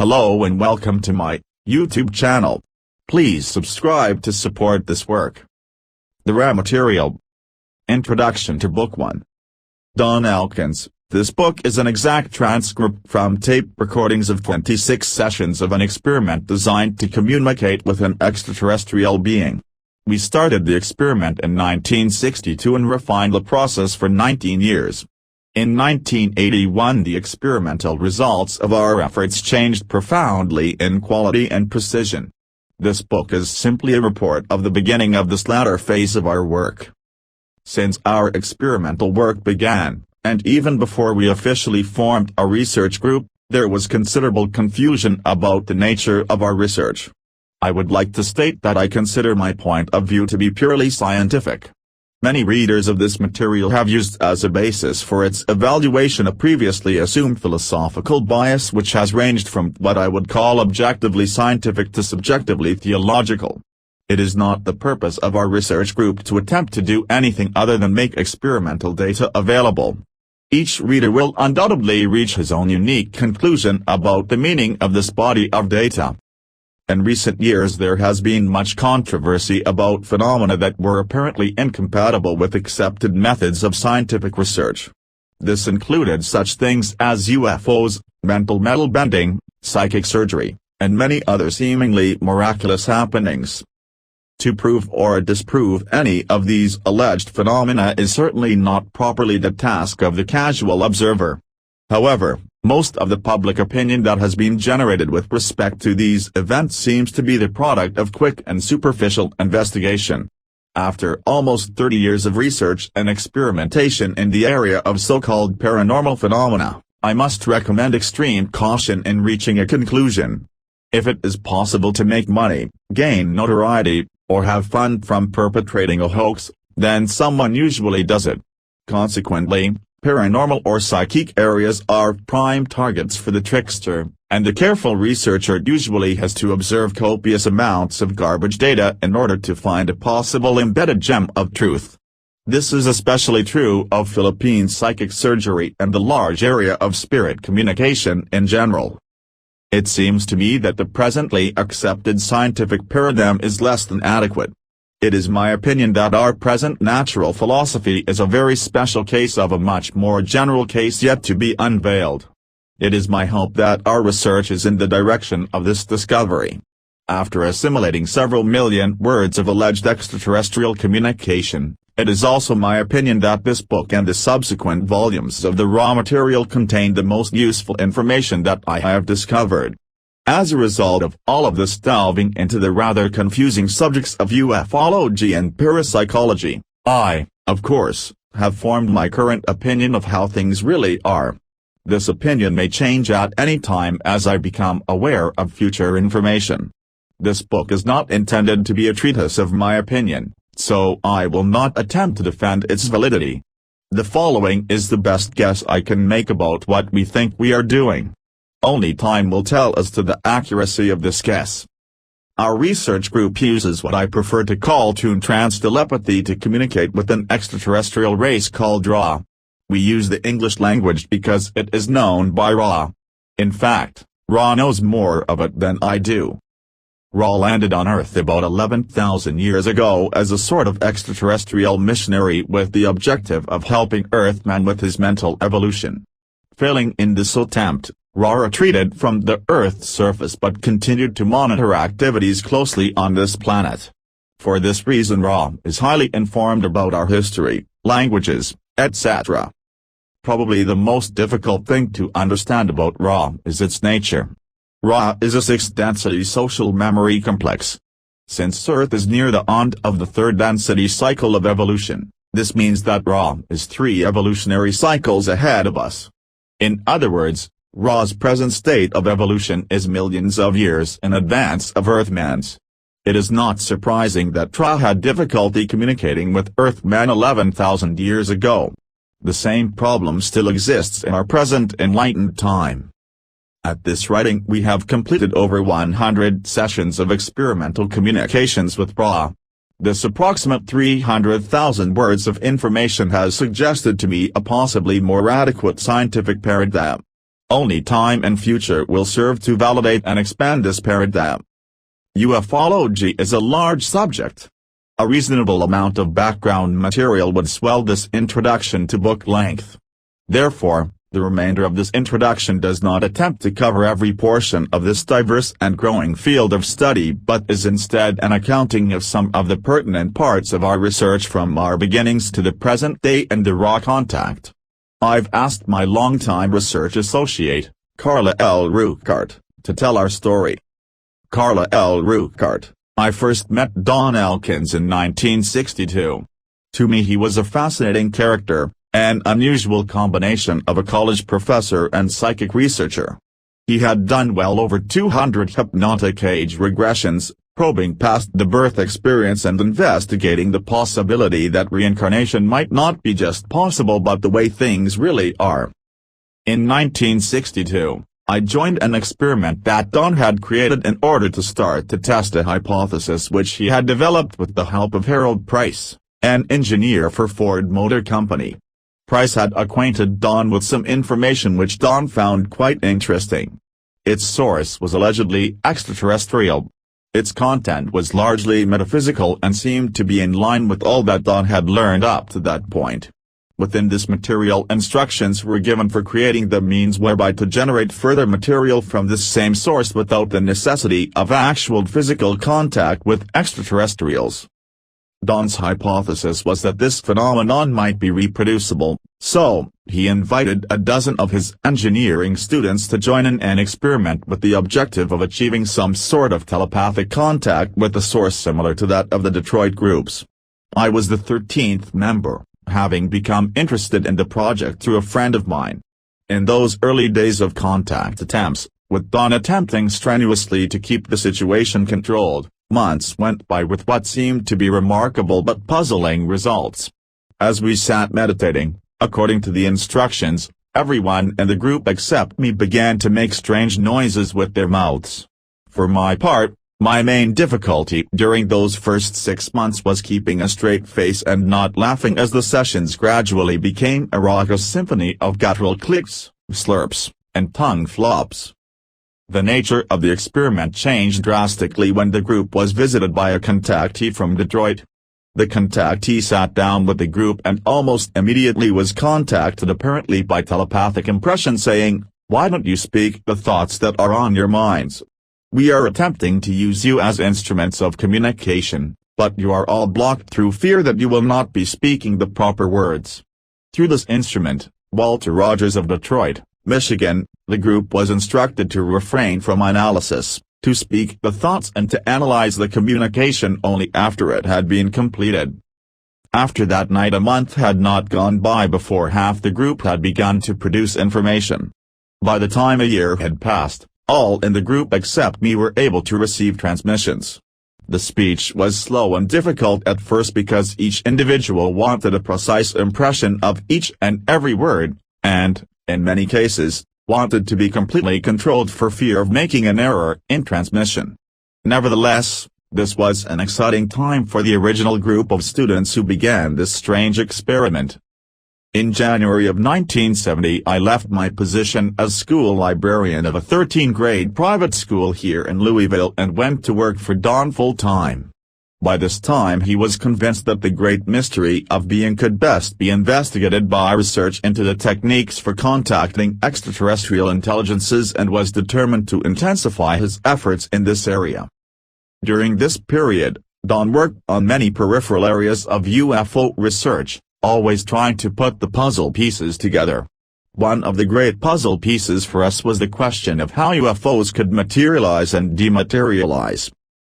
Hello and welcome to my YouTube channel. Please subscribe to support this work. The raw material. Introduction to Book 1. Don Elkins. This book is an exact transcript from tape recordings of 26 sessions of an experiment designed to communicate with an extraterrestrial being. We started the experiment in 1962 and refined the process for 19 years. In 1981 the experimental results of our efforts changed profoundly in quality and precision. This book is simply a report of the beginning of this latter phase of our work. Since our experimental work began, and even before we officially formed a research group, there was considerable confusion about the nature of our research. I would like to state that I consider my point of view to be purely scientific. Many readers of this material have used as a basis for its evaluation a previously assumed philosophical bias which has ranged from what I would call objectively scientific to subjectively theological. It is not the purpose of our research group to attempt to do anything other than make experimental data available. Each reader will undoubtedly reach his own unique conclusion about the meaning of this body of data. In recent years there has been much controversy about phenomena that were apparently incompatible with accepted methods of scientific research. This included such things as UFOs, mental metal bending, psychic surgery, and many other seemingly miraculous happenings. To prove or disprove any of these alleged phenomena is certainly not properly the task of the casual observer. However, most of the public opinion that has been generated with respect to these events seems to be the product of quick and superficial investigation. After almost 30 years of research and experimentation in the area of so-called paranormal phenomena, I must recommend extreme caution in reaching a conclusion. If it is possible to make money, gain notoriety, or have fun from perpetrating a hoax, then someone usually does it. Consequently, paranormal or psychic areas are prime targets for the trickster, and the careful researcher usually has to observe copious amounts of garbage data in order to find a possible embedded gem of truth. This is especially true of Philippine psychic surgery and the large area of spirit communication in general. It seems to me that the presently accepted scientific paradigm is less than adequate. It is my opinion that our present natural philosophy is a very special case of a much more general case yet to be unveiled. It is my hope that our research is in the direction of this discovery. After assimilating several million words of alleged extraterrestrial communication, it is also my opinion that this book and the subsequent volumes of the raw material contain the most useful information that I have discovered. As a result of all of this delving into the rather confusing subjects of ufology and parapsychology, I, of course, have formed my current opinion of how things really are. This opinion may change at any time as I become aware of future information. This book is not intended to be a treatise of my opinion, so I will not attempt to defend its validity. The following is the best guess I can make about what we think we are doing. Only time will tell as to the accuracy of this guess. Our research group uses what I prefer to call trance telepathy to communicate with an extraterrestrial race called Ra. We use the English language because it is known by Ra. In fact, Ra knows more of it than I do. Ra landed on Earth about 11,000 years ago as a sort of extraterrestrial missionary with the objective of helping Earthman with his mental evolution. Failing in this attempt, Ra retreated from the Earth's surface but continued to monitor activities closely on this planet. For this reason Ra is highly informed about our history, languages, etc. Probably the most difficult thing to understand about Ra is its nature. Ra is a 6-density social memory complex. Since Earth is near the end of the 3rd density cycle of evolution, this means that Ra is 3 evolutionary cycles ahead of us. In other words, Ra's present state of evolution is millions of years in advance of Earthman's. It is not surprising that Ra had difficulty communicating with Earthman 11,000 years ago. The same problem still exists in our present enlightened time. At this writing we have completed over 100 sessions of experimental communications with Ra. This approximate 300,000 words of information has suggested to me a possibly more adequate scientific paradigm. Only time and future will serve to validate and expand this paradigm. Ufology is a large subject. A reasonable amount of background material would swell this introduction to book length. Therefore, the remainder of this introduction does not attempt to cover every portion of this diverse and growing field of study but is instead an accounting of some of the pertinent parts of our research from our beginnings to the present day and the raw contact. I've asked my longtime research associate, Carla L. Rueckert, to tell our story. Carla L. Rueckert. I first met Don Elkins in 1962. To me he was a fascinating character, an unusual combination of a college professor and psychic researcher. He had done well over 200 hypnotic age regressions, probing past the birth experience and investigating the possibility that reincarnation might not be just possible but the way things really are. In 1962, I joined an experiment that Don had created in order to start to test a hypothesis which he had developed with the help of Harold Price, an engineer for Ford Motor Company. Price had acquainted Don with some information which Don found quite interesting. Its source was allegedly extraterrestrial. Its content was largely metaphysical and seemed to be in line with all that Don had learned up to that point. Within this material, instructions were given for creating the means whereby to generate further material from this same source without the necessity of actual physical contact with extraterrestrials. Don's hypothesis was that this phenomenon might be reproducible, so he invited a dozen of his engineering students to join in an experiment with the objective of achieving some sort of telepathic contact with a source similar to that of the Detroit groups. I was the 13th member, having become interested in the project through a friend of mine. In those early days of contact attempts, with Don attempting strenuously to keep the situation controlled, months went by with what seemed to be remarkable but puzzling results. As we sat meditating, according to the instructions, everyone in the group except me began to make strange noises with their mouths. For my part, my main difficulty during those first 6 months was keeping a straight face and not laughing as the sessions gradually became a raucous symphony of guttural clicks, slurps, and tongue flops. The nature of the experiment changed drastically when the group was visited by a contactee from Detroit. The contactee sat down with the group and almost immediately was contacted apparently by telepathic impression saying, "Why don't you speak the thoughts that are on your minds? We are attempting to use you as instruments of communication, but you are all blocked through fear that you will not be speaking the proper words." Through this instrument, Walter Rogers of Detroit, Michigan, the group was instructed to refrain from analysis, to speak the thoughts and to analyze the communication only after it had been completed. After that night a month had not gone by before half the group had begun to produce information. By the time a year had passed, all in the group except me were able to receive transmissions. The speech was slow and difficult at first because each individual wanted a precise impression of each and every word, and, in many cases, wanted to be completely controlled for fear of making an error in transmission. Nevertheless, this was an exciting time for the original group of students who began this strange experiment. In January of 1970 I left my position as school librarian of a 13th-grade private school here in Louisville and went to work for Don full-time. By this time he was convinced that the great mystery of being could best be investigated by research into the techniques for contacting extraterrestrial intelligences and was determined to intensify his efforts in this area. During this period, Don worked on many peripheral areas of UFO research, always trying to put the puzzle pieces together. One of the great puzzle pieces for us was the question of how UFOs could materialize and dematerialize.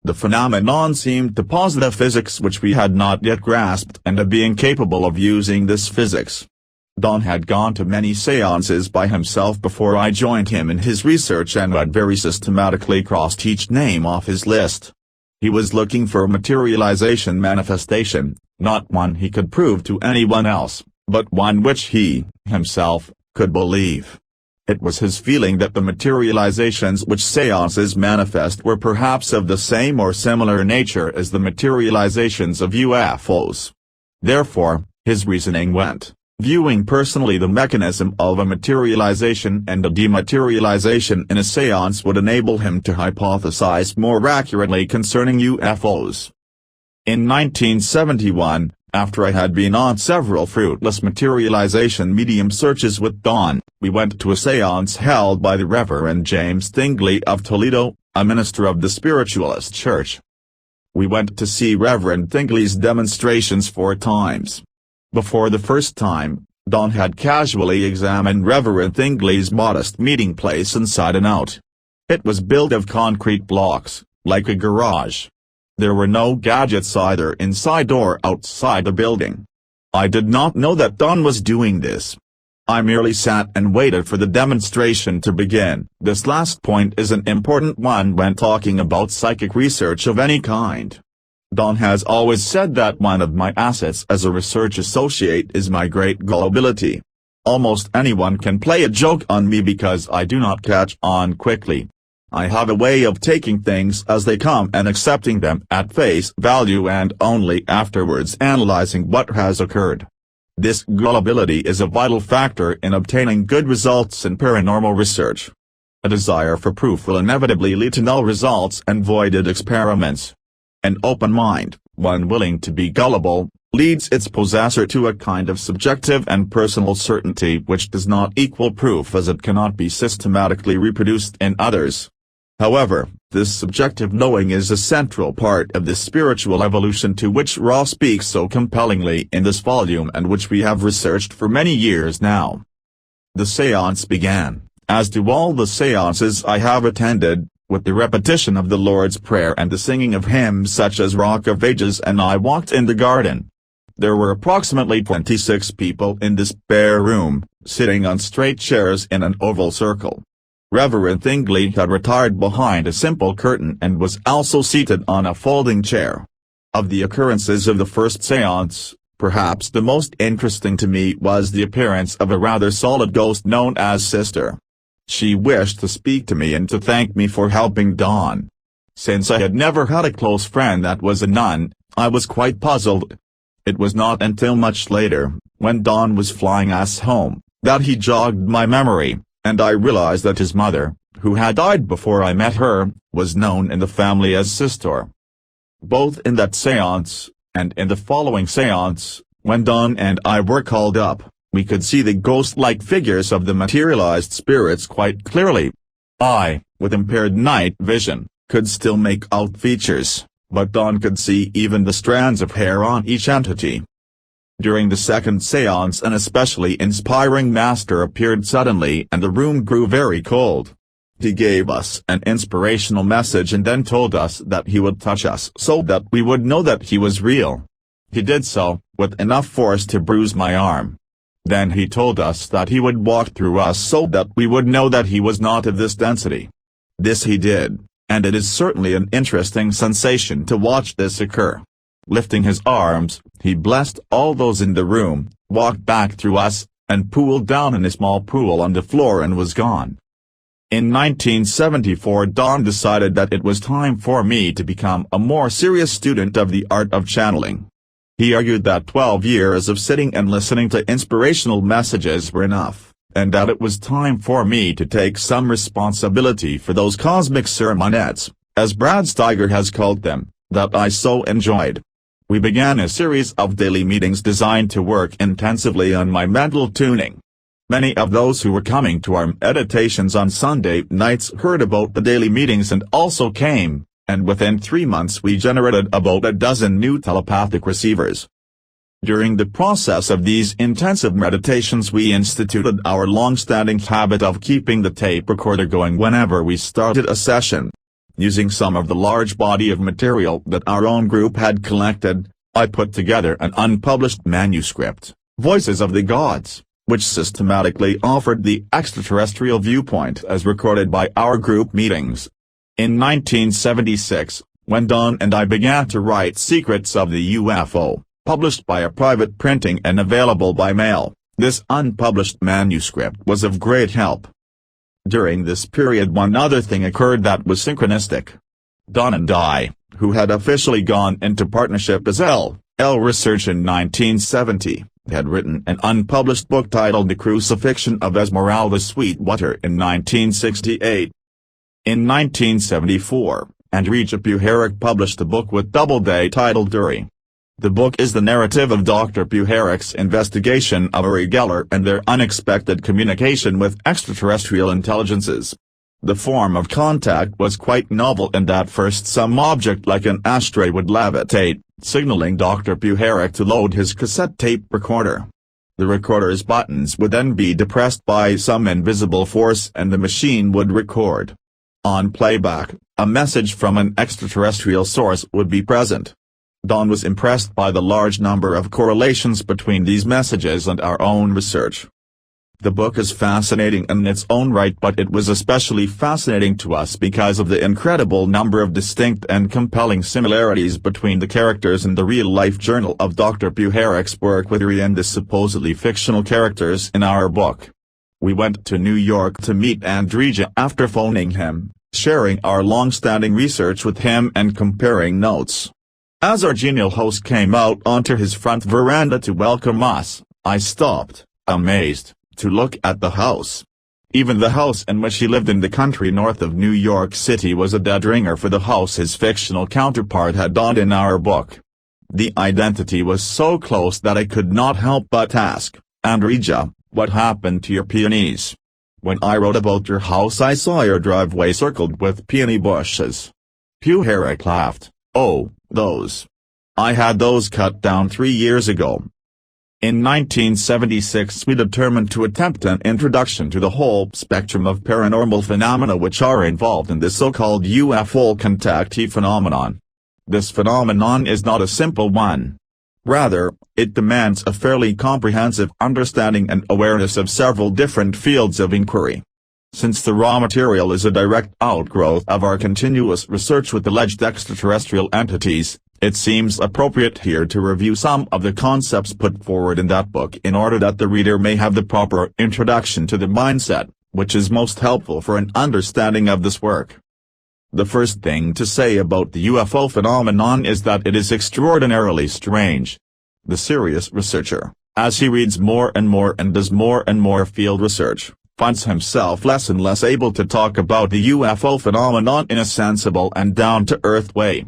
The phenomenon seemed to posit a physics which we had not yet grasped and a being capable of using this physics. Don had gone to many seances by himself before I joined him in his research and had very systematically crossed each name off his list. He was looking for a materialization manifestation, not one he could prove to anyone else, but one which he, himself, could believe. It was his feeling that the materializations which seances manifest were perhaps of the same or similar nature as the materializations of UFOs. Therefore, his reasoning went, Viewing personally the mechanism of a materialization and a dematerialization in a seance would enable him to hypothesize more accurately concerning UFOs. In 1971, after I had been on several fruitless materialization medium searches with Don, we went to a seance held by the Reverend James Tingley of Toledo, a minister of the Spiritualist Church. We went to see Reverend Tingley's demonstrations 4 times. Before the first time, Don had casually examined Reverend Tingley's modest meeting place inside and out. It was built of concrete blocks, like a garage. There were no gadgets either inside or outside the building. I did not know that Don was doing this. I merely sat and waited for the demonstration to begin. This last point is an important one when talking about psychic research of any kind. Don has always said that one of my assets as a research associate is my great gullibility. Almost anyone can play a joke on me because I do not catch on quickly. I have a way of taking things as they come and accepting them at face value and only afterwards analyzing what has occurred. This gullibility is a vital factor in obtaining good results in paranormal research. A desire for proof will inevitably lead to null results and voided experiments. An open mind, one willing to be gullible, leads its possessor to a kind of subjective and personal certainty which does not equal proof as it cannot be systematically reproduced in others. However, this subjective knowing is a central part of the spiritual evolution to which Ra speaks so compellingly in this volume and which we have researched for many years now. The séance began, as do all the séances I have attended, with the repetition of the Lord's Prayer and the singing of hymns such as Rock of Ages and I Walked in the Garden. There were approximately 26 people in this bare room, sitting on straight chairs in an oval circle. Reverend Tingley had retired behind a simple curtain and was also seated on a folding chair. Of the occurrences of the first séance, perhaps the most interesting to me was the appearance of a rather solid ghost known as Sister. She wished to speak to me and to thank me for helping Don. Since I had never had a close friend that was a nun, I was quite puzzled. It was not until much later, when Don was flying us home, that he jogged my memory, and I realized that his mother, who had died before I met her, was known in the family as Sister. Both in that séance, and in the following séance, when Don and I were called up, we could see the ghost-like figures of the materialized spirits quite clearly. I, with impaired night vision, could still make out features, but Don could see even the strands of hair on each entity. During the second séance an especially inspiring master appeared suddenly and the room grew very cold. He gave us an inspirational message and then told us that he would touch us so that we would know that he was real. He did so, with enough force to bruise my arm. Then he told us that he would walk through us so that we would know that he was not of this density. This he did, and it is certainly an interesting sensation to watch this occur. Lifting his arms, he blessed all those in the room, walked back through us, and pooled down in a small pool on the floor and was gone. In 1974 Don decided that it was time for me to become a more serious student of the art of channeling. He argued that 12 years of sitting and listening to inspirational messages were enough, and that it was time for me to take some responsibility for those cosmic sermonettes, as Brad Steiger has called them, that I so enjoyed. We began a series of daily meetings designed to work intensively on my mental tuning. Many of those who were coming to our meditations on Sunday nights heard about the daily meetings and also came, and within 3 months we generated about a dozen new telepathic receivers. During the process of these intensive meditations we instituted our long-standing habit of keeping the tape recorder going whenever we started a session. Using some of the large body of material that our own group had collected, I put together an unpublished manuscript, Voices of the Gods, which systematically offered the extraterrestrial viewpoint as recorded by our group meetings. In 1976, when Don and I began to write Secrets of the UFO, published by a private printing and available by mail, this unpublished manuscript was of great help. During this period one other thing occurred that was synchronistic. Don and I, who had officially gone into partnership as L. Research in 1970, had written an unpublished book titled The Crucifixion of Esmeralda Sweetwater in 1968. In 1974, Andrija Puharich published a book with Doubleday titled Dury. The book is the narrative of Dr. Puharich's investigation of Uri Geller and their unexpected communication with extraterrestrial intelligences. The form of contact was quite novel in that first some object like an ashtray would levitate, signaling Dr. Puharich to load his cassette tape recorder. The recorder's buttons would then be depressed by some invisible force and the machine would record. On playback, a message from an extraterrestrial source would be present. Don was impressed by the large number of correlations between these messages and our own research. The book is fascinating in its own right, but it was especially fascinating to us because of the incredible number of distinct and compelling similarities between the characters in the real-life journal of Dr. Puharich's work with Uri and the supposedly fictional characters in our book. We went to New York to meet Andrija after phoning him, sharing our long-standing research with him and comparing notes. As our genial host came out onto his front veranda to welcome us, I stopped, amazed, to look at the house. Even the house in which he lived in the country north of New York City was a dead ringer for the house his fictional counterpart had donned in our book. The identity was so close that I could not help but ask, Andrija, what happened to your peonies? When I wrote about your house I saw your driveway circled with peony bushes. Puharich laughed. Oh, those. I had those cut down 3 years ago. In 1976 we determined to attempt an introduction to the whole spectrum of paranormal phenomena which are involved in the so-called UFO contactee phenomenon. This phenomenon is not a simple one. Rather, it demands a fairly comprehensive understanding and awareness of several different fields of inquiry. Since the raw material is a direct outgrowth of our continuous research with alleged extraterrestrial entities, it seems appropriate here to review some of the concepts put forward in that book in order that the reader may have the proper introduction to the mindset, which is most helpful for an understanding of this work. The first thing to say about the UFO phenomenon is that it is extraordinarily strange. The serious researcher, as he reads more and more and does more and more field research, finds himself less and less able to talk about the UFO phenomenon in a sensible and down-to-earth way.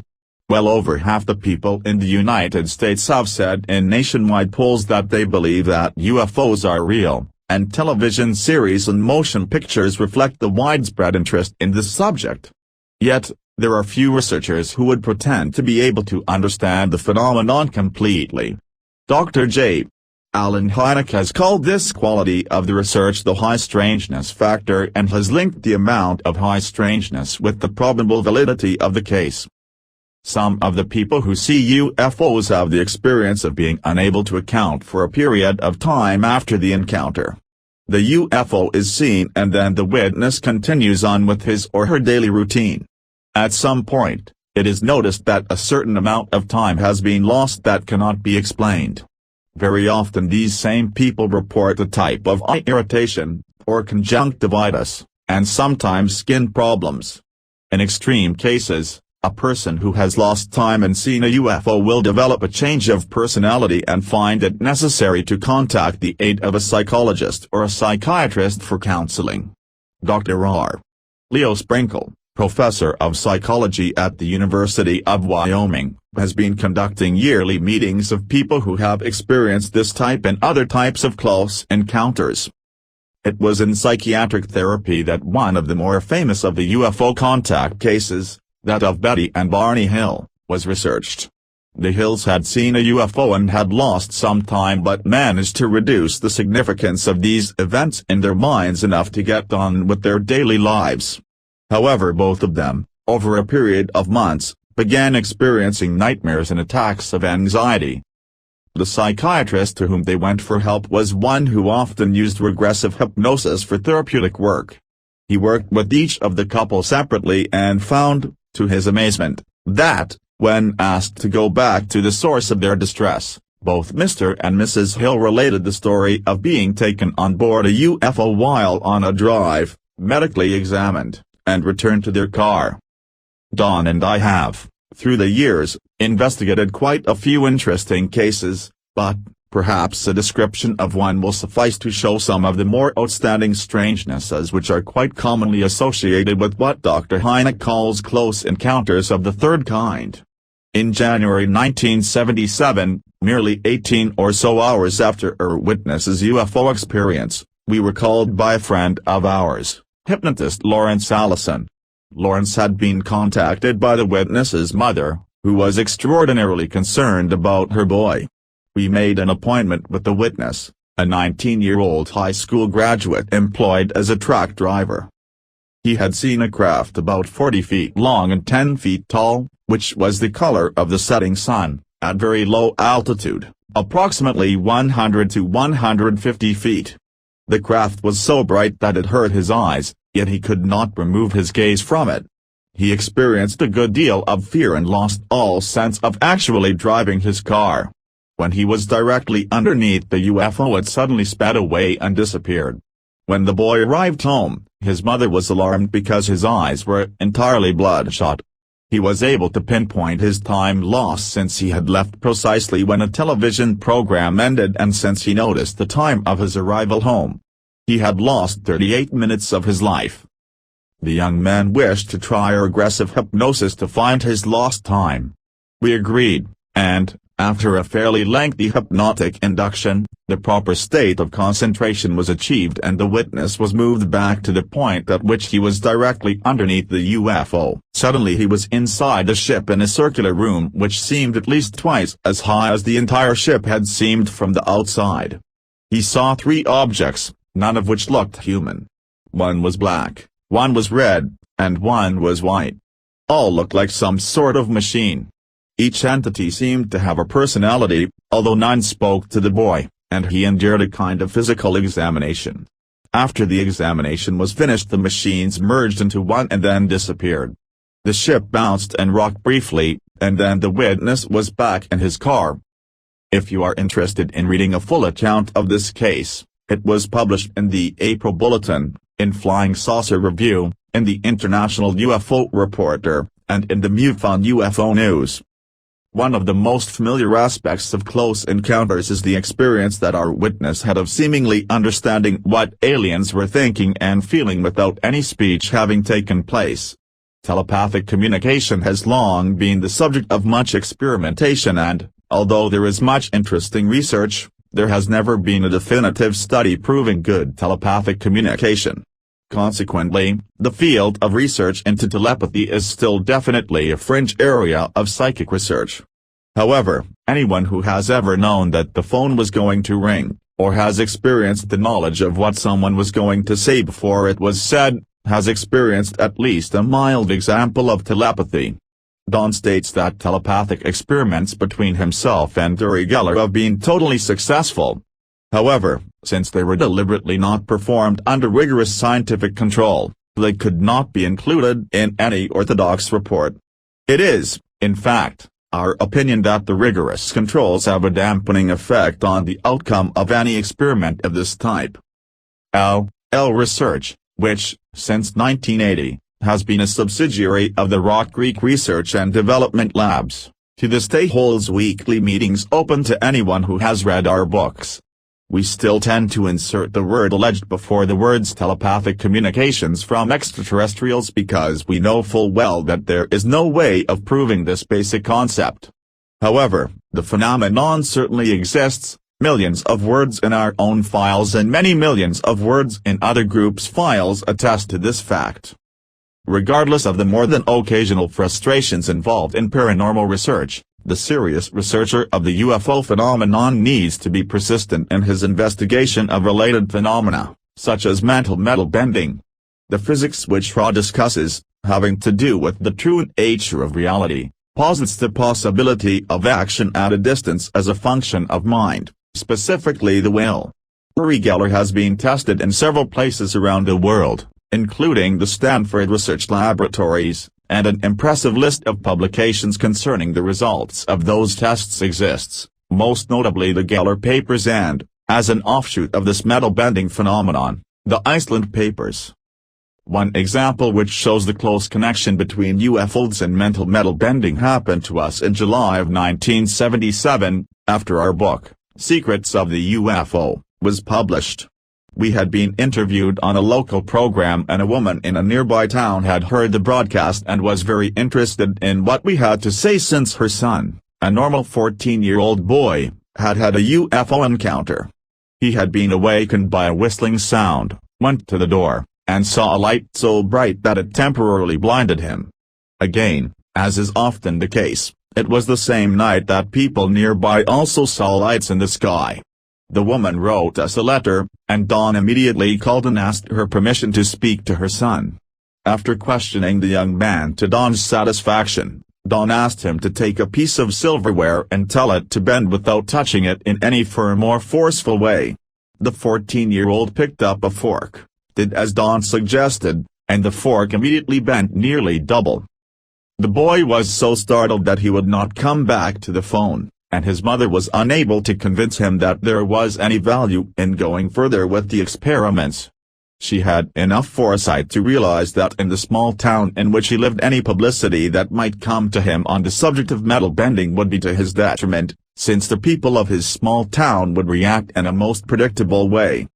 Well over half the people in the United States have said in nationwide polls that they believe that UFOs are real, and television series and motion pictures reflect the widespread interest in this subject. Yet, there are few researchers who would pretend to be able to understand the phenomenon completely. Dr. J. Allen Hynek has called this quality of the research the high strangeness factor and has linked the amount of high strangeness with the probable validity of the case. Some of the people who see UFOs have the experience of being unable to account for a period of time after the encounter. The UFO is seen and then the witness continues on with his or her daily routine. At some point, it is noticed that a certain amount of time has been lost that cannot be explained. Very often these same people report a type of eye irritation, or conjunctivitis, and sometimes skin problems. In extreme cases, a person who has lost time and seen a UFO will develop a change of personality and find it necessary to contact the aid of a psychologist or a psychiatrist for counseling. Dr. R. Leo Sprinkle, professor of psychology at the University of Wyoming, has been conducting yearly meetings of people who have experienced this type and other types of close encounters. It was in psychiatric therapy that one of the more famous of the UFO contact cases, that of Betty and Barney Hill, was researched. The Hills had seen a UFO and had lost some time but managed to reduce the significance of these events in their minds enough to get on with their daily lives. However, both of them, over a period of months, began experiencing nightmares and attacks of anxiety. The psychiatrist to whom they went for help was one who often used regressive hypnosis for therapeutic work. He worked with each of the couple separately and found, to his amazement, that, when asked to go back to the source of their distress, both Mr. and Mrs. Hill related the story of being taken on board a UFO while on a drive, medically examined, and returned to their car. Don and I have, through the years, investigated quite a few interesting cases, but, Perhaps a description of one will suffice to show some of the more outstanding strangenesses which are quite commonly associated with what Dr. Hynek calls close encounters of the third kind. In January 1977, merely 18 or so hours after our witness's UFO experience, we were called by a friend of ours, hypnotist Lawrence Allison. Lawrence had been contacted by the witness's mother, who was extraordinarily concerned about her boy. We made an appointment with the witness, a 19-year-old high school graduate employed as a truck driver. He had seen a craft about 40 feet long and 10 feet tall, which was the color of the setting sun, at very low altitude, approximately 100 to 150 feet. The craft was so bright that it hurt his eyes, yet he could not remove his gaze from it. He experienced a good deal of fear and lost all sense of actually driving his car. When he was directly underneath the UFO, it suddenly sped away and disappeared. When the boy arrived home, his mother was alarmed because his eyes were entirely bloodshot. He was able to pinpoint his time lost since he had left precisely when a television program ended and since he noticed the time of his arrival home. He had lost 38 minutes of his life. The young man wished to try our aggressive hypnosis to find his lost time. We agreed, and, after a fairly lengthy hypnotic induction, the proper state of concentration was achieved and the witness was moved back to the point at which he was directly underneath the UFO. Suddenly he was inside the ship in a circular room which seemed at least twice as high as the entire ship had seemed from the outside. He saw 3 objects, none of which looked human. One was black, one was red, and one was white. All looked like some sort of machine. Each entity seemed to have a personality, although none spoke to the boy, and he endured a kind of physical examination. After the examination was finished, the machines merged into one and then disappeared. The ship bounced and rocked briefly, and then the witness was back in his car. If you are interested in reading a full account of this case, it was published in the April Bulletin, in Flying Saucer Review, in the International UFO Reporter, and in the MUFON UFO News. One of the most familiar aspects of close encounters is the experience that our witness had of seemingly understanding what aliens were thinking and feeling without any speech having taken place. Telepathic communication has long been the subject of much experimentation and, although there is much interesting research, there has never been a definitive study proving good telepathic communication. Consequently, the field of research into telepathy is still definitely a fringe area of psychic research. However, anyone who has ever known that the phone was going to ring, or has experienced the knowledge of what someone was going to say before it was said, has experienced at least a mild example of telepathy. Don states that telepathic experiments between himself and Uri Geller have been totally successful. However, since they were deliberately not performed under rigorous scientific control, they could not be included in any orthodox report. It is, in fact, our opinion that the rigorous controls have a dampening effect on the outcome of any experiment of this type. L Research, which, since 1980, has been a subsidiary of the Rock Creek Research and Development Labs, to this day holds weekly meetings open to anyone who has read our books. We still tend to insert the word alleged before the words telepathic communications from extraterrestrials because we know full well that there is no way of proving this basic concept. However, the phenomenon certainly exists. Millions of words in our own files and many millions of words in other groups' files attest to this fact. Regardless of the more than occasional frustrations involved in paranormal research, the serious researcher of the UFO phenomenon needs to be persistent in his investigation of related phenomena, such as mental metal bending. The physics which Ra discusses, having to do with the true nature of reality, posits the possibility of action at a distance as a function of mind, specifically the will. Uri Geller has been tested in several places around the world, including the Stanford Research Laboratories, and an impressive list of publications concerning the results of those tests exists, most notably the Geller Papers and, as an offshoot of this metal bending phenomenon, the Iceland Papers. One example which shows the close connection between UFOs and mental metal bending happened to us in July of 1977, after our book, Secrets of the UFO, was published. We had been interviewed on a local program, and a woman in a nearby town had heard the broadcast and was very interested in what we had to say, since her son, a normal 14-year-old boy, had had a UFO encounter. He had been awakened by a whistling sound, went to the door, and saw a light so bright that it temporarily blinded him. Again, as is often the case, it was the same night that people nearby also saw lights in the sky. The woman wrote us a letter, and Dawn immediately called and asked her permission to speak to her son. After questioning the young man to Dawn's satisfaction, Dawn asked him to take a piece of silverware and tell it to bend without touching it in any firm or forceful way. The 14-year-old picked up a fork, did as Dawn suggested, and the fork immediately bent nearly double. The boy was so startled that he would not come back to the phone, and his mother was unable to convince him that there was any value in going further with the experiments. She had enough foresight to realize that in the small town in which he lived, any publicity that might come to him on the subject of metal bending would be to his detriment, since the people of his small town would react in a most predictable way.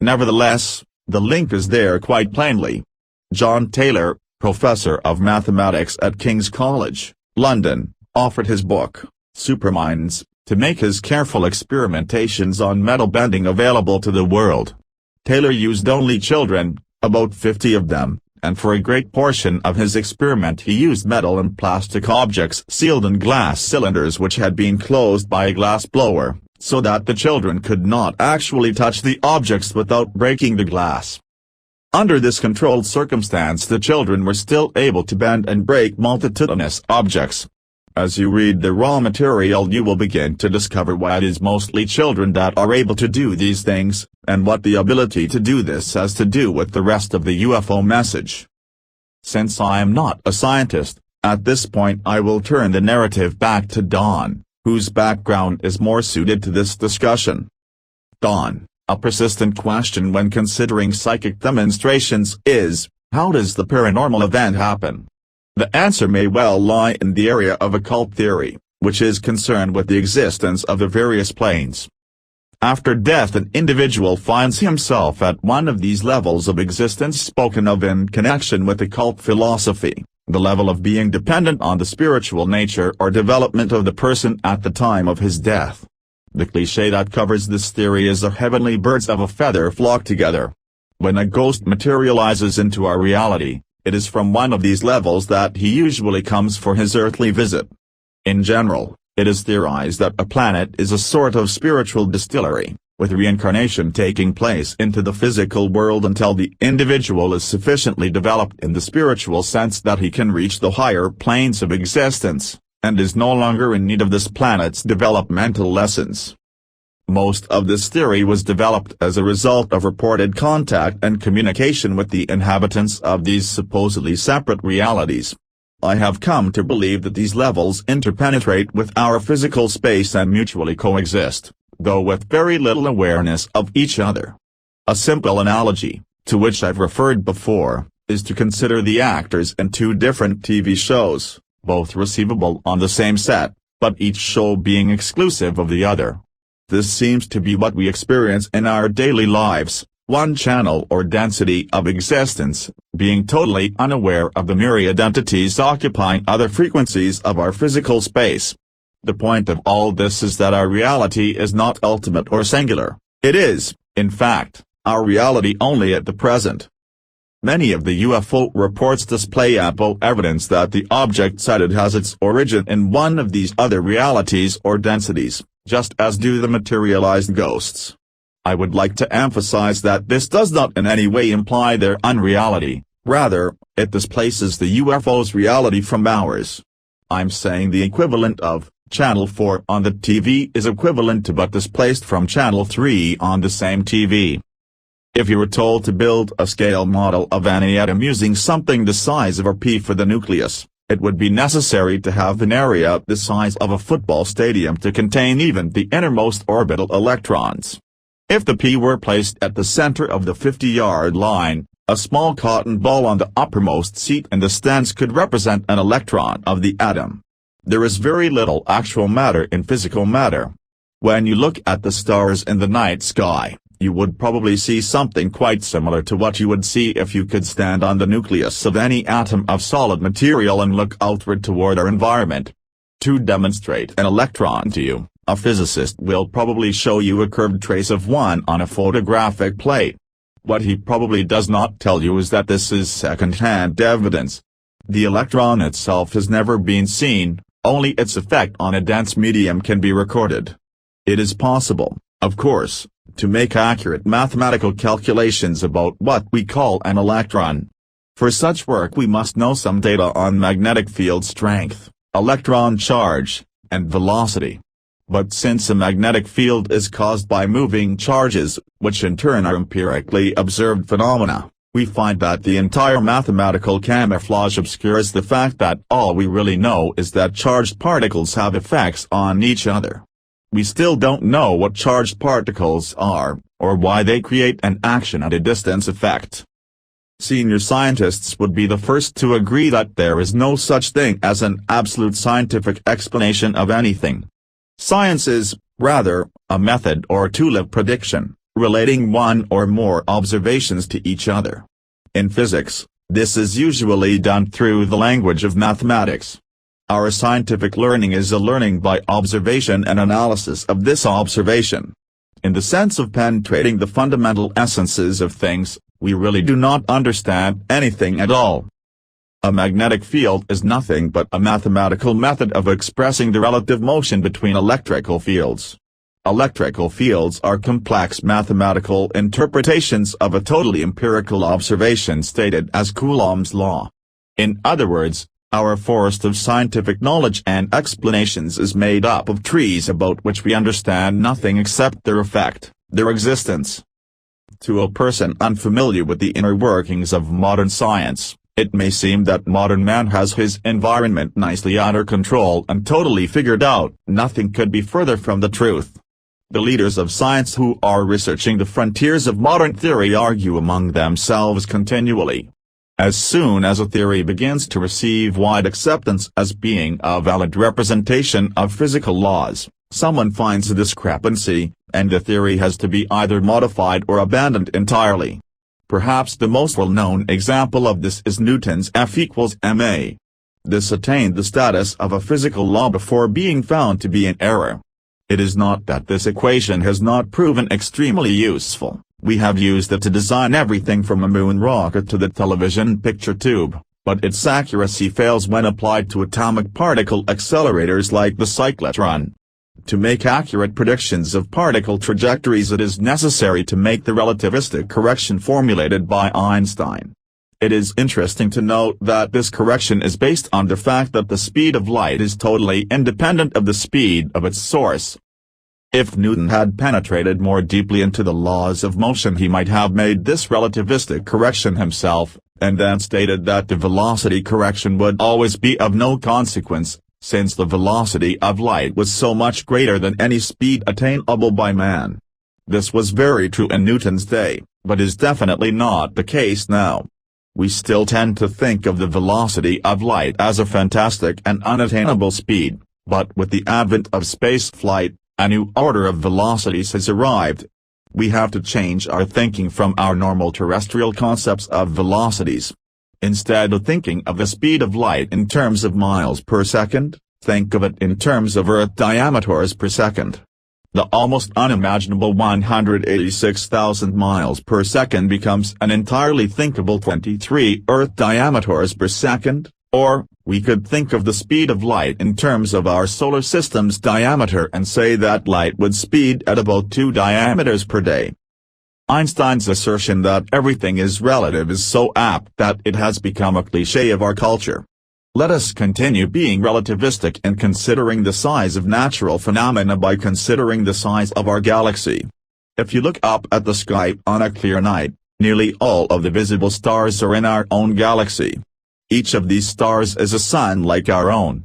Nevertheless, the link is there quite plainly. John Taylor, professor of mathematics at King's College, London, offered his book, Superminds, to make his careful experimentations on metal bending available to the world. Taylor used only children, about 50 of them, and for a great portion of his experiment he used metal and plastic objects sealed in glass cylinders which had been closed by a glass blower, so that the children could not actually touch the objects without breaking the glass. Under this controlled circumstance the children were still able to bend and break multitudinous objects. As you read the raw material you will begin to discover why it is mostly children that are able to do these things, and what the ability to do this has to do with the rest of the UFO message. Since I am not a scientist, at this point I will turn the narrative back to Dawn, whose background is more suited to this discussion. Dawn, a persistent question when considering psychic demonstrations is, how does the paranormal event happen? The answer may well lie in the area of occult theory, which is concerned with the existence of the various planes. After death an individual finds himself at one of these levels of existence spoken of in connection with occult philosophy, the level of being dependent on the spiritual nature or development of the person at the time of his death. The cliché that covers this theory is the heavenly birds of a feather flock together. When a ghost materializes into our reality, it is from one of these levels that he usually comes for his earthly visit. In general, it is theorized that a planet is a sort of spiritual distillery, with reincarnation taking place into the physical world until the individual is sufficiently developed in the spiritual sense that he can reach the higher planes of existence, and is no longer in need of this planet's developmental lessons. Most of this theory was developed as a result of reported contact and communication with the inhabitants of these supposedly separate realities. I have come to believe that these levels interpenetrate with our physical space and mutually coexist, though with very little awareness of each other. A simple analogy, to which I've referred before, is to consider the actors in two different TV shows, both receivable on the same set, but each show being exclusive of the other. This seems to be what we experience in our daily lives, one channel or density of existence, being totally unaware of the myriad entities occupying other frequencies of our physical space. The point of all this is that our reality is not ultimate or singular, it is, in fact, our reality only at the present. Many of the UFO reports display ample evidence that the object sighted has its origin in one of these other realities or densities, just as do the materialized ghosts. I would like to emphasize that this does not in any way imply their unreality, rather, it displaces the UFO's reality from ours. I'm saying the equivalent of Channel 4 on the TV is equivalent to but displaced from Channel 3 on the same TV. If you were told to build a scale model of any atom using something the size of a pea for the nucleus, it would be necessary to have an area the size of a football stadium to contain even the innermost orbital electrons. If the pea were placed at the center of the 50-yard line, a small cotton ball on the uppermost seat in the stands could represent an electron of the atom. There is very little actual matter in physical matter. When you look at the stars in the night sky, you would probably see something quite similar to what you would see if you could stand on the nucleus of any atom of solid material and look outward toward our environment. To demonstrate an electron to you, a physicist will probably show you a curved trace of one on a photographic plate. What he probably does not tell you is that this is second-hand evidence. The electron itself has never been seen, only its effect on a dense medium can be recorded. It is possible, of course, to make accurate mathematical calculations about what we call an electron. For such work we must know some data on magnetic field strength, electron charge, and velocity. But since a magnetic field is caused by moving charges, which in turn are empirically observed phenomena, we find that the entire mathematical camouflage obscures the fact that all we really know is that charged particles have effects on each other. We still don't know what charged particles are, or why they create an action at a distance effect. Senior scientists would be the first to agree that there is no such thing as an absolute scientific explanation of anything. Science is, rather, a method or tool of prediction, relating one or more observations to each other. In physics, this is usually done through the language of mathematics. Our scientific learning is a learning by observation and analysis of this observation. In the sense of penetrating the fundamental essences of things, we really do not understand anything at all. A magnetic field is nothing but a mathematical method of expressing the relative motion between electrical fields. Electrical fields are complex mathematical interpretations of a totally empirical observation stated as Coulomb's law. In other words, our forest of scientific knowledge and explanations is made up of trees about which we understand nothing except their effect, their existence. To a person unfamiliar with the inner workings of modern science, it may seem that modern man has his environment nicely under control and totally figured out. Nothing could be further from the truth. The leaders of science who are researching the frontiers of modern theory argue among themselves continually. As soon as a theory begins to receive wide acceptance as being a valid representation of physical laws, someone finds a discrepancy, and the theory has to be either modified or abandoned entirely. Perhaps the most well-known example of this is Newton's F equals ma. This attained the status of a physical law before being found to be an error. It is not that this equation has not proven extremely useful. We have used it to design everything from a moon rocket to the television picture tube, but its accuracy fails when applied to atomic particle accelerators like the cyclotron. To make accurate predictions of particle trajectories, it is necessary to make the relativistic correction formulated by Einstein. It is interesting to note that this correction is based on the fact that the speed of light is totally independent of the speed of its source. If Newton had penetrated more deeply into the laws of motion, he might have made this relativistic correction himself, and then stated that the velocity correction would always be of no consequence, since the velocity of light was so much greater than any speed attainable by man. This was very true in Newton's day, but is definitely not the case now. We still tend to think of the velocity of light as a fantastic and unattainable speed, but with the advent of space flight, a new order of velocities has arrived. We have to change our thinking from our normal terrestrial concepts of velocities. Instead of thinking of the speed of light in terms of miles per second, think of it in terms of Earth diameters per second. The almost unimaginable 186,000 miles per second becomes an entirely thinkable 23 Earth diameters per second, or, we could think of the speed of light in terms of our solar system's diameter and say that light would speed at about 2 diameters per day. Einstein's assertion that everything is relative is so apt that it has become a cliché of our culture. Let us continue being relativistic in considering the size of natural phenomena by considering the size of our galaxy. If you look up at the sky on a clear night, nearly all of the visible stars are in our own galaxy. Each of these stars is a sun like our own.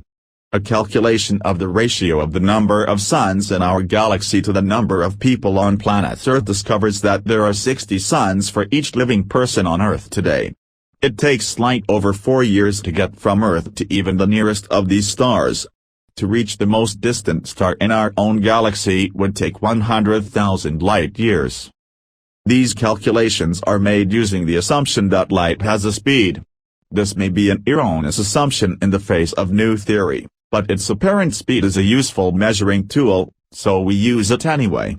A calculation of the ratio of the number of suns in our galaxy to the number of people on planet Earth discovers that there are 60 suns for each living person on Earth today. It takes light over 4 years to get from Earth to even the nearest of these stars. To reach the most distant star in our own galaxy would take 100,000 light-years. These calculations are made using the assumption that light has a speed. This may be an erroneous assumption in the face of new theory, but its apparent speed is a useful measuring tool, so we use it anyway.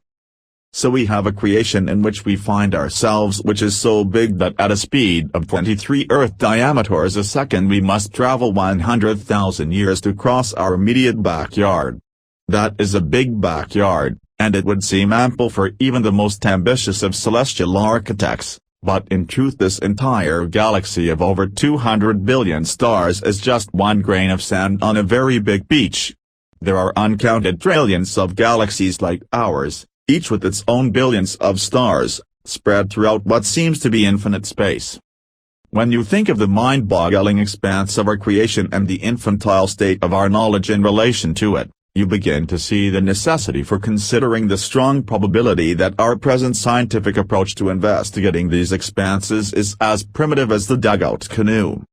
So we have a creation in which we find ourselves which is so big that at a speed of 23 Earth diameters a second we must travel 100,000 years to cross our immediate backyard. That is a big backyard, and it would seem ample for even the most ambitious of celestial architects, but in truth this entire galaxy of over 200 billion stars is just one grain of sand on a very big beach. There are uncounted trillions of galaxies like ours, each with its own billions of stars, spread throughout what seems to be infinite space. When you think of the mind-boggling expanse of our creation and the infantile state of our knowledge in relation to it, you begin to see the necessity for considering the strong probability that our present scientific approach to investigating these expanses is as primitive as the dugout canoe.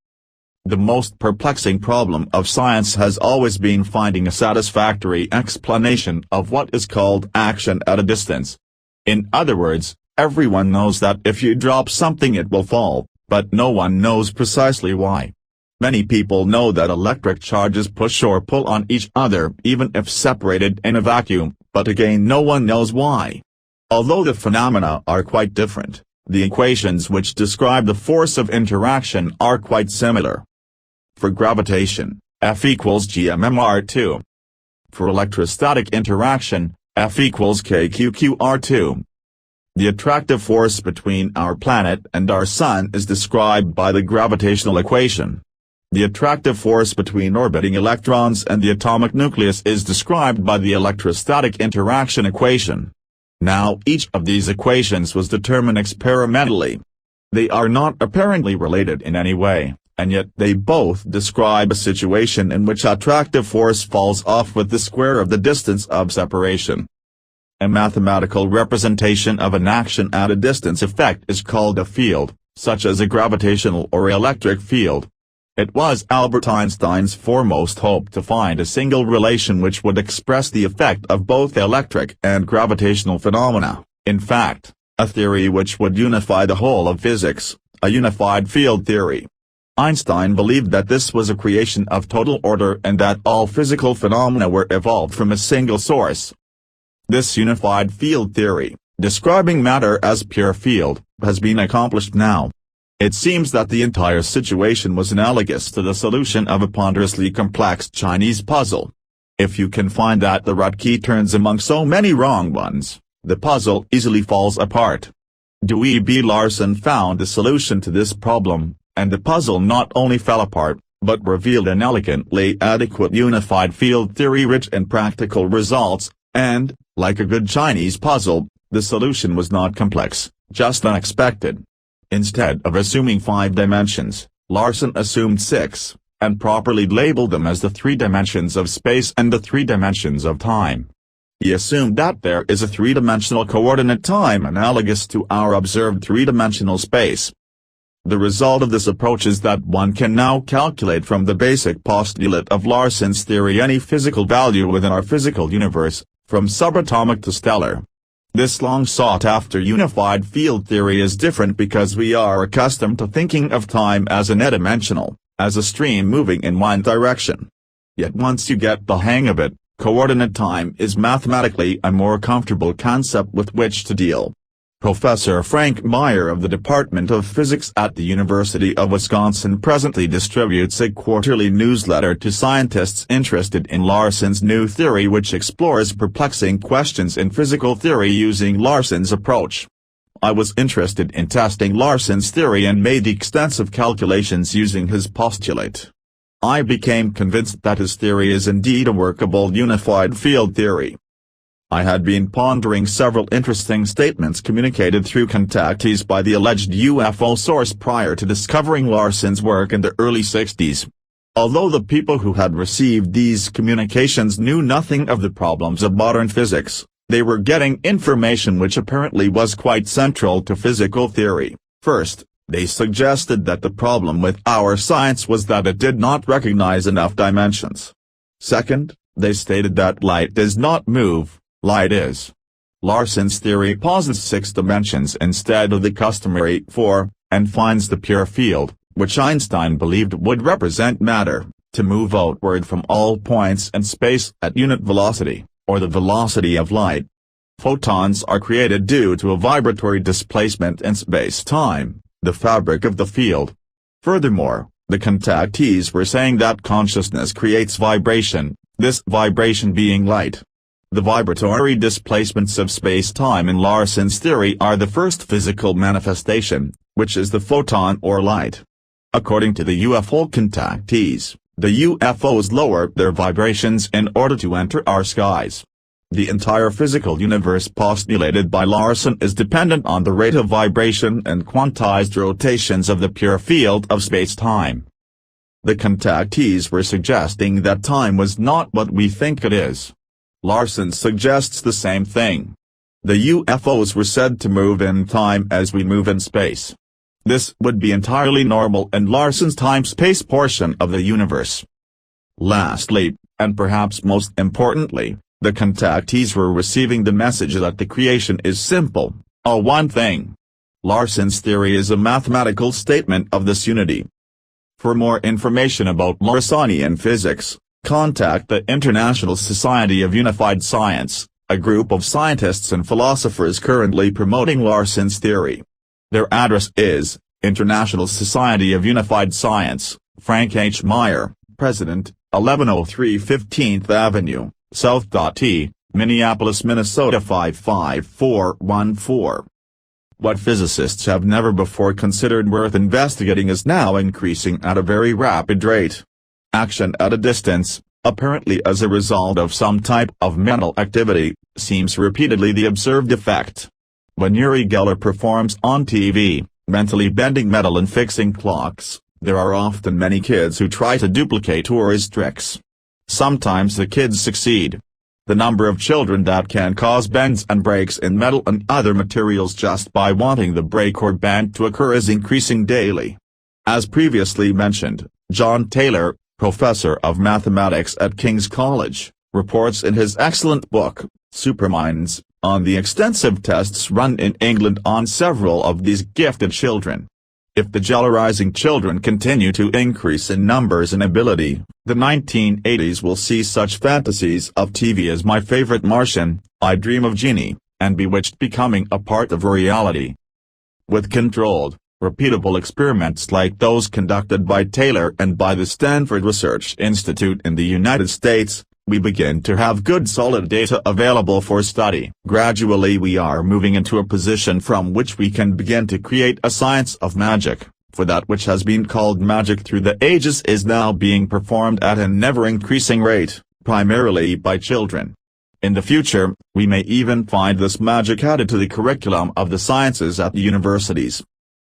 The most perplexing problem of science has always been finding a satisfactory explanation of what is called action at a distance. In other words, everyone knows that if you drop something it will fall, but no one knows precisely why. Many people know that electric charges push or pull on each other even if separated in a vacuum, but again no one knows why. Although the phenomena are quite different, the equations which describe the force of interaction are quite similar. For gravitation, F equals gmmr2. For electrostatic interaction, F equals kqqr2. The attractive force between our planet and our Sun is described by the gravitational equation. The attractive force between orbiting electrons and the atomic nucleus is described by the electrostatic interaction equation. Now each of these equations was determined experimentally. They are not apparently related in any way, and yet they both describe a situation in which attractive force falls off with the square of the distance of separation. A mathematical representation of an action at a distance effect is called a field, such as a gravitational or electric field. It was Albert Einstein's foremost hope to find a single relation which would express the effect of both electric and gravitational phenomena, in fact, a theory which would unify the whole of physics, a unified field theory. Einstein believed that this was a creation of total order and that all physical phenomena were evolved from a single source. This unified field theory, describing matter as pure field, has been accomplished now. It seems that the entire situation was analogous to the solution of a ponderously complex Chinese puzzle. If you can find that the right key turns among so many wrong ones, the puzzle easily falls apart. Dewey B. Larson found the solution to this problem, and the puzzle not only fell apart, but revealed an elegantly adequate unified field theory rich in practical results, and, like a good Chinese puzzle, the solution was not complex, just unexpected. Instead of assuming 5 dimensions, Larson assumed 6, and properly labeled them as the 3 dimensions of space and the 3 dimensions of time. He assumed that there is a 3-dimensional coordinate time analogous to our observed 3-dimensional space. The result of this approach is that one can now calculate from the basic postulate of Larson's theory any physical value within our physical universe, from subatomic to stellar. This long-sought-after unified field theory is different because we are accustomed to thinking of time as n-dimensional, as a stream moving in one direction. Yet once you get the hang of it, coordinate time is mathematically a more comfortable concept with which to deal. Professor Frank Meyer of the Department of Physics at the University of Wisconsin presently distributes a quarterly newsletter to scientists interested in Larson's new theory which explores perplexing questions in physical theory using Larson's approach. I was interested in testing Larson's theory and made extensive calculations using his postulate. I became convinced that his theory is indeed a workable unified field theory. I had been pondering several interesting statements communicated through contactees by the alleged UFO source prior to discovering Larson's work in the early 60s. Although the people who had received these communications knew nothing of the problems of modern physics, they were getting information which apparently was quite central to physical theory. First, they suggested that the problem with our science was that it did not recognize enough dimensions. Second, They stated that light does not move, light is. Larson's theory posits 6 dimensions instead of the customary 4, and finds the pure field, which Einstein believed would represent matter, to move outward from all points in space at unit velocity, or the velocity of light. Photons are created due to a vibratory displacement in space-time, the fabric of the field. Furthermore, the contactees were saying that consciousness creates vibration, this vibration being light. The vibratory displacements of space-time in Larson's theory are the first physical manifestation, which is the photon or light. According to the UFO contactees, the UFOs lower their vibrations in order to enter our skies. The entire physical universe postulated by Larson is dependent on the rate of vibration and quantized rotations of the pure field of space-time. The contactees were suggesting that time was not what we think it is. Larson suggests the same thing. The UFOs were said to move in time as we move in space. This would be entirely normal in Larson's time-space portion of the universe. Lastly, and perhaps most importantly, the contactees were receiving the message that the creation is simple, all one thing. Larson's theory is a mathematical statement of this unity. For more information about Larsonian physics, contact the International Society of Unified Science, a group of scientists and philosophers currently promoting Larson's theory. Their address is, International Society of Unified Science, Frank H. Meyer, President, 1103 15th Avenue, South. T, Minneapolis, Minnesota 55414. What physicists have never before considered worth investigating is now increasing at a very rapid rate. Action at a distance, apparently as a result of some type of mental activity, seems repeatedly the observed effect. When Uri Geller performs on TV, mentally bending metal and fixing clocks, there are often many kids who try to duplicate Uri's tricks. Sometimes the kids succeed. The number of children that can cause bends and breaks in metal and other materials just by wanting the break or bend to occur is increasing daily. As previously mentioned, John Taylor, professor of mathematics at King's College, reports in his excellent book, Superminds, on the extensive tests run in England on several of these gifted children. If the Gellerizing children continue to increase in numbers and ability, the 1980s will see such fantasies of TV as My Favorite Martian, I Dream of Jeannie, and Bewitched becoming a part of reality. With controlled, repeatable experiments like those conducted by Taylor and by the Stanford Research Institute in the United States, we begin to have good solid data available for study. Gradually we are moving into a position from which we can begin to create a science of magic, for that which has been called magic through the ages is now being performed at an ever-increasing rate, primarily by children. In the future, we may even find this magic added to the curriculum of the sciences at the universities.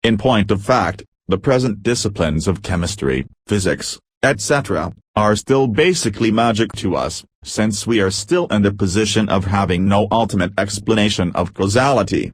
In point of fact, the present disciplines of chemistry, physics, etc., are still basically magic to us, since we are still in the position of having no ultimate explanation of causality.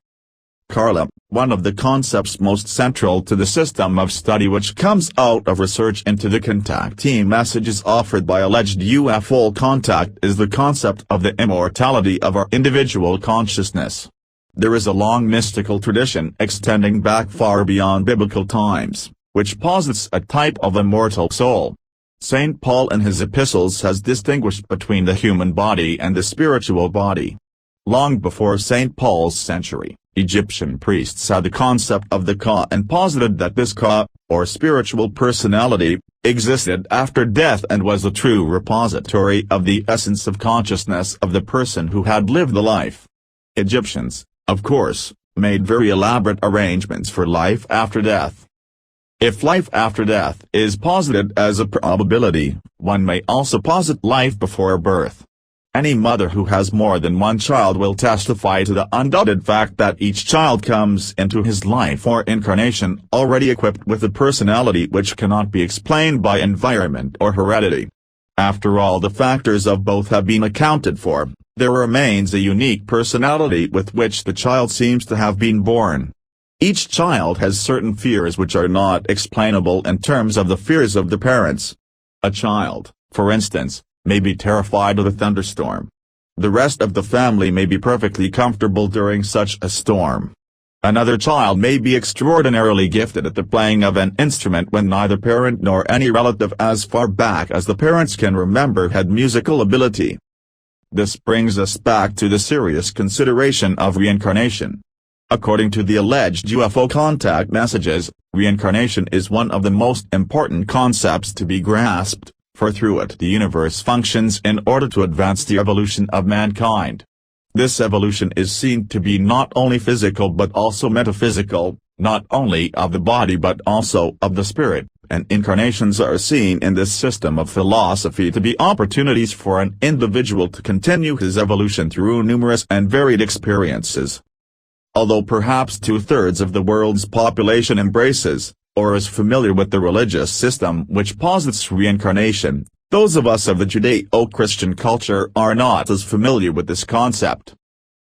Carla, one of the concepts most central to the system of study which comes out of research into the contactee messages offered by alleged UFO contact is the concept of the immortality of our individual consciousness. There is a long mystical tradition extending back far beyond biblical times, which posits a type of immortal soul. St. Paul in his epistles has distinguished between the human body and the spiritual body. Long before St. Paul's century, Egyptian priests had the concept of the Ka and posited that this Ka, or spiritual personality, existed after death and was a true repository of the essence of consciousness of the person who had lived the life. Egyptians, of course, made very elaborate arrangements for life after death. If life after death is posited as a probability, one may also posit life before birth. Any mother who has more than one child will testify to the undoubted fact that each child comes into his life or incarnation already equipped with a personality which cannot be explained by environment or heredity. After all the factors of both have been accounted for, there remains a unique personality with which the child seems to have been born. Each child has certain fears which are not explainable in terms of the fears of the parents. A child, for instance, may be terrified of a thunderstorm. The rest of the family may be perfectly comfortable during such a storm. Another child may be extraordinarily gifted at the playing of an instrument when neither parent nor any relative as far back as the parents can remember had musical ability. This brings us back to the serious consideration of reincarnation. According to the alleged UFO contact messages, reincarnation is one of the most important concepts to be grasped, for through it the universe functions in order to advance the evolution of mankind. This evolution is seen to be not only physical but also metaphysical, not only of the body but also of the spirit, and incarnations are seen in this system of philosophy to be opportunities for an individual to continue his evolution through numerous and varied experiences. Although perhaps 2/3 of the world's population embraces, or is familiar with the religious system which posits reincarnation, those of us of the Judeo-Christian culture are not as familiar with this concept.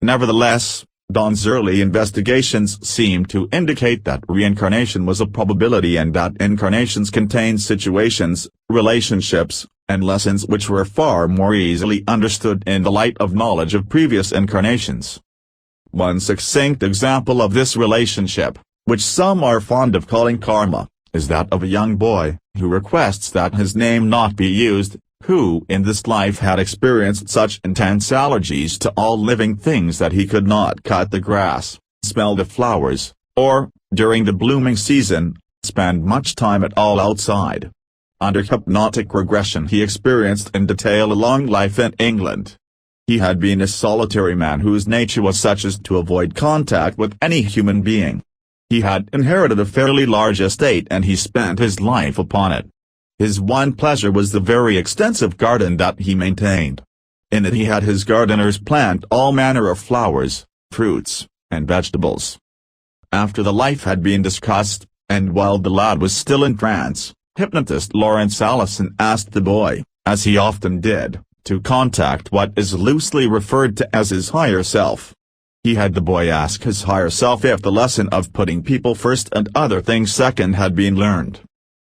Nevertheless, Don's early investigations seem to indicate that reincarnation was a probability and that incarnations contain situations, relationships, and lessons which were far more easily understood in the light of knowledge of previous incarnations. One succinct example of this relationship, which some are fond of calling karma, is that of a young boy, who requests that his name not be used, who in this life had experienced such intense allergies to all living things that he could not cut the grass, smell the flowers, or, during the blooming season, spend much time at all outside. Under hypnotic regression he experienced in detail a long life in England. He had been a solitary man whose nature was such as to avoid contact with any human being. He had inherited a fairly large estate and he spent his life upon it. His one pleasure was the very extensive garden that he maintained. In it he had his gardeners plant all manner of flowers, fruits, and vegetables. After the life had been discussed, and while the lad was still in trance, hypnotist Lawrence Allison asked the boy, as he often did, to contact what is loosely referred to as his higher self. He had the boy ask his higher self if the lesson of putting people first and other things second had been learned.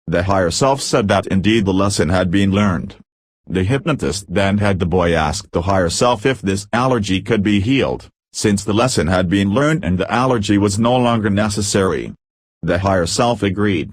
The higher self said that indeed the lesson had been learned. The hypnotist then had the boy ask the higher self if this allergy could be healed, since the lesson had been learned and the allergy was no longer necessary. The higher self agreed.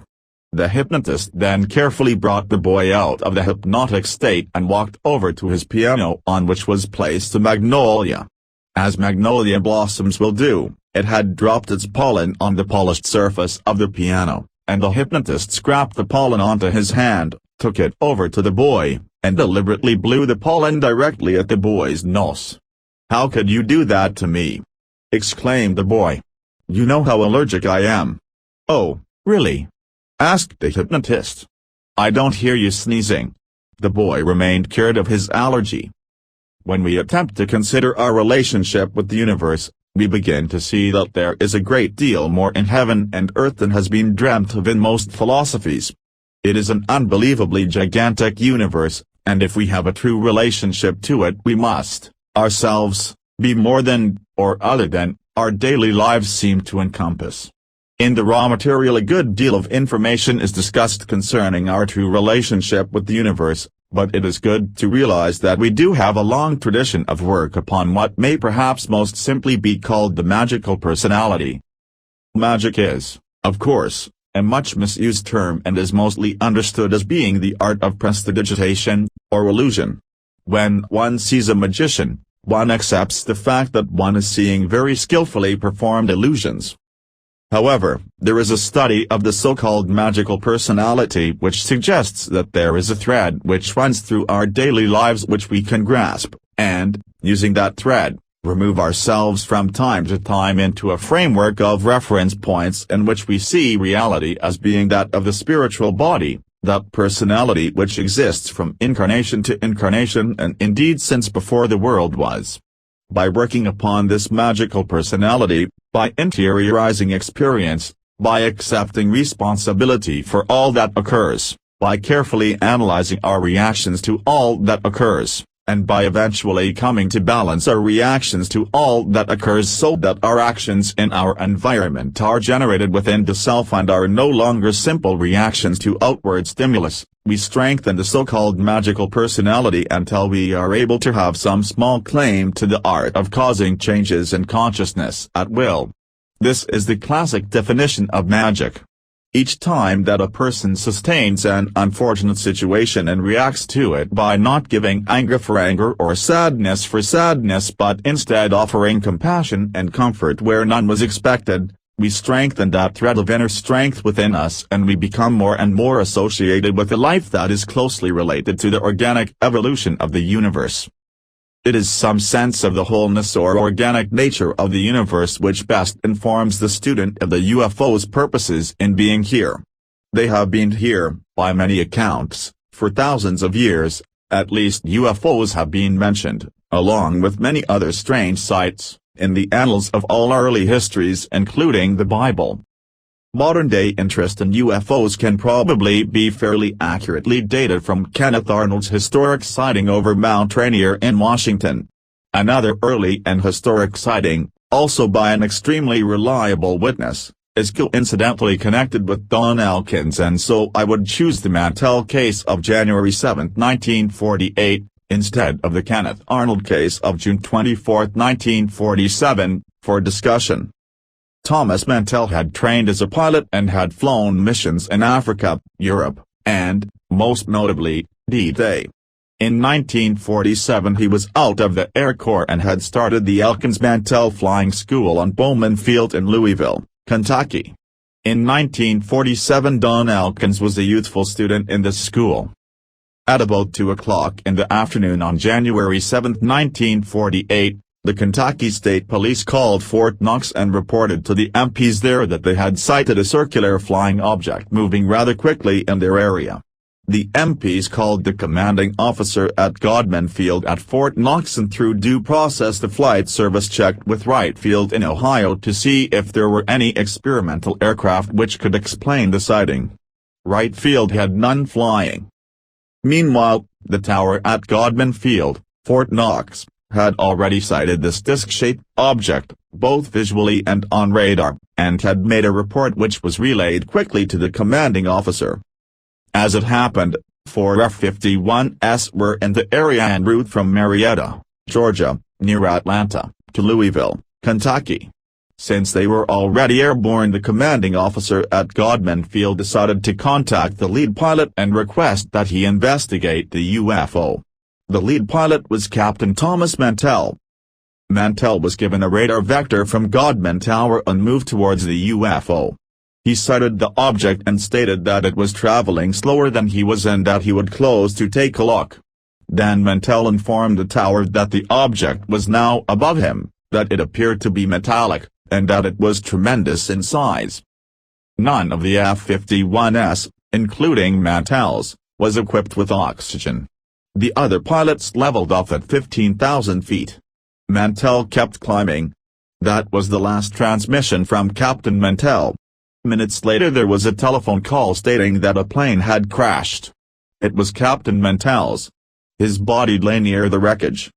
The hypnotist then carefully brought the boy out of the hypnotic state and walked over to his piano on which was placed a magnolia. As magnolia blossoms will do, it had dropped its pollen on the polished surface of the piano, and the hypnotist scraped the pollen onto his hand, took it over to the boy, and deliberately blew the pollen directly at the boy's nose. "How could you do that to me?" exclaimed the boy. "You know how allergic I am." "Oh, really?" asked the hypnotist. "I don't hear you sneezing." The boy remained cured of his allergy. When we attempt to consider our relationship with the universe, we begin to see that there is a great deal more in heaven and earth than has been dreamt of in most philosophies. It is an unbelievably gigantic universe, and if we have a true relationship to it we must, ourselves, be more than, or other than, our daily lives seem to encompass. In the raw material a good deal of information is discussed concerning our true relationship with the universe, but it is good to realize that we do have a long tradition of work upon what may perhaps most simply be called the magical personality. Magic is, of course, a much misused term and is mostly understood as being the art of prestidigitation, or illusion. When one sees a magician, one accepts the fact that one is seeing very skillfully performed illusions. However, there is a study of the so-called magical personality which suggests that there is a thread which runs through our daily lives which we can grasp, and, using that thread, remove ourselves from time to time into a framework of reference points in which we see reality as being that of the spiritual body, that personality which exists from incarnation to incarnation and indeed since before the world was. By working upon this magical personality, by interiorizing experience, by accepting responsibility for all that occurs, by carefully analyzing our reactions to all that occurs, and by eventually coming to balance our reactions to all that occurs so that our actions in our environment are generated within the self and are no longer simple reactions to outward stimulus. We strengthen the so-called magical personality until we are able to have some small claim to the art of causing changes in consciousness at will. This is the classic definition of magic. Each time that a person sustains an unfortunate situation and reacts to it by not giving anger for anger or sadness for sadness but instead offering compassion and comfort where none was expected, we strengthen that thread of inner strength within us and we become more and more associated with a life that is closely related to the organic evolution of the universe. It is some sense of the wholeness or organic nature of the universe which best informs the student of the UFO's purposes in being here. They have been here, by many accounts, for thousands of years. At least UFOs have been mentioned, along with many other strange sights, in the annals of all early histories including the Bible. Modern-day interest in UFOs can probably be fairly accurately dated from Kenneth Arnold's historic sighting over Mount Rainier in Washington. Another early and historic sighting, also by an extremely reliable witness, is coincidentally connected with Don Elkins, and so I would choose the Mantell case of January 7, 1948, instead of the Kenneth Arnold case of June 24, 1947, for discussion. Thomas Mantell had trained as a pilot and had flown missions in Africa, Europe, and, most notably, D-Day. In 1947 he was out of the Air Corps and had started the Elkins-Mantell Flying School on Bowman Field in Louisville, Kentucky. In 1947 Don Elkins was a youthful student in this school. At about 2 o'clock in the afternoon on January 7, 1948, the Kentucky State Police called Fort Knox and reported to the MPs there that they had sighted a circular flying object moving rather quickly in their area. The MPs called the commanding officer at Godman Field at Fort Knox and through due process the Flight Service checked with Wright Field in Ohio to see if there were any experimental aircraft which could explain the sighting. Wright Field had none flying. Meanwhile, the tower at Godman Field, Fort Knox, had already sighted this disc-shaped object, both visually and on radar, and had made a report which was relayed quickly to the commanding officer. As it happened, 4 F-51s were in the area en route from Marietta, Georgia, near Atlanta, to Louisville, Kentucky. Since they were already airborne, the commanding officer at Godman Field decided to contact the lead pilot and request that he investigate the UFO. The lead pilot was Captain Thomas Mantell. Mantell was given a radar vector from Godman Tower and moved towards the UFO. He sighted the object and stated that it was traveling slower than he was and that he would close to take a look. Then Mantell informed the tower that the object was now above him, that it appeared to be metallic, and that it was tremendous in size. None of the F-51s, including Mantell's, was equipped with oxygen. The other pilots leveled off at 15,000 feet. Mantell kept climbing. That was the last transmission from Captain Mantell. Minutes later there was a telephone call stating that a plane had crashed. It was Captain Mantell's. His body lay near the wreckage.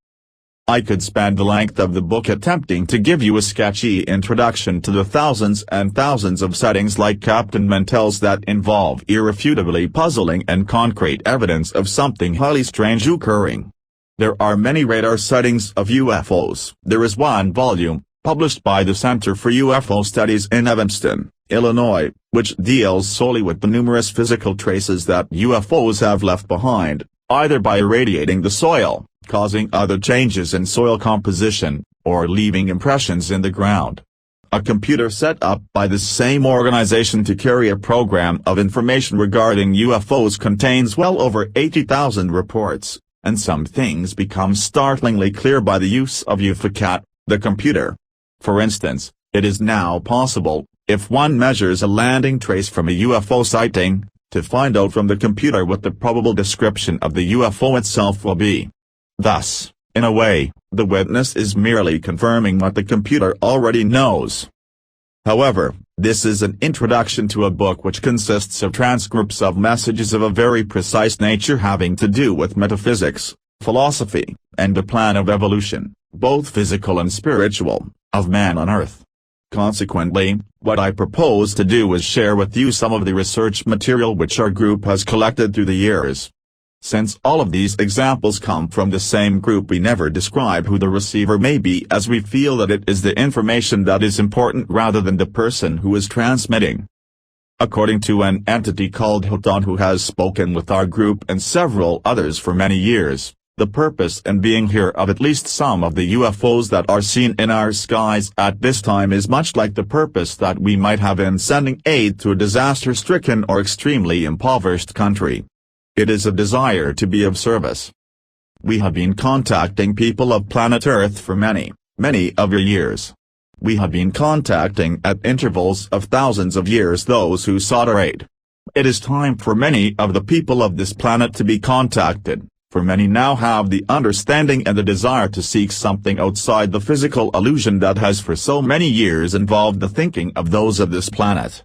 I could spend the length of the book attempting to give you a sketchy introduction to the thousands and thousands of sightings like Captain Mantell's that involve irrefutably puzzling and concrete evidence of something highly strange occurring. There are many radar sightings of UFOs. There is one volume, published by the Center for UFO Studies in Evanston, Illinois, which deals solely with the numerous physical traces that UFOs have left behind, either by irradiating the soil, causing other changes in soil composition, or leaving impressions in the ground. A computer set up by the same organization to carry a program of information regarding UFOs contains well over 80,000 reports, and some things become startlingly clear by the use of UFOCAT, the computer. For instance, it is now possible, if one measures a landing trace from a UFO sighting, to find out from the computer what the probable description of the UFO itself will be. Thus, in a way, the witness is merely confirming what the computer already knows. However, this is an introduction to a book which consists of transcripts of messages of a very precise nature having to do with metaphysics, philosophy, and the plan of evolution, both physical and spiritual, of man on Earth. Consequently, what I propose to do is share with you some of the research material which our group has collected through the years. Since all of these examples come from the same group, we never describe who the receiver may be, as we feel that it is the information that is important rather than the person who is transmitting. According to an entity called Hoton, who has spoken with our group and several others for many years, the purpose in being here of at least some of the UFOs that are seen in our skies at this time is much like the purpose that we might have in sending aid to a disaster-stricken or extremely impoverished country. It is a desire to be of service. We have been contacting people of planet Earth for many of your years. We have been contacting at intervals of thousands of years those who sought our aid. It is time for many of the people of this planet to be contacted, for many now have the understanding and the desire to seek something outside the physical illusion that has for so many years involved the thinking of those of this planet.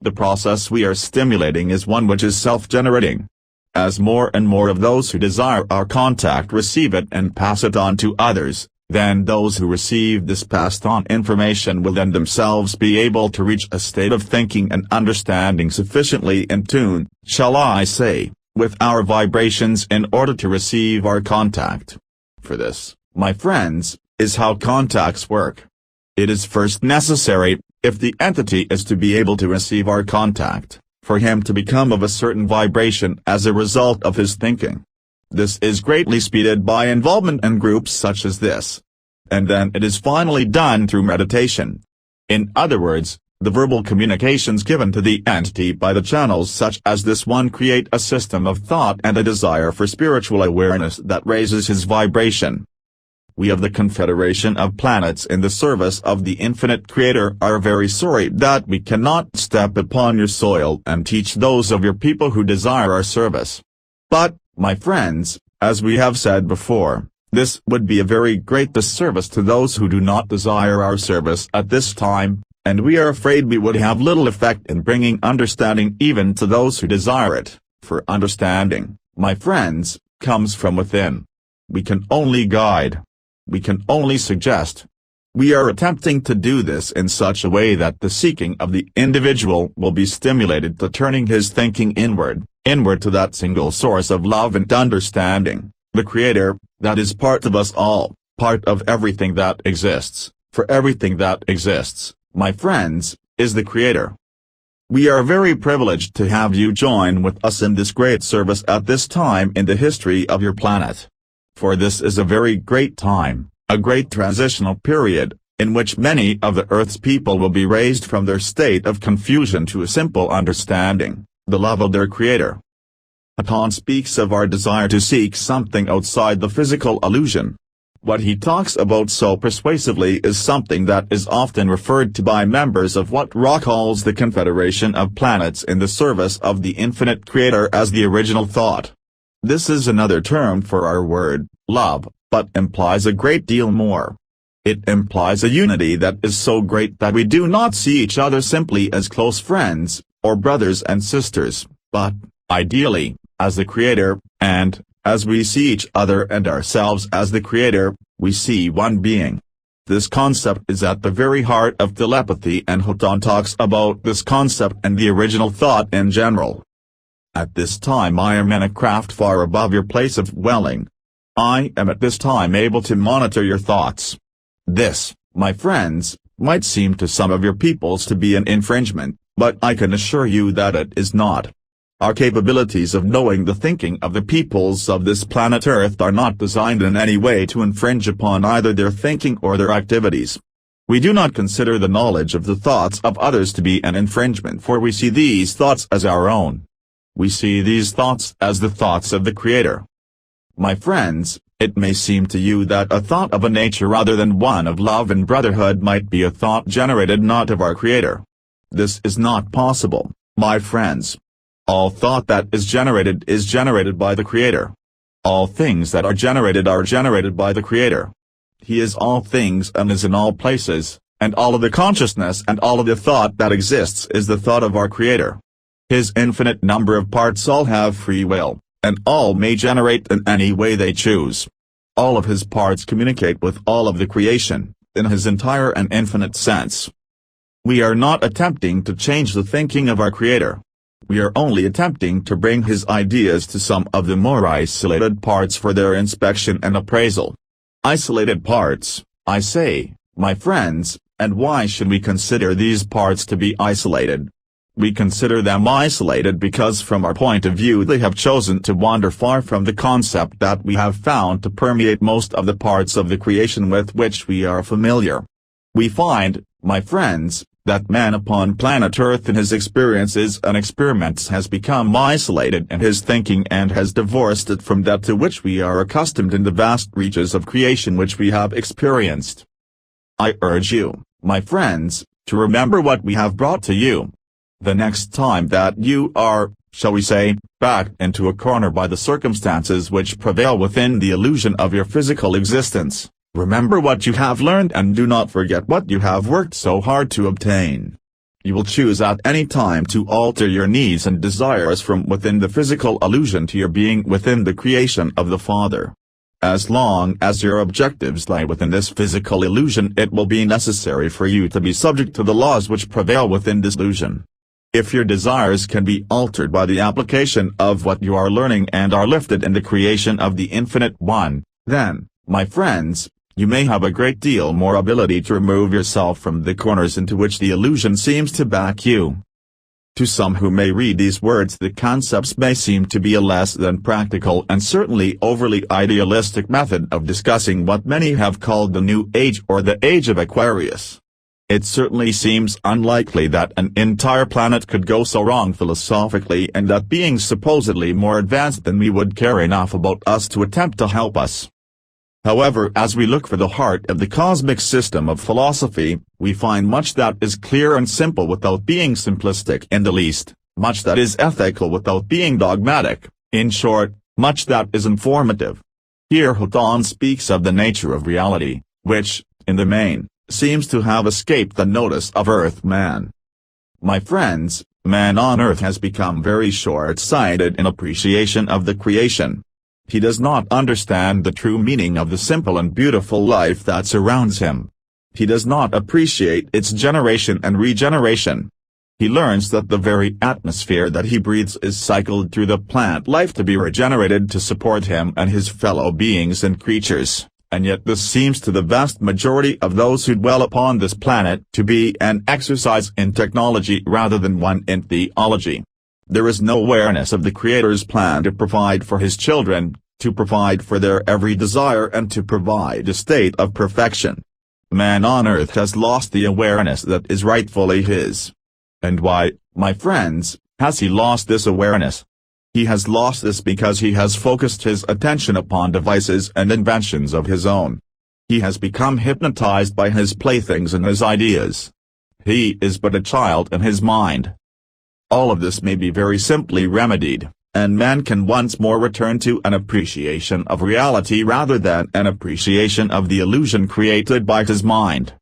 The process we are stimulating is one which is self-generating. As more and more of those who desire our contact receive it and pass it on to others, then those who receive this passed on information will then themselves be able to reach a state of thinking and understanding sufficiently in tune, shall I say, with our vibrations in order to receive our contact. For this, my friends, is how contacts work. It is first necessary, if the entity is to be able to receive our contact, for him to become of a certain vibration as a result of his thinking. This is greatly speeded by involvement in groups such as this. And then it is finally done through meditation. In other words, the verbal communications given to the entity by the channels such as this one create a system of thought and a desire for spiritual awareness that raises his vibration. We of the Confederation of Planets in the service of the Infinite Creator are very sorry that we cannot step upon your soil and teach those of your people who desire our service. But, my friends, as we have said before, this would be a very great disservice to those who do not desire our service at this time, and we are afraid we would have little effect in bringing understanding even to those who desire it, for understanding, my friends, comes from within. We can only guide. We can only suggest. We are attempting to do this in such a way that the seeking of the individual will be stimulated to turning his thinking inward to that single source of love and understanding, the Creator, that is part of us all, part of everything that exists, for everything that exists, my friends, is the Creator. We are very privileged to have you join with us in this great service at this time in the history of your planet. For this is a very great time, a great transitional period, in which many of the Earth's people will be raised from their state of confusion to a simple understanding, the love of their Creator. Hoton speaks of our desire to seek something outside the physical illusion. What he talks about so persuasively is something that is often referred to by members of what Ra calls the Confederation of Planets in the service of the Infinite Creator as the original thought. This is another term for our word, love, but implies a great deal more. It implies a unity that is so great that we do not see each other simply as close friends, or brothers and sisters, but, ideally, as the Creator, and, as we see each other and ourselves as the Creator, we see one being. This concept is at the very heart of telepathy, and Hoton talks about this concept and the original thought in general. At this time I am in a craft far above your place of dwelling. I am at this time able to monitor your thoughts. This, my friends, might seem to some of your peoples to be an infringement, but I can assure you that it is not. Our capabilities of knowing the thinking of the peoples of this planet Earth are not designed in any way to infringe upon either their thinking or their activities. We do not consider the knowledge of the thoughts of others to be an infringement, for we see these thoughts as our own. We see these thoughts as the thoughts of the Creator. My friends, it may seem to you that a thought of a nature rather than one of love and brotherhood might be a thought generated not of our Creator. This is not possible, my friends. All thought that is generated by the Creator. All things that are generated by the Creator. He is all things and is in all places, and all of the consciousness and all of the thought that exists is the thought of our Creator. His infinite number of parts all have free will, and all may generate in any way they choose. All of his parts communicate with all of the creation, in his entire and infinite sense. We are not attempting to change the thinking of our Creator. We are only attempting to bring his ideas to some of the more isolated parts for their inspection and appraisal. Isolated parts, I say, my friends, and why should we consider these parts to be isolated? We consider them isolated because from our point of view they have chosen to wander far from the concept that we have found to permeate most of the parts of the creation with which we are familiar. We find, my friends, that man upon planet Earth in his experiences and experiments has become isolated in his thinking and has divorced it from that to which we are accustomed in the vast reaches of creation which we have experienced. I urge you, my friends, to remember what we have brought to you. The next time that you are, shall we say, backed into a corner by the circumstances which prevail within the illusion of your physical existence, remember what you have learned and do not forget what you have worked so hard to obtain. You will choose at any time to alter your needs and desires from within the physical illusion to your being within the creation of the Father. As long as your objectives lie within this physical illusion, it will be necessary for you to be subject to the laws which prevail within this illusion. If your desires can be altered by the application of what you are learning and are lifted in the creation of the Infinite One, then, my friends, you may have a great deal more ability to remove yourself from the corners into which the illusion seems to back you. To some who may read these words, the concepts may seem to be a less than practical and certainly overly idealistic method of discussing what many have called the New Age or the Age of Aquarius. It certainly seems unlikely that an entire planet could go so wrong philosophically and that beings supposedly more advanced than we would care enough about us to attempt to help us. However, as we look for the heart of the cosmic system of philosophy, we find much that is clear and simple without being simplistic in the least, much that is ethical without being dogmatic, in short, much that is informative. Here Houghton speaks of the nature of reality, which, in the main, seems to have escaped the notice of Earth-man. My friends, man on Earth has become very short-sighted in appreciation of the creation. He does not understand the true meaning of the simple and beautiful life that surrounds him. He does not appreciate its generation and regeneration. He learns that the very atmosphere that he breathes is cycled through the plant life to be regenerated to support him and his fellow beings and creatures. And yet this seems to the vast majority of those who dwell upon this planet to be an exercise in technology rather than one in theology. There is no awareness of the Creator's plan to provide for his children, to provide for their every desire and to provide a state of perfection. Man on Earth has lost the awareness that is rightfully his. And why, my friends, has he lost this awareness? He has lost this because he has focused his attention upon devices and inventions of his own. He has become hypnotized by his playthings and his ideas. He is but a child in his mind. All of this may be very simply remedied, and man can once more return to an appreciation of reality rather than an appreciation of the illusion created by his mind.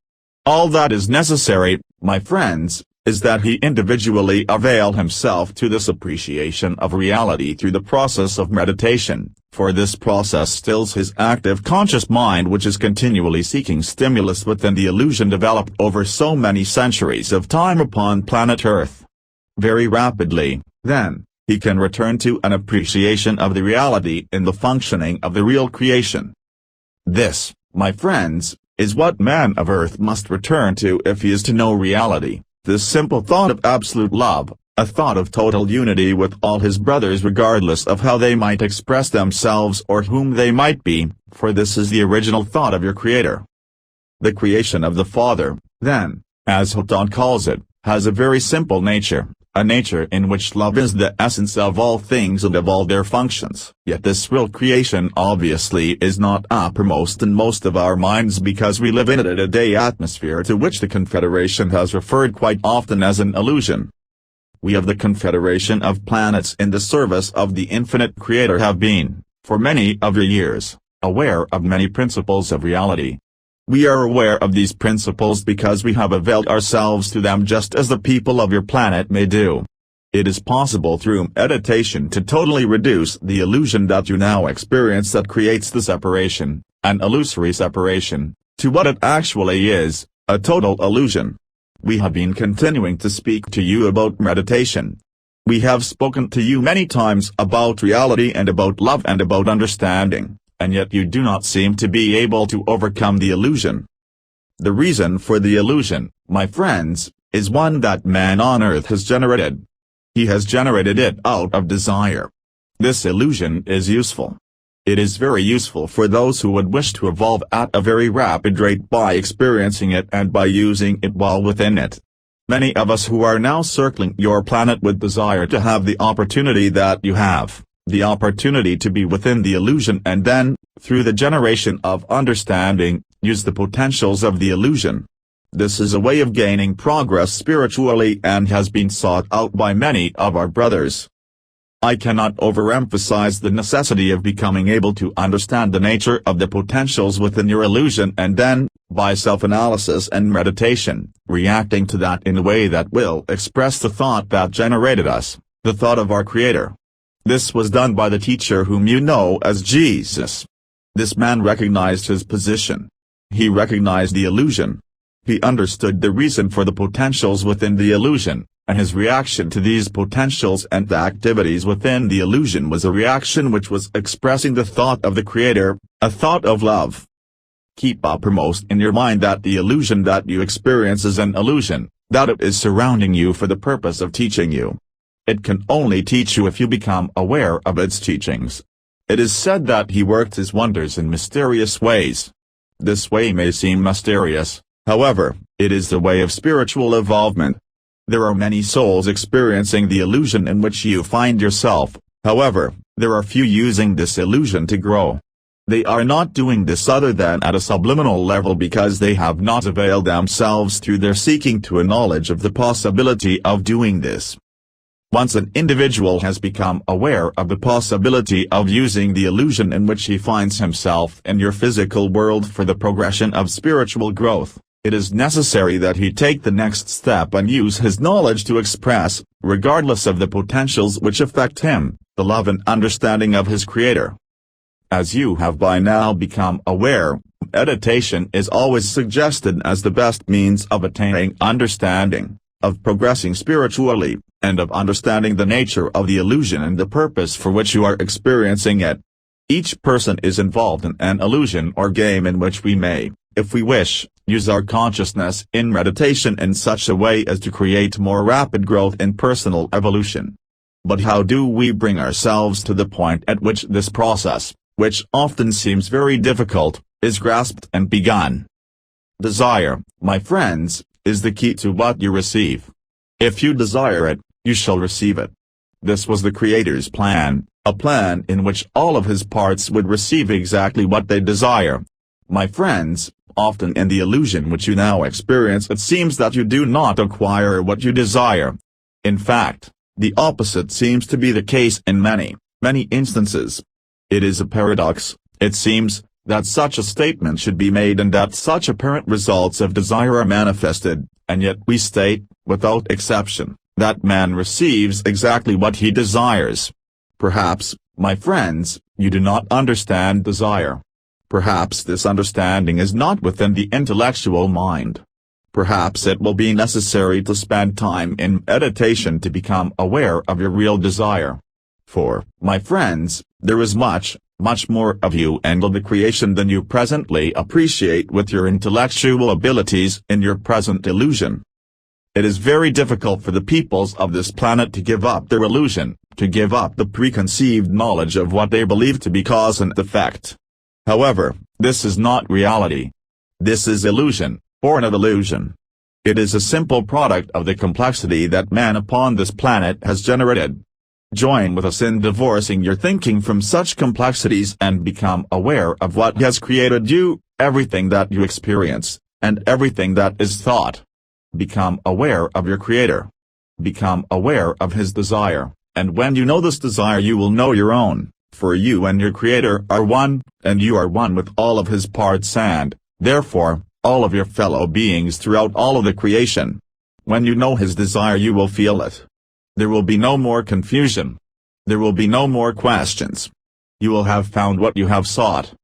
All that is necessary, my friends, is that he individually avail himself to this appreciation of reality through the process of meditation, for this process stills his active conscious mind which is continually seeking stimulus within the illusion developed over so many centuries of time upon planet Earth. Very rapidly, then, he can return to an appreciation of the reality in the functioning of the real creation. This, my friends, is what man of Earth must return to if he is to know reality. This simple thought of absolute love, a thought of total unity with all his brothers regardless of how they might express themselves or whom they might be, for this is the original thought of your Creator. The creation of the Father, then, as Houghton calls it, has a very simple nature, a nature in which love is the essence of all things and of all their functions. Yet this real creation obviously is not uppermost in most of our minds because we live in a day atmosphere to which the Confederation has referred quite often as an illusion. We of the Confederation of Planets in the service of the Infinite Creator have been, for many of the years, aware of many principles of reality. We are aware of these principles because we have availed ourselves to them just as the people of your planet may do. It is possible through meditation to totally reduce the illusion that you now experience that creates the separation, an illusory separation, to what it actually is, a total illusion. We have been continuing to speak to you about meditation. We have spoken to you many times about reality and about love and about understanding, and yet you do not seem to be able to overcome the illusion. The reason for the illusion, my friends, is one that man on earth has generated. He has generated it out of desire. This illusion is useful. It is very useful for those who would wish to evolve at a very rapid rate by experiencing it and by using it while within it. Many of us who are now circling your planet with desire to have the opportunity that you have, the opportunity to be within the illusion and then, through the generation of understanding, use the potentials of the illusion. This is a way of gaining progress spiritually and has been sought out by many of our brothers. I cannot overemphasize the necessity of becoming able to understand the nature of the potentials within your illusion and then, by self-analysis and meditation, reacting to that in a way that will express the thought that generated us, the thought of our Creator. This was done by the teacher whom you know as Jesus. This man recognized his position. He recognized the illusion. He understood the reason for the potentials within the illusion, and his reaction to these potentials and the activities within the illusion was a reaction which was expressing the thought of the Creator, a thought of love. Keep uppermost in your mind that the illusion that you experience is an illusion, that it is surrounding you for the purpose of teaching you. It can only teach you if you become aware of its teachings. It is said that he worked his wonders in mysterious ways. This way may seem mysterious. However, it is the way of spiritual evolvement. There are many souls experiencing the illusion in which you find yourself, however, there are few using this illusion to grow. They are not doing this other than at a subliminal level because they have not availed themselves through their seeking to a knowledge of the possibility of doing this. Once an individual has become aware of the possibility of using the illusion in which he finds himself in your physical world for the progression of spiritual growth, it is necessary that he take the next step and use his knowledge to express, regardless of the potentials which affect him, the love and understanding of his Creator. As you have by now become aware, meditation is always suggested as the best means of attaining understanding, of progressing spiritually, and of understanding the nature of the illusion and the purpose for which you are experiencing it. Each person is involved in an illusion or game in which we may, if we wish, use our consciousness in meditation in such a way as to create more rapid growth in personal evolution. But how do we bring ourselves to the point at which this process, which often seems very difficult, is grasped and begun? Desire, my friends, is the key to what you receive. If you desire it, you shall receive it. This was the Creator's plan, a plan in which all of his parts would receive exactly what they desire. My friends, often in the illusion which you now experience it seems that you do not acquire what you desire. In fact, the opposite seems to be the case in many, many instances. It is a paradox, it seems, that such a statement should be made and that such apparent results of desire are manifested, and yet we state, without exception, that man receives exactly what he desires. Perhaps, my friends, you do not understand desire. Perhaps this understanding is not within the intellectual mind. Perhaps it will be necessary to spend time in meditation to become aware of your real desire. For, my friends, there is much, much more of you and of the creation than you presently appreciate with your intellectual abilities in your present illusion. It is very difficult for the peoples of this planet to give up their illusion, to give up the preconceived knowledge of what they believe to be cause and effect. However, this is not reality. This is illusion, born of illusion. It is a simple product of the complexity that man upon this planet has generated. Join with us in divorcing your thinking from such complexities and become aware of what has created you, everything that you experience, and everything that is thought. Become aware of your Creator. Become aware of His desire, and when you know this desire you will know your own, for you and your Creator are one, and you are one with all of His parts and, therefore, all of your fellow beings throughout all of the creation. When you know His desire you will feel it. There will be no more confusion. There will be no more questions. You will have found what you have sought.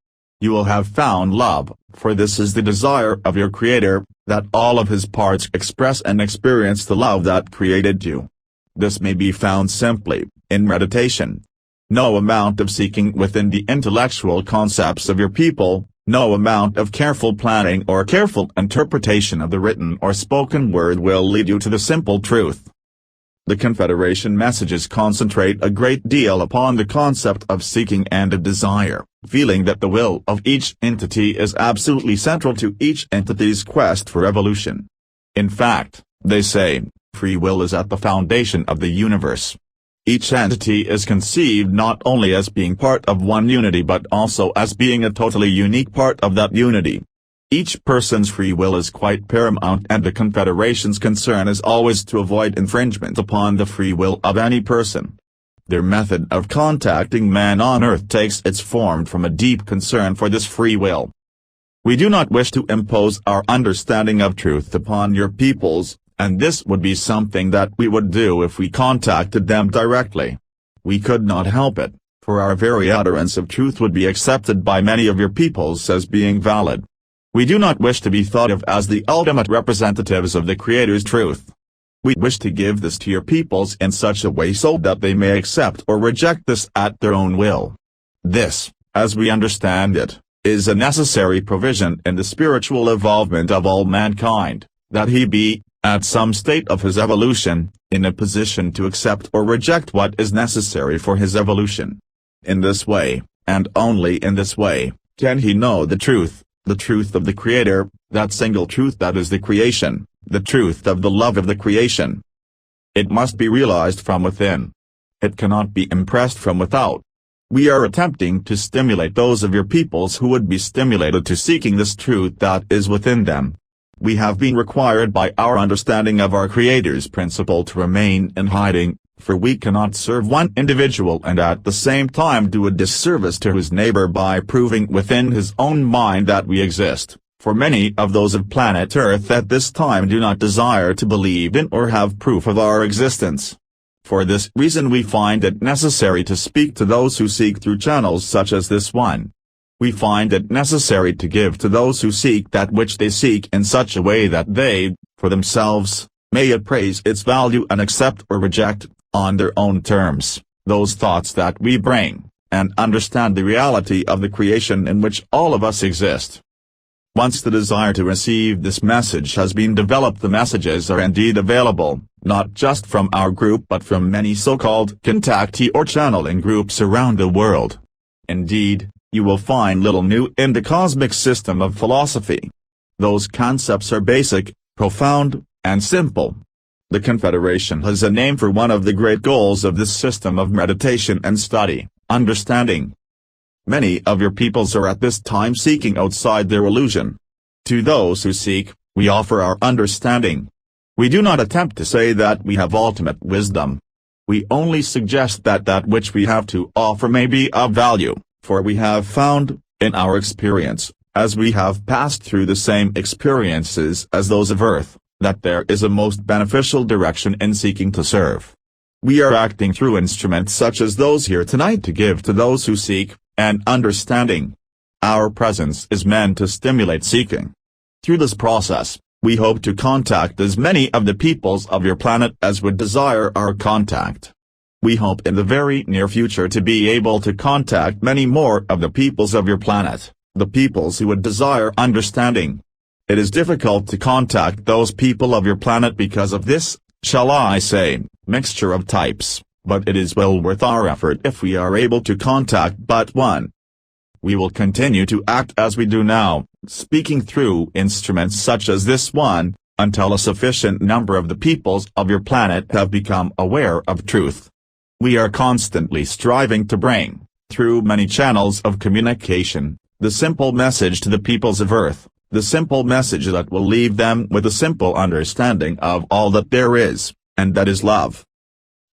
You will have found love, for this is the desire of your Creator, that all of His parts express and experience the love that created you. This may be found simply, in meditation. No amount of seeking within the intellectual concepts of your people, no amount of careful planning or careful interpretation of the written or spoken word will lead you to the simple truth. The Confederation messages concentrate a great deal upon the concept of seeking and a desire, feeling that the will of each entity is absolutely central to each entity's quest for evolution. In fact, they say, free will is at the foundation of the universe. Each entity is conceived not only as being part of one unity but also as being a totally unique part of that unity. Each person's free will is quite paramount, and the Confederation's concern is always to avoid infringement upon the free will of any person. Their method of contacting man on Earth takes its form from a deep concern for this free will. We do not wish to impose our understanding of truth upon your peoples, and this would be something that we would do if we contacted them directly. We could not help it, for our very utterance of truth would be accepted by many of your peoples as being valid. We do not wish to be thought of as the ultimate representatives of the Creator's truth. We wish to give this to your peoples in such a way so that they may accept or reject this at their own will. This, as we understand it, is a necessary provision in the spiritual evolvement of all mankind, that he be, at some state of his evolution, in a position to accept or reject what is necessary for his evolution. In this way, and only in this way, can he know the truth of the Creator, that single truth that is the creation, the truth of the love of the creation. It must be realized from within. It cannot be impressed from without. We are attempting to stimulate those of your peoples who would be stimulated to seeking this truth that is within them. We have been required by our understanding of our Creator's principle to remain in hiding, for we cannot serve one individual and at the same time do a disservice to his neighbor by proving within his own mind that we exist, for many of those of planet Earth at this time do not desire to believe in or have proof of our existence. For this reason we find it necessary to speak to those who seek through channels such as this one. We find it necessary to give to those who seek that which they seek in such a way that they, for themselves, may appraise its value and accept or reject, on their own terms, those thoughts that we bring, and understand the reality of the creation in which all of us exist. Once the desire to receive this message has been developed, the messages are indeed available, not just from our group but from many so-called contactee or channeling groups around the world. Indeed, you will find little new in the cosmic system of philosophy. Those concepts are basic, profound, and simple. The Confederation has a name for one of the great goals of this system of meditation and study, understanding. Many of your peoples are at this time seeking outside their illusion. To those who seek, we offer our understanding. We do not attempt to say that we have ultimate wisdom. We only suggest that that which we have to offer may be of value, for we have found, in our experience, as we have passed through the same experiences as those of Earth, that there is a most beneficial direction in seeking to serve. We are acting through instruments such as those here tonight to give to those who seek, an understanding. Our presence is meant to stimulate seeking. Through this process, we hope to contact as many of the peoples of your planet as would desire our contact. We hope in the very near future to be able to contact many more of the peoples of your planet, the peoples who would desire understanding. It is difficult to contact those people of your planet because of this, shall I say, mixture of types, but it is well worth our effort if we are able to contact but one. We will continue to act as we do now, speaking through instruments such as this one, until a sufficient number of the peoples of your planet have become aware of truth. We are constantly striving to bring, through many channels of communication, the simple message to the peoples of Earth. The simple message that will leave them with a simple understanding of all that there is, and that is love.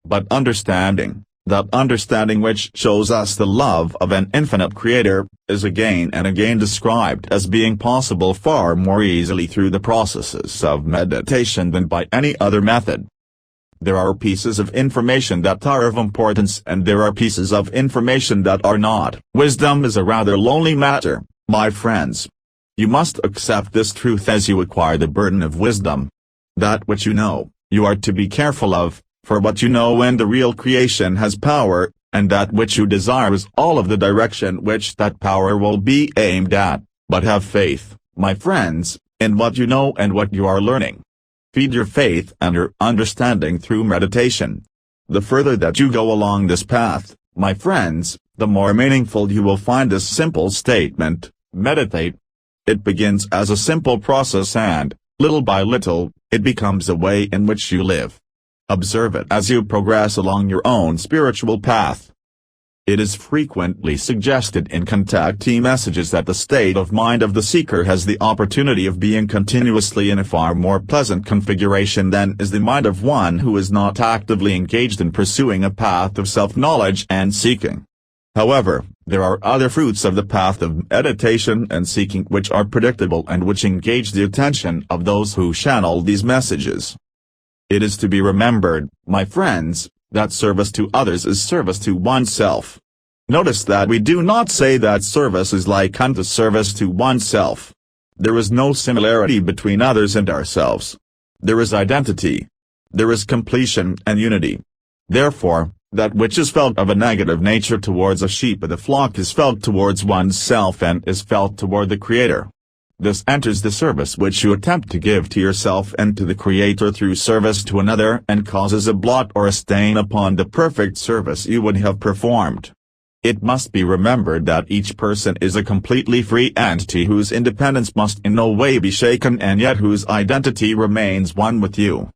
But understanding, that understanding which shows us the love of an infinite Creator, is again and again described as being possible far more easily through the processes of meditation than by any other method. There are pieces of information that are of importance and there are pieces of information that are not. Wisdom is a rather lonely matter, my friends. You must accept this truth as you acquire the burden of wisdom. That which you know, you are to be careful of, for what you know and the real creation has power, and that which you desire is all of the direction which that power will be aimed at. But have faith, my friends, in what you know and what you are learning. Feed your faith and your understanding through meditation. The further that you go along this path, my friends, the more meaningful you will find this simple statement, meditate. It begins as a simple process and, little by little, it becomes a way in which you live. Observe it as you progress along your own spiritual path. It is frequently suggested in contactee messages that the state of mind of the seeker has the opportunity of being continuously in a far more pleasant configuration than is the mind of one who is not actively engaged in pursuing a path of self-knowledge and seeking. However, there are other fruits of the path of meditation and seeking which are predictable and which engage the attention of those who channel these messages. It is to be remembered, my friends, that service to others is service to oneself. Notice that we do not say that service is like unto service to oneself. There is no similarity between others and ourselves. There is identity. There is completion and unity. Therefore, that which is felt of a negative nature towards a sheep of the flock is felt towards oneself and is felt toward the Creator. This enters the service which you attempt to give to yourself and to the Creator through service to another and causes a blot or a stain upon the perfect service you would have performed. It must be remembered that each person is a completely free entity whose independence must in no way be shaken and yet whose identity remains one with you.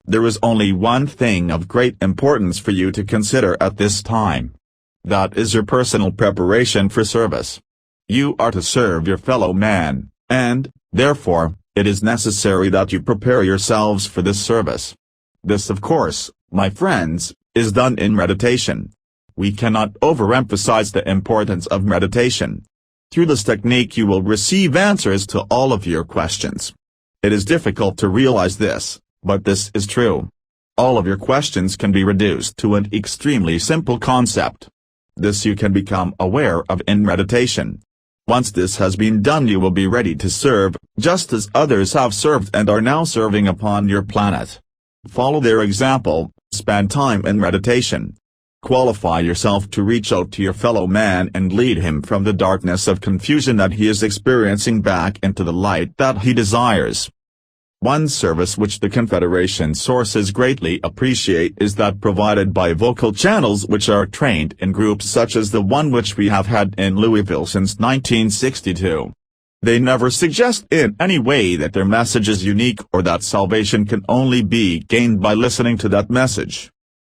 There is only one thing of great importance for you to consider at this time. That is your personal preparation for service. You are to serve your fellow man, and, therefore, it is necessary that you prepare yourselves for this service. This of course, my friends, is done in meditation. We cannot overemphasize the importance of meditation. Through this technique you will receive answers to all of your questions. It is difficult to realize this, but this is true. All of your questions can be reduced to an extremely simple concept. This you can become aware of in meditation. Once this has been done you will be ready to serve, just as others have served and are now serving upon your planet. Follow their example, spend time in meditation. Qualify yourself to reach out to your fellow man and lead him from the darkness of confusion that he is experiencing back into the light that he desires. One service which the Confederation sources greatly appreciate is that provided by vocal channels which are trained in groups such as the one which we have had in Louisville since 1962. They never suggest in any way that their message is unique or that salvation can only be gained by listening to that message.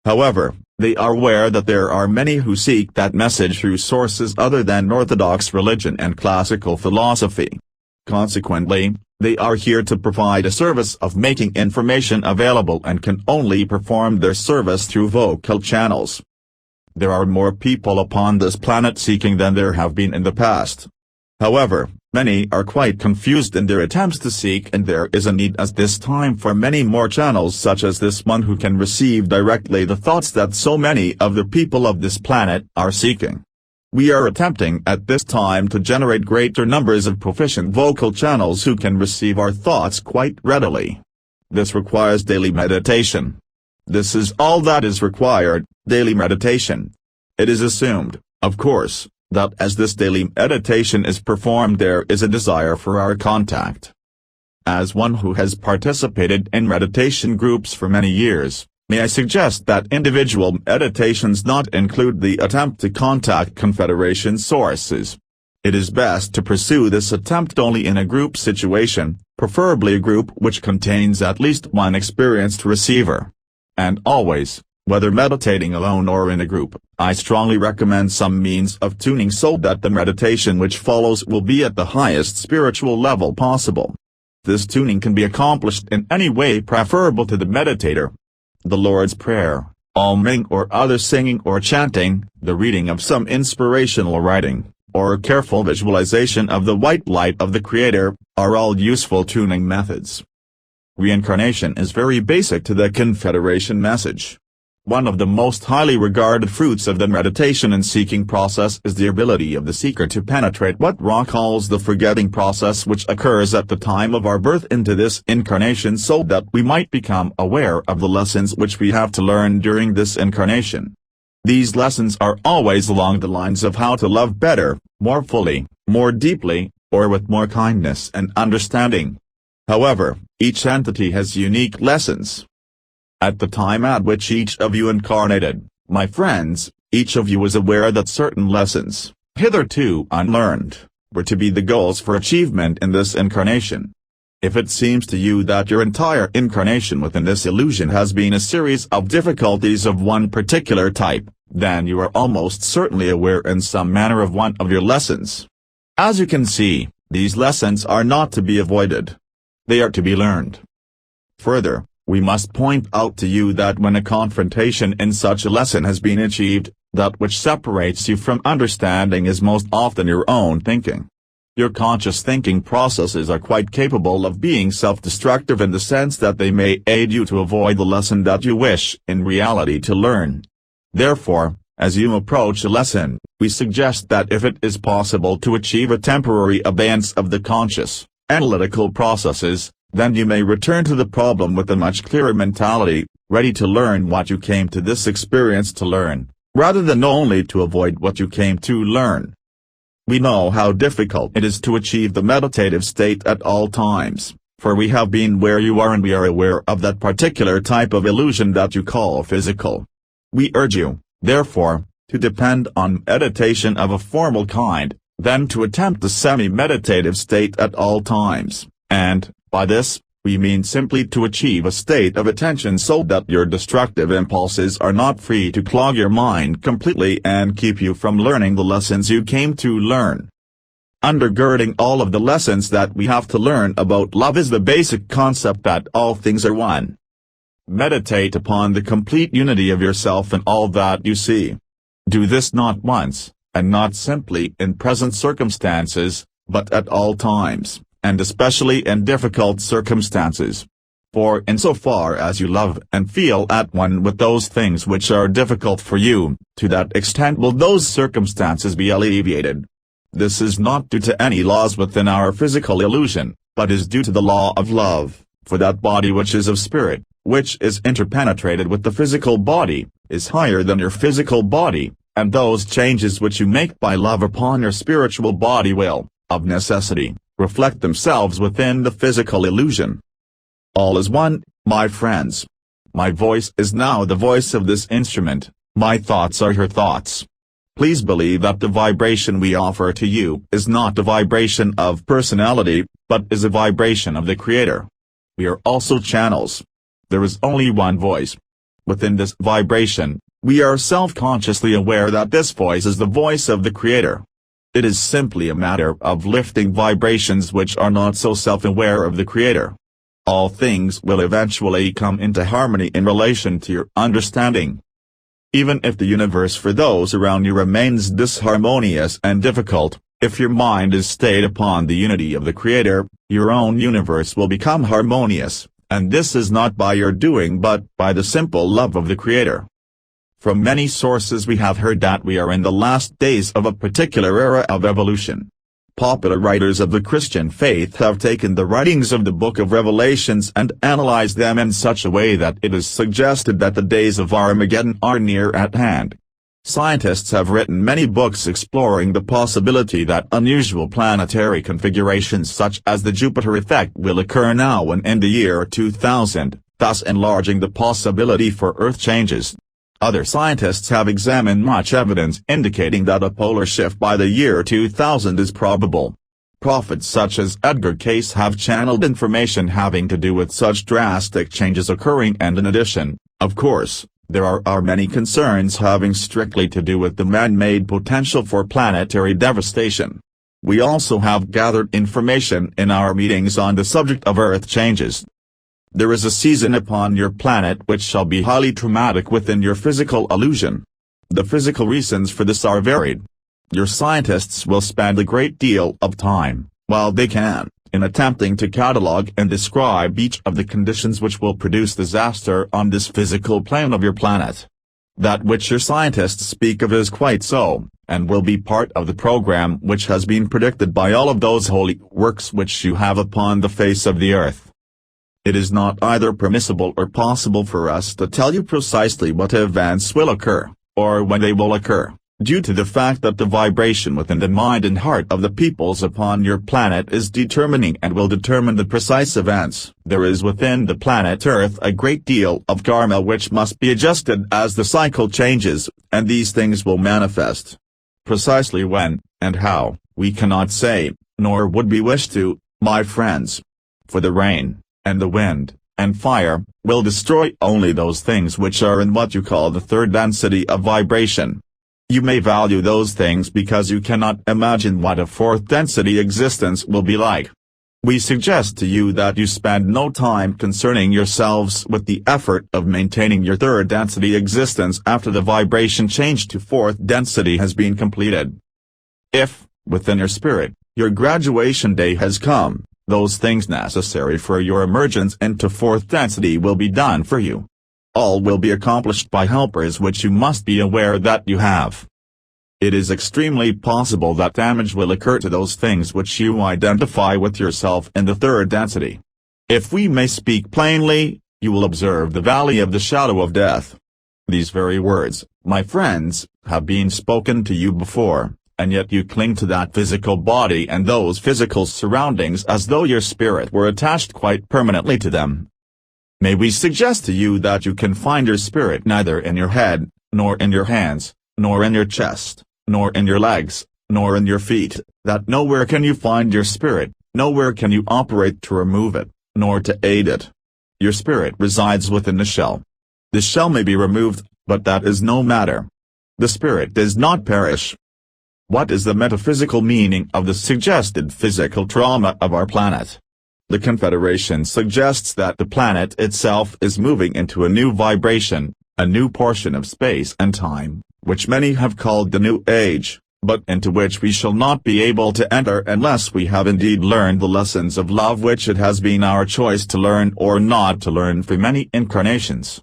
However, they are aware that there are many who seek that message through sources other than Orthodox religion and classical philosophy. Consequently, they are here to provide a service of making information available and can only perform their service through vocal channels. There are more people upon this planet seeking than there have been in the past. However, many are quite confused in their attempts to seek and there is a need at this time for many more channels such as this one who can receive directly the thoughts that so many of the people of this planet are seeking. We are attempting at this time to generate greater numbers of proficient vocal channels who can receive our thoughts quite readily. This requires daily meditation. This is all that is required, daily meditation. It is assumed, of course, that as this daily meditation is performed there is a desire for our contact. As one who has participated in meditation groups for many years, may I suggest that individual meditations not include the attempt to contact Confederation sources. It is best to pursue this attempt only in a group situation, preferably a group which contains at least one experienced receiver. And always, whether meditating alone or in a group, I strongly recommend some means of tuning so that the meditation which follows will be at the highest spiritual level possible. This tuning can be accomplished in any way preferable to the meditator. The Lord's Prayer, alming or other singing or chanting, the reading of some inspirational writing, or a careful visualization of the white light of the Creator, are all useful tuning methods. Reincarnation is very basic to the Confederation message. One of the most highly regarded fruits of the meditation and seeking process is the ability of the seeker to penetrate what Ra calls the forgetting process, which occurs at the time of our birth into this incarnation, so that we might become aware of the lessons which we have to learn during this incarnation. These lessons are always along the lines of how to love better, more fully, more deeply, or with more kindness and understanding. However, each entity has unique lessons. At the time at which each of you incarnated, my friends, each of you was aware that certain lessons, hitherto unlearned, were to be the goals for achievement in this incarnation. If it seems to you that your entire incarnation within this illusion has been a series of difficulties of one particular type, then you are almost certainly aware in some manner of one of your lessons. As you can see, these lessons are not to be avoided. They are to be learned. Further, we must point out to you that when a confrontation in such a lesson has been achieved, that which separates you from understanding is most often your own thinking. Your conscious thinking processes are quite capable of being self-destructive in the sense that they may aid you to avoid the lesson that you wish in reality to learn. Therefore, as you approach a lesson, we suggest that if it is possible to achieve a temporary abeyance of the conscious, analytical processes, then you may return to the problem with a much clearer mentality, ready to learn what you came to this experience to learn, rather than only to avoid what you came to learn. We know how difficult it is to achieve the meditative state at all times, for we have been where you are and we are aware of that particular type of illusion that you call physical. We urge you, therefore, to depend on meditation of a formal kind, then to attempt the semi-meditative state at all times, and, by this, we mean simply to achieve a state of attention so that your destructive impulses are not free to clog your mind completely and keep you from learning the lessons you came to learn. Undergirding all of the lessons that we have to learn about love is the basic concept that all things are one. Meditate upon the complete unity of yourself and all that you see. Do this not once, and not simply in present circumstances, but at all times, and especially in difficult circumstances. For insofar as you love and feel at one with those things which are difficult for you, to that extent will those circumstances be alleviated. This is not due to any laws within our physical illusion, but is due to the law of love, for that body which is of spirit, which is interpenetrated with the physical body, is higher than your physical body, and those changes which you make by love upon your spiritual body will, of necessity, reflect themselves within the physical illusion. All is one, my friends. My voice is now the voice of this instrument, my thoughts are your thoughts. Please believe that the vibration we offer to you is not the vibration of personality, but is a vibration of the Creator. We are also channels. There is only one voice. Within this vibration, we are self-consciously aware that this voice is the voice of the Creator. It is simply a matter of lifting vibrations which are not so self-aware of the Creator. All things will eventually come into harmony in relation to your understanding. Even if the universe for those around you remains disharmonious and difficult, if your mind is stayed upon the unity of the Creator, your own universe will become harmonious, and this is not by your doing but by the simple love of the Creator. From many sources we have heard that we are in the last days of a particular era of evolution. Popular writers of the Christian faith have taken the writings of the Book of Revelations and analyzed them in such a way that it is suggested that the days of Armageddon are near at hand. Scientists have written many books exploring the possibility that unusual planetary configurations such as the Jupiter effect will occur now and in the year 2000, thus enlarging the possibility for Earth changes. Other scientists have examined much evidence indicating that a polar shift by the year 2000 is probable. Prophets such as Edgar Cayce have channeled information having to do with such drastic changes occurring, and in addition, of course, there are many concerns having strictly to do with the man-made potential for planetary devastation. We also have gathered information in our meetings on the subject of Earth changes. There is a season upon your planet which shall be highly traumatic within your physical illusion. The physical reasons for this are varied. Your scientists will spend a great deal of time, while they can, in attempting to catalog and describe each of the conditions which will produce disaster on this physical plane of your planet. That which your scientists speak of is quite so, and will be part of the program which has been predicted by all of those holy works which you have upon the face of the earth. It is not either permissible or possible for us to tell you precisely what events will occur, or when they will occur, due to the fact that the vibration within the mind and heart of the peoples upon your planet is determining and will determine the precise events. There is within the planet Earth a great deal of karma which must be adjusted as the cycle changes, and these things will manifest. Precisely when, and how, we cannot say, nor would we wish to, my friends. For the rain, and the wind, and fire, will destroy only those things which are in what you call the third density of vibration. You may value those things because you cannot imagine what a fourth density existence will be like. We suggest to you that you spend no time concerning yourselves with the effort of maintaining your third density existence after the vibration change to fourth density has been completed. If, within your spirit, your graduation day has come, those things necessary for your emergence into fourth density will be done for you. All will be accomplished by helpers which you must be aware that you have. It is extremely possible that damage will occur to those things which you identify with yourself in the third density. If we may speak plainly, you will observe the valley of the shadow of death. These very words, my friends, have been spoken to you before, and yet you cling to that physical body and those physical surroundings as though your spirit were attached quite permanently to them. May we suggest to you that you can find your spirit neither in your head, nor in your hands, nor in your chest, nor in your legs, nor in your feet, that nowhere can you find your spirit, nowhere can you operate to remove it, nor to aid it. Your spirit resides within the shell. The shell may be removed, but that is no matter. The spirit does not perish. What is the metaphysical meaning of the suggested physical trauma of our planet? The Confederation suggests that the planet itself is moving into a new vibration, a new portion of space and time, which many have called the New Age, but into which we shall not be able to enter unless we have indeed learned the lessons of love which it has been our choice to learn or not to learn for many incarnations.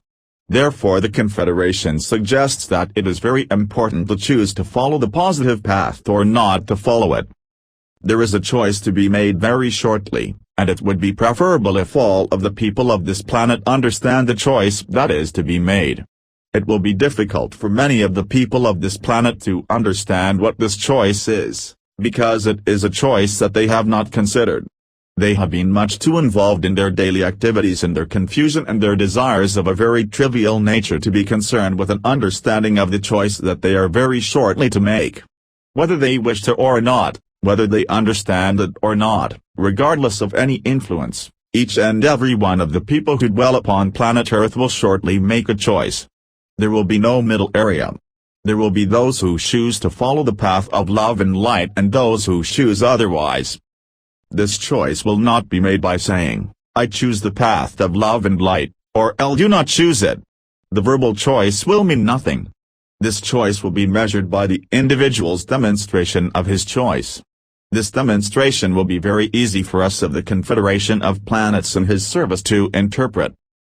Therefore the Confederation suggests that it is very important to choose to follow the positive path or not to follow it. There is a choice to be made very shortly, and it would be preferable if all of the people of this planet understand the choice that is to be made. It will be difficult for many of the people of this planet to understand what this choice is, because it is a choice that they have not considered. They have been much too involved in their daily activities and their confusion and their desires of a very trivial nature to be concerned with an understanding of the choice that they are very shortly to make. Whether they wish to or not, whether they understand it or not, regardless of any influence, each and every one of the people who dwell upon planet Earth will shortly make a choice. There will be no middle area. There will be those who choose to follow the path of love and light and those who choose otherwise. This choice will not be made by saying, I choose the path of love and light, or I do not choose it. The verbal choice will mean nothing. This choice will be measured by the individual's demonstration of his choice. This demonstration will be very easy for us of the Confederation of Planets in his service to interpret.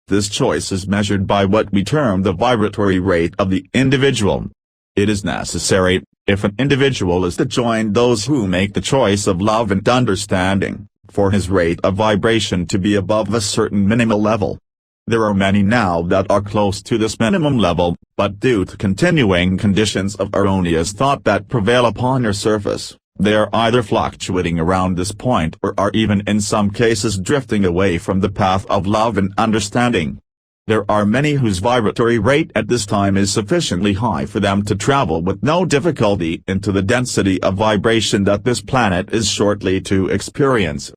This choice is measured by what we term the vibratory rate of the individual. It is necessary, if an individual is to join those who make the choice of love and understanding, for his rate of vibration to be above a certain minimal level. There are many now that are close to this minimum level, but due to continuing conditions of erroneous thought that prevail upon your surface, they are either fluctuating around this point or are even in some cases drifting away from the path of love and understanding. There are many whose vibratory rate at this time is sufficiently high for them to travel with no difficulty into the density of vibration that this planet is shortly to experience.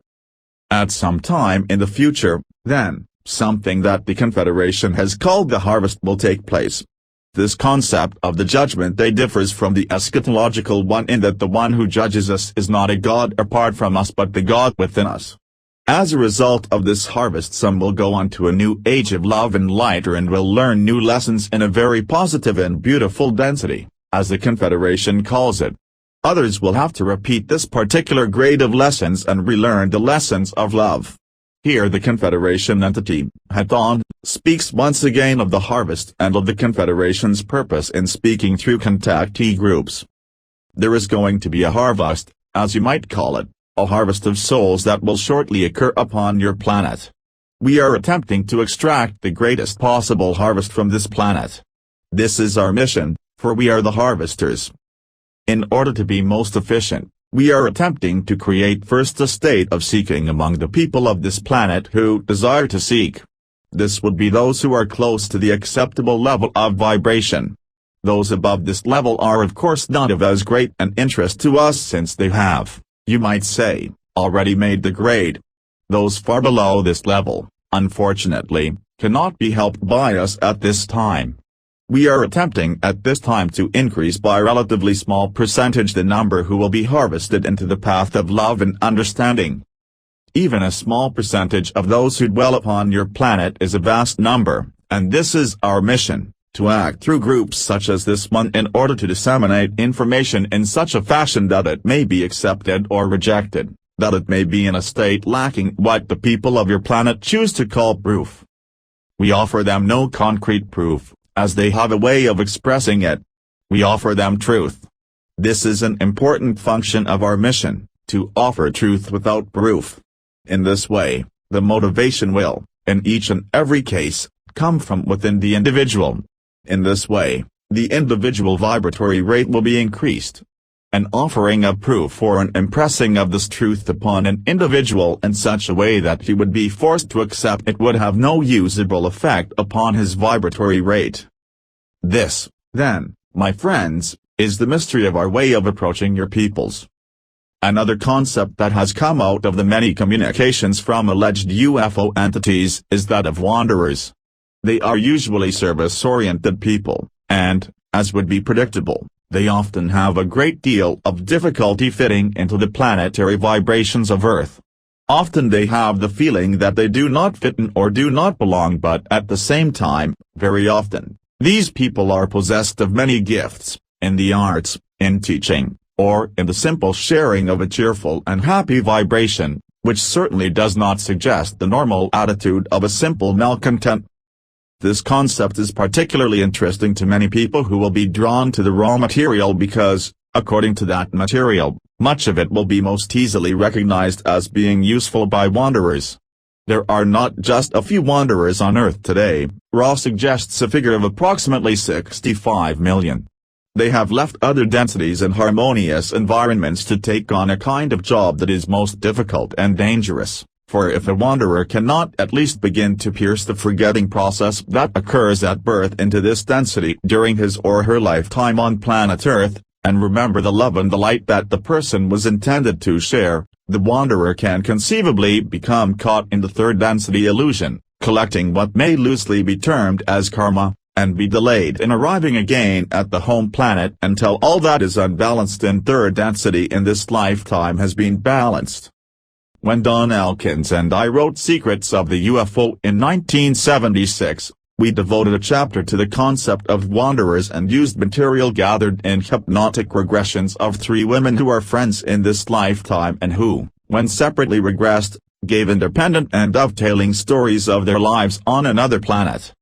At some time in the future, then, something that the Confederation has called the harvest will take place. This concept of the judgment day differs from the eschatological one in that the one who judges us is not a God apart from us but the God within us. As a result of this harvest, some will go on to a new age of love and light and will learn new lessons in a very positive and beautiful density, as the Confederation calls it. Others will have to repeat this particular grade of lessons and relearn the lessons of love. Here the Confederation entity, Hathon, speaks once again of the harvest and of the Confederation's purpose in speaking through contactee groups. There is going to be a harvest, as you might call it, a harvest of souls that will shortly occur upon your planet. We are attempting to extract the greatest possible harvest from this planet. This is our mission, for we are the harvesters. In order to be most efficient, we are attempting to create first a state of seeking among the people of this planet who desire to seek. This would be those who are close to the acceptable level of vibration. Those above this level are of course not of as great an interest to us since they have, you might say, already made the grade. Those far below this level, unfortunately, cannot be helped by us at this time. We are attempting at this time to increase by a relatively small percentage the number who will be harvested into the path of love and understanding. Even a small percentage of those who dwell upon your planet is a vast number, and this is our mission, to act through groups such as this one in order to disseminate information in such a fashion that it may be accepted or rejected, that it may be in a state lacking what the people of your planet choose to call proof. We offer them no concrete proof, as they have a way of expressing it. We offer them truth. This is an important function of our mission, to offer truth without proof. In this way, the motivation will, in each and every case, come from within the individual. In this way, the individual vibratory rate will be increased. An offering of proof or an impressing of this truth upon an individual in such a way that he would be forced to accept it would have no usable effect upon his vibratory rate. This, then, my friends, is the mystery of our way of approaching your peoples. Another concept that has come out of the many communications from alleged UFO entities is that of wanderers. They are usually service-oriented people, and, as would be predictable, they often have a great deal of difficulty fitting into the planetary vibrations of Earth. Often they have the feeling that they do not fit in or do not belong, but at the same time, very often, these people are possessed of many gifts, in the arts, in teaching, or in the simple sharing of a cheerful and happy vibration, which certainly does not suggest the normal attitude of a simple malcontent. This concept is particularly interesting to many people who will be drawn to the raw material because, according to that material, much of it will be most easily recognized as being useful by wanderers. There are not just a few wanderers on Earth today. Raw suggests a figure of approximately 65 million. They have left other densities and harmonious environments to take on a kind of job that is most difficult and dangerous. For if a wanderer cannot at least begin to pierce the forgetting process that occurs at birth into this density during his or her lifetime on planet Earth, and remember the love and the light that the person was intended to share, the wanderer can conceivably become caught in the third density illusion, collecting what may loosely be termed as karma, and be delayed in arriving again at the home planet until all that is unbalanced in third density in this lifetime has been balanced. When Don Elkins and I wrote Secrets of the UFO in 1976, we devoted a chapter to the concept of wanderers and used material gathered in hypnotic regressions of 3 women who are friends in this lifetime and who, when separately regressed, gave independent and dovetailing stories of their lives on another planet.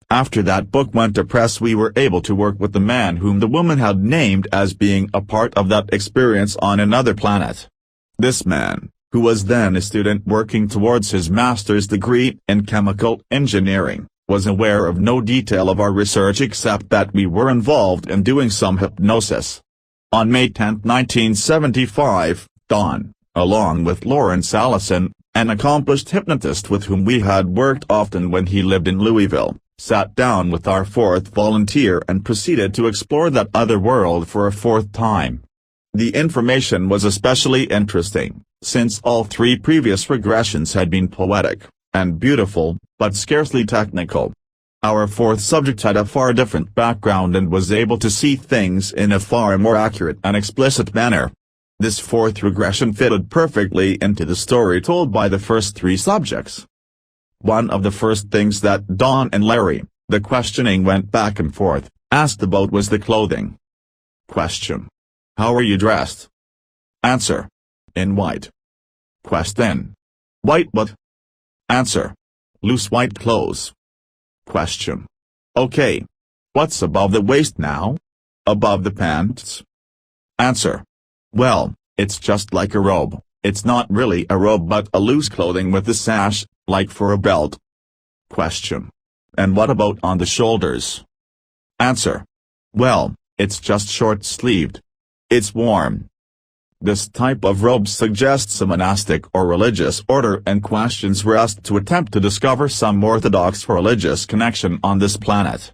After that book went to press, we were able to work with the man whom the woman had named as being a part of that experience on another planet. This man, who was then a student working towards his master's degree in chemical engineering, was aware of no detail of our research except that we were involved in doing some hypnosis. On May 10, 1975, Don, along with Lawrence Allison, an accomplished hypnotist with whom we had worked often when he lived in Louisville, sat down with our 4th volunteer and proceeded to explore that other world for a 4th time. The information was especially interesting, since all 3 previous regressions had been poetic, and beautiful, but scarcely technical. Our 4th subject had a far different background and was able to see things in a far more accurate and explicit manner. This 4th regression fitted perfectly into the story told by the first 3 subjects. One of the first things that Don and Larry, the questioning went back and forth, asked about was the clothing. Question. How are you dressed? Answer. In white. Question. White what? Answer. Loose white clothes. Question. Okay. What's above the waist now? Above the pants? Answer. Well, it's just like a robe. It's not really a robe but a loose clothing with a sash, like for a belt. Question. And what about on the shoulders? Answer. Well, it's just short-sleeved. It's warm. This type of robe suggests a monastic or religious order and questions were asked to attempt to discover some orthodox religious connection on this planet.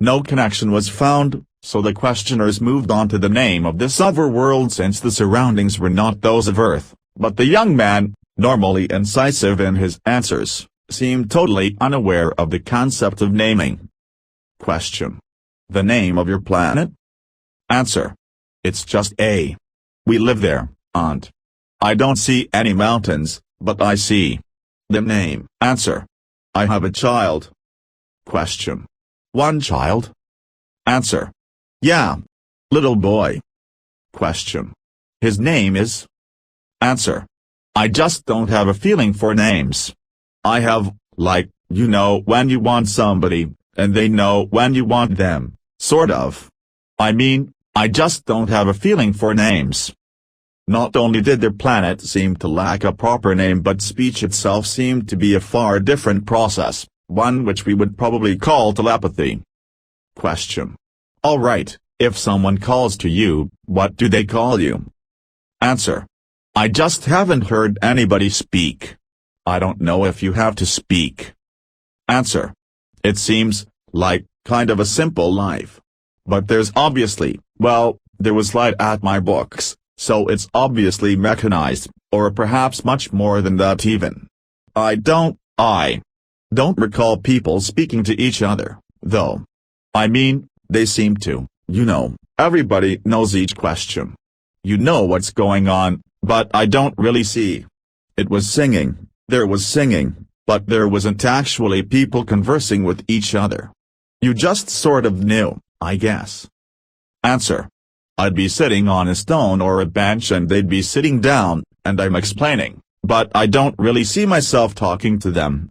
No connection was found, so the questioners moved on to the name of this other world since the surroundings were not those of Earth, but the young man, normally incisive in his answers, seemed totally unaware of the concept of naming. Question. The name of your planet? Answer. It's just A. We live there, and I don't see any mountains, but I see the name. Answer. I have a child. Question. One child? Answer. Yeah. Little boy. Question. His name is? Answer. I just don't have a feeling for names. I have, like, you know when you want somebody, and they know when you want them, sort of. I mean, I just don't have a feeling for names. Not only did their planet seem to lack a proper name but speech itself seemed to be a far different process, one which we would probably call telepathy. Question. Alright, if someone calls to you, what do they call you? Answer. I just haven't heard anybody speak. I don't know if you have to speak. Answer. It seems like kind of a simple life. But there's obviously, well, there was light at my books, so it's obviously mechanized, or perhaps much more than that even. I don't recall people speaking to each other, though. I mean, they seem to, you know, everybody knows each question. You know what's going on, but I don't really see. It was singing, there was singing, but there wasn't actually people conversing with each other. You just sort of knew, I guess. Answer. I'd be sitting on a stone or a bench and they'd be sitting down, and I'm explaining, but I don't really see myself talking to them.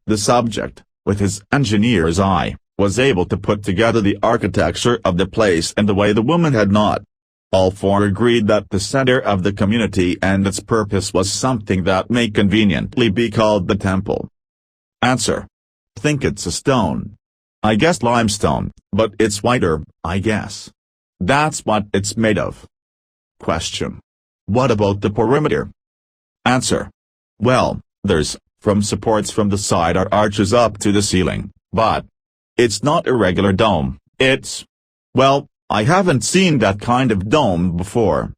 The subject, with his engineer's eye, was able to put together the architecture of the place and the way the woman had not. All four agreed that the center of the community and its purpose was something that may conveniently be called the temple. Answer. Think it's a stone. I guess limestone, but it's whiter, I guess. That's what it's made of. Question. What about the perimeter? Answer. Well, there's, from supports from the side are arches up to the ceiling, but it's not a regular dome, it's, well, I haven't seen that kind of dome before.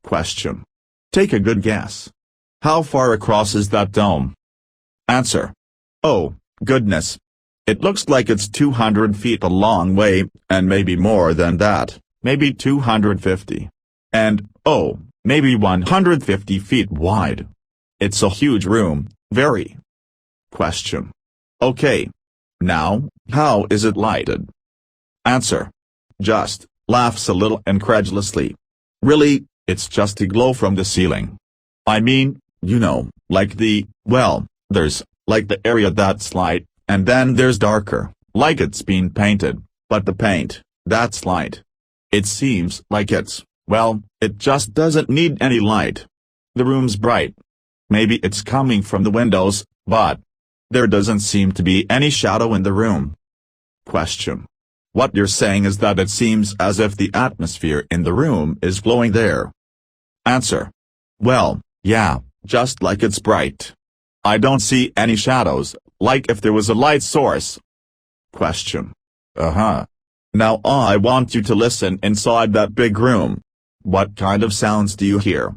Question. Take a good guess. How far across is that dome? Answer. Oh, goodness. It looks like it's 200 feet a long way, and maybe more than that, maybe 250. And, oh, maybe 150 feet wide. It's a huge room, very. Question. Okay. Now, how is it lighted? Answer. Just, laughs a little incredulously. Really, it's just a glow from the ceiling. I mean, you know, like well, there's, like the area that's light, and then there's darker, like it's been painted, but the paint, that's light. It seems like it's, well, it just doesn't need any light. The room's bright. Maybe it's coming from the windows, but there doesn't seem to be any shadow in the room. Question. What you're saying is that it seems as if the atmosphere in the room is glowing there. Answer. Well, yeah, just like it's bright. I don't see any shadows, like if there was a light source. Question. Uh-huh. Now I want you to listen inside that big room. What kind of sounds do you hear?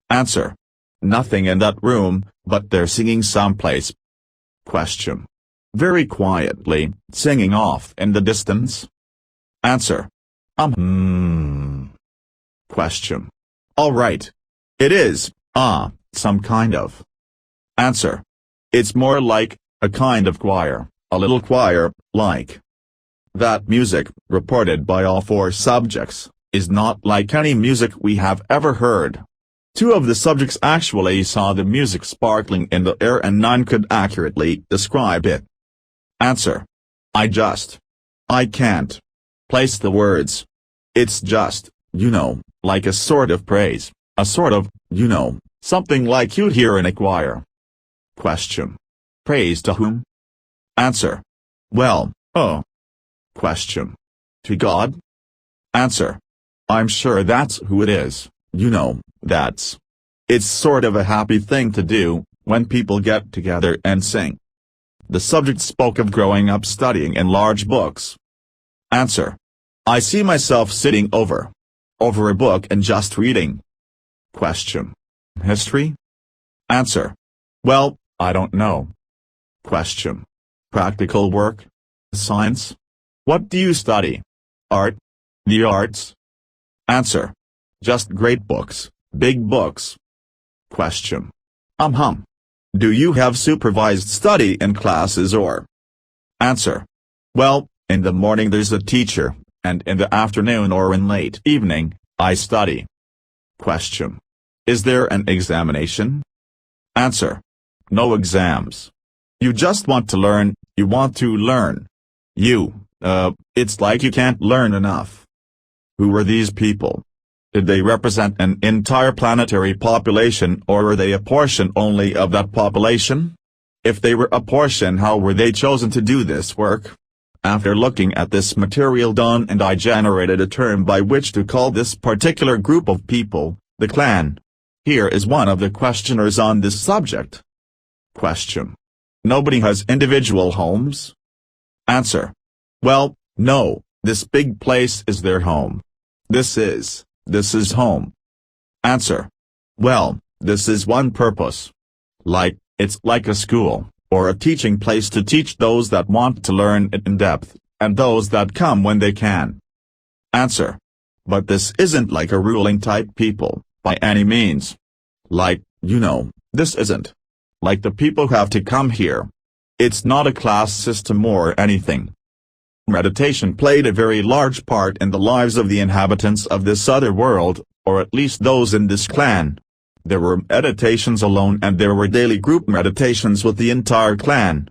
Answer. Nothing in that room, but they're singing someplace. Question. Very quietly, singing off in the distance? Answer. Question. All right. It is, some kind of. Answer. It's more like, a kind of choir, a little choir, like that music, reported by all four subjects, is not like any music we have ever heard. Two of the subjects actually saw the music sparkling in the air and none could accurately describe it. Answer. I can't place the words. It's just, like a sort of praise, a sort of, something like you'd hear in a choir. Question. Praise to whom? Answer. Well, Question. To God? Answer. I'm sure that's who it is, it's sort of a happy thing to do, when people get together and sing. The subject spoke of growing up studying in large books. Answer. I see myself sitting over a book and just reading. Question. History? Answer. Well, I don't know. Question. Practical work? Science? What do you study? Art? The arts? Answer. Just great books, big books. Question. Do you have supervised study in classes or? Answer. Well, in the morning there's a teacher, and in the afternoon or in late evening, I study. Question. Is there an examination? Answer. No exams. You just want to learn, you want to learn. It's like you can't learn enough. Who were these people? Did they represent an entire planetary population or were they a portion only of that population? If they were a portion, how were they chosen to do this work? After looking at this material, Don and I generated a term by which to call this particular group of people, the clan. Here is one of the questioners on this subject. Question. Nobody has individual homes? Answer. Well, no, this big place is their home. This is home. Answer. Well, this is one purpose. It's like a school, or a teaching place to teach those that want to learn it in depth, and those that come when they can. Answer. But this isn't like a ruling type people, by any means. This isn't. Like the people have to come here. It's not a class system or anything. Meditation played a very large part in the lives of the inhabitants of this other world, or at least those in this clan. There were meditations alone and there were daily group meditations with the entire clan.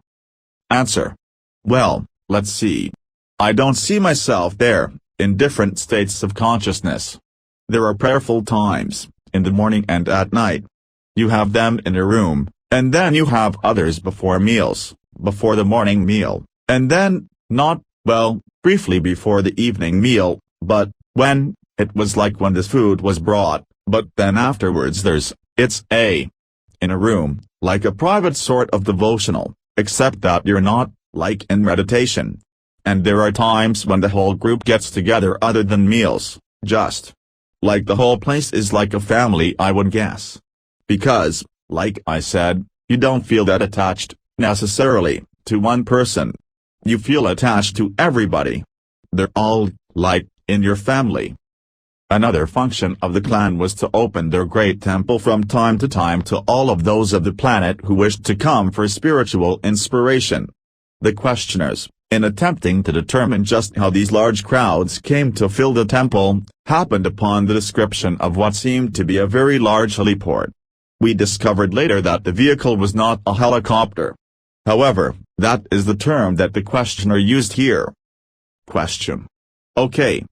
Answer. Well, let's see. I don't see myself there, in different states of consciousness. There are prayerful times, in the morning and at night. You have them in a room, and then you have others before meals, before the morning meal, and then, briefly before the evening meal, but it was like when the food was brought, but then afterwards it's in a room, like a private sort of devotional, except that you're not, like in meditation. And there are times when the whole group gets together other than meals, just like the whole place is like a family, I would guess. Because, like I said, you don't feel that attached, necessarily, to one person. You feel attached to everybody. They're all, in your family. Another function of the clan was to open their great temple from time to time to all of those of the planet who wished to come for spiritual inspiration. The questioners, in attempting to determine just how these large crowds came to fill the temple, happened upon the description of what seemed to be a very large heliport. We discovered later that the vehicle was not a helicopter. However, that is the term that the questioner used here. Question. Okay.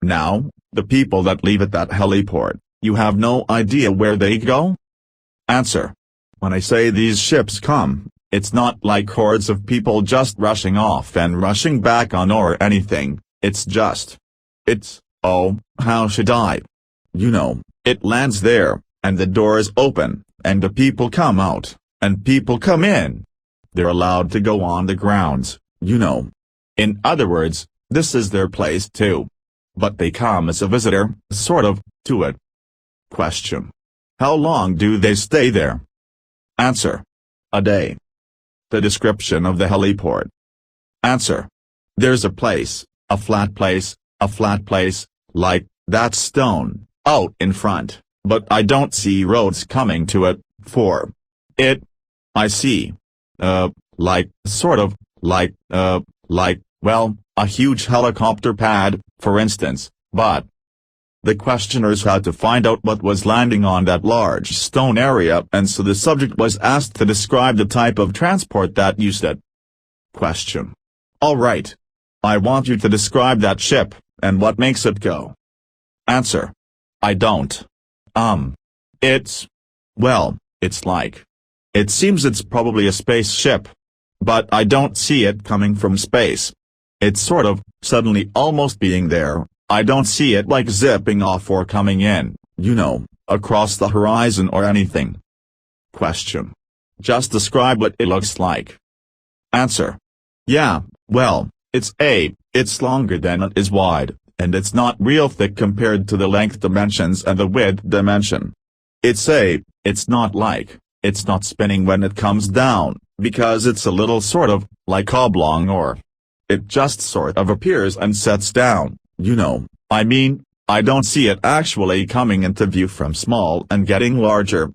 Now, the people that leave at that heliport, you have no idea where they go? Answer. When I say these ships come, it's not like hordes of people just rushing off and rushing back on or anything, how should I? It lands there, and the doors open, and the people come out, and people come in. They're allowed to go on the grounds, In other words, this is their place too. But they come as a visitor, sort of, to it. Question. How long do they stay there? Answer. A day. The description of the heliport. Answer. There's a place, a flat place, like that stone, out in front, but I don't see roads coming to it, for it. I see. A huge helicopter pad, for instance, but The questioners had to find out what was landing on that large stone area, and so the subject was asked to describe the type of transport that used it. Question. All right. I want you to describe that ship, and what makes it go. Answer. I don't. It's like. It seems it's probably a spaceship. But I don't see it coming from space. It's sort of, suddenly almost being there. I don't see it like zipping off or coming in, across the horizon or anything. Question. Just describe what it looks like. Answer. Yeah, well, it's longer than it is wide, and it's not real thick compared to the length dimensions and the width dimension. It's not spinning when it comes down, because it's a little sort of, like oblong, or it just sort of appears and sets down, I don't see it actually coming into view from small and getting larger.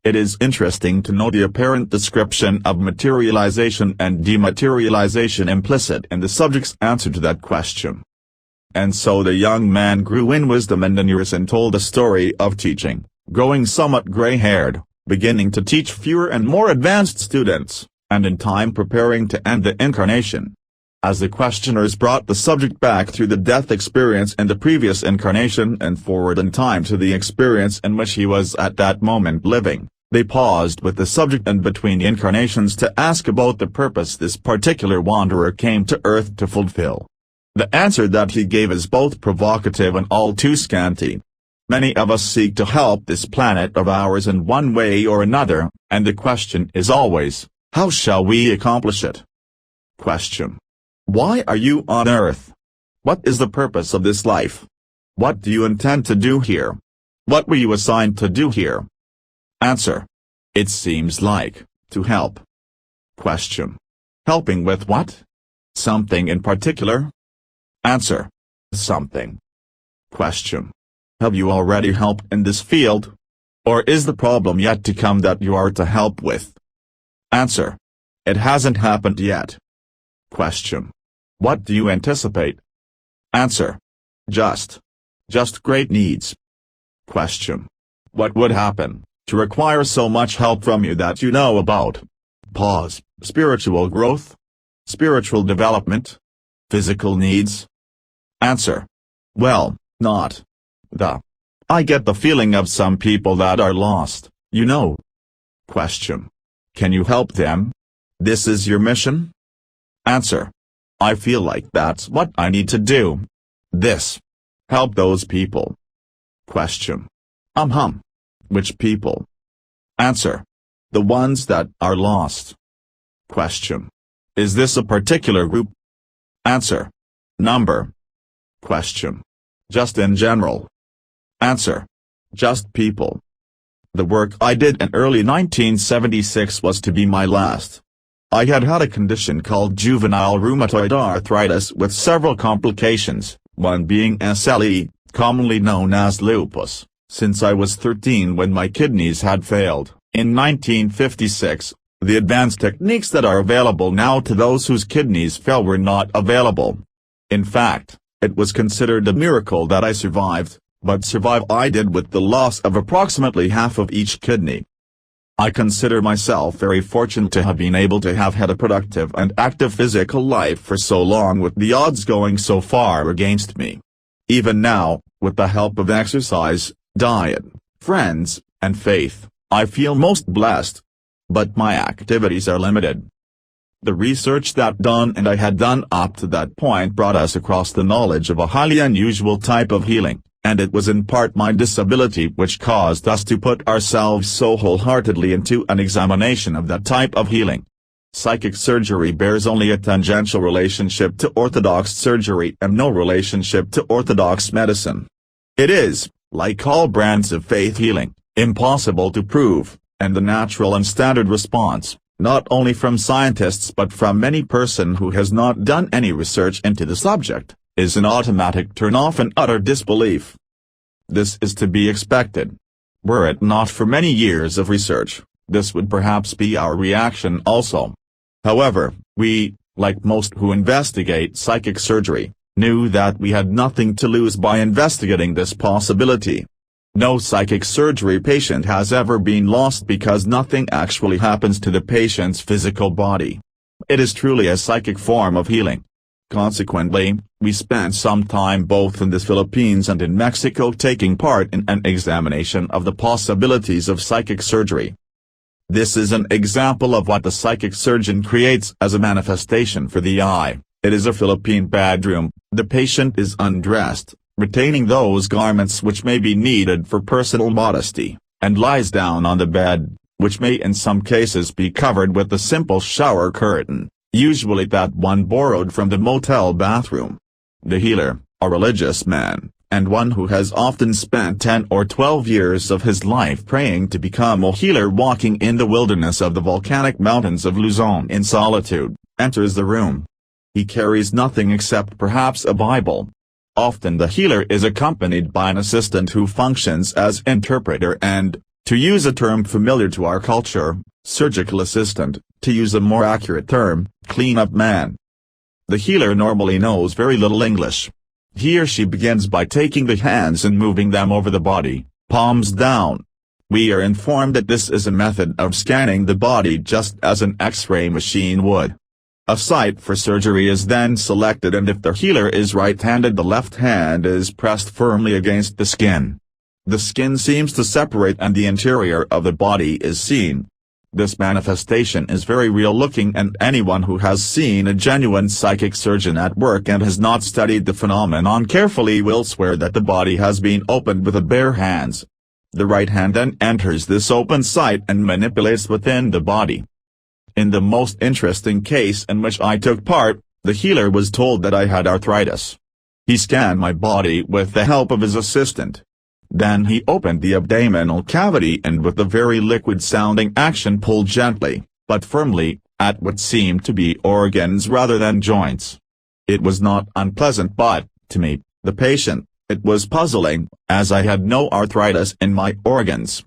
It is interesting to know the apparent description of materialization and dematerialization implicit in the subject's answer to that question. And so the young man grew in wisdom and in years and told a story of teaching, growing somewhat gray-haired, beginning to teach fewer and more advanced students, and in time preparing to end the incarnation. As the questioners brought the subject back through the death experience in the previous incarnation and forward in time to the experience in which he was at that moment living, they paused with the subject and between incarnations to ask about the purpose this particular wanderer came to Earth to fulfill. The answer that he gave is both provocative and all too scanty. Many of us seek to help this planet of ours in one way or another, and the question is always, how shall we accomplish it? Question. Why are you on Earth? What is the purpose of this life? What do you intend to do here? What were you assigned to do here? Answer. It seems like, to help. Question. Helping with what? Something in particular? Answer. Something. Question. Have you already helped in this field? Or is the problem yet to come that you are to help with? Answer. It hasn't happened yet. Question. What do you anticipate? Answer. Just great needs. Question. What would happen to require so much help from you that you know about? Pause. Spiritual growth? Spiritual development? Physical needs? Answer. Well, not the. I get the feeling of some people that are lost, Question. Can you help them? This is your mission? Answer. I feel like that's what I need to do. Help those people. Question. Which people? Answer. The ones that are lost. Question. Is this a particular group? Answer. Number. Question. Just in general. Answer. Just people. The work I did in early 1976 was to be my last. I had a condition called juvenile rheumatoid arthritis with several complications, one being SLE, commonly known as lupus, since I was 13 when my kidneys had failed. In 1956, the advanced techniques that are available now to those whose kidneys fail were not available. In fact, it was considered a miracle that I survived, but survive I did with the loss of approximately half of each kidney. I consider myself very fortunate to have been able to have had a productive and active physical life for so long with the odds going so far against me. Even now, with the help of exercise, diet, friends, and faith, I feel most blessed. But my activities are limited. The research that Don and I had done up to that point brought us across the knowledge of a highly unusual type of healing. And it was in part my disability which caused us to put ourselves so wholeheartedly into an examination of that type of healing. Psychic surgery bears only a tangential relationship to orthodox surgery and no relationship to orthodox medicine. It is, like all brands of faith healing, impossible to prove, and the natural and standard response, not only from scientists but from any person who has not done any research into the subject, is an automatic turn-off and utter disbelief. This is to be expected. Were it not for many years of research, this would perhaps be our reaction also. However, we, like most who investigate psychic surgery, knew that we had nothing to lose by investigating this possibility. No psychic surgery patient has ever been lost because nothing actually happens to the patient's physical body. It is truly a psychic form of healing. Consequently, we spent some time both in the Philippines and in Mexico taking part in an examination of the possibilities of psychic surgery. This is an example of what the psychic surgeon creates as a manifestation for the eye. It is a Philippine bedroom. The patient is undressed, retaining those garments which may be needed for personal modesty, and lies down on the bed, which may in some cases be covered with a simple shower curtain, usually that one borrowed from the motel bathroom. The healer, a religious man, and one who has often spent 10 or 12 years of his life praying to become a healer, walking in the wilderness of the volcanic mountains of Luzon in solitude, enters the room. He carries nothing except perhaps a Bible. Often the healer is accompanied by an assistant who functions as interpreter and, to use a term familiar to our culture, surgical assistant, to use a more accurate term, clean-up man. The healer normally knows very little English. He or she begins by taking the hands and moving them over the body, palms down. We are informed that this is a method of scanning the body just as an X-ray machine would. A site for surgery is then selected, and if the healer is right-handed, the left hand is pressed firmly against the skin. The skin seems to separate and the interior of the body is seen. This manifestation is very real-looking, and anyone who has seen a genuine psychic surgeon at work and has not studied the phenomenon carefully will swear that the body has been opened with the bare hands. The right hand then enters this open site and manipulates within the body. In the most interesting case in which I took part, the healer was told that I had arthritis. He scanned my body with the help of his assistant. Then he opened the abdominal cavity and with a very liquid-sounding action pulled gently, but firmly, at what seemed to be organs rather than joints. It was not unpleasant, but, to me, the patient, it was puzzling, as I had no arthritis in my organs.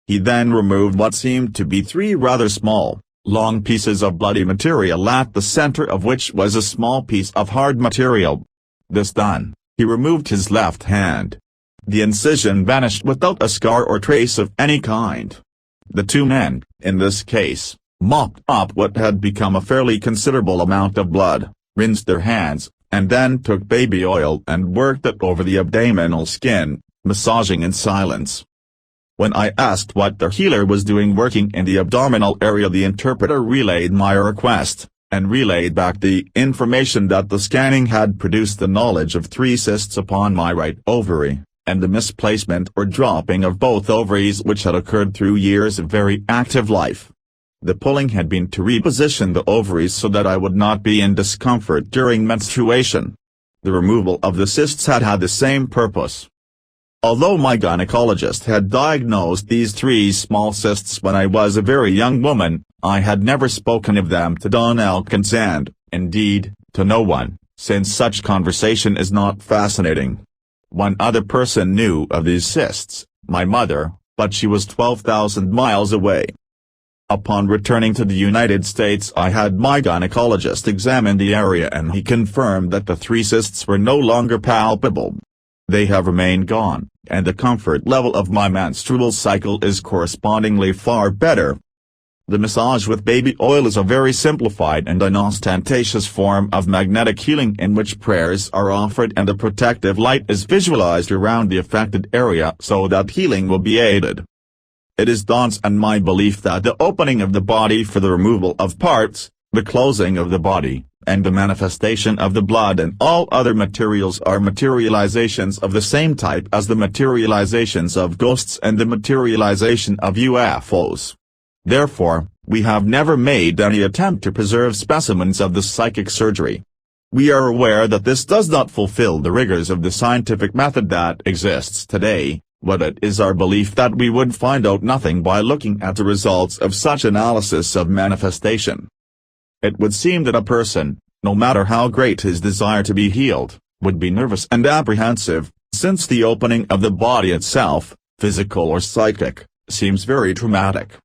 He then removed what seemed to be 3 rather small, long pieces of bloody material, at the center of which was a small piece of hard material. This done, he removed his left hand. The incision vanished without a scar or trace of any kind. The 2 men, in this case, mopped up what had become a fairly considerable amount of blood, rinsed their hands, and then took baby oil and worked it over the abdominal skin, massaging in silence. When I asked what the healer was doing working in the abdominal area, the interpreter relayed my request, and relayed back the information that the scanning had produced the knowledge of 3 cysts upon my right ovary, and the misplacement or dropping of both ovaries which had occurred through years of very active life. The pulling had been to reposition the ovaries so that I would not be in discomfort during menstruation. The removal of the cysts had had the same purpose. Although my gynecologist had diagnosed these 3 small cysts when I was a very young woman, I had never spoken of them to Don Elkins and, indeed, to no one, since such conversation is not fascinating. One other person knew of these cysts, my mother, but she was 12,000 miles away. Upon returning to the United States, I had my gynecologist examine the area, and he confirmed that the 3 cysts were no longer palpable. They have remained gone, and the comfort level of my menstrual cycle is correspondingly far better. The massage with baby oil is a very simplified and unostentatious form of magnetic healing in which prayers are offered and a protective light is visualized around the affected area so that healing will be aided. It is Don's and my belief that the opening of the body for the removal of parts, the closing of the body, and the manifestation of the blood and all other materials are materializations of the same type as the materializations of ghosts and the materialization of UFOs. Therefore, we have never made any attempt to preserve specimens of the psychic surgery. We are aware that this does not fulfill the rigors of the scientific method that exists today, but it is our belief that we would find out nothing by looking at the results of such analysis of manifestation. It would seem that a person, no matter how great his desire to be healed, would be nervous and apprehensive, since the opening of the body itself, physical or psychic, seems very traumatic.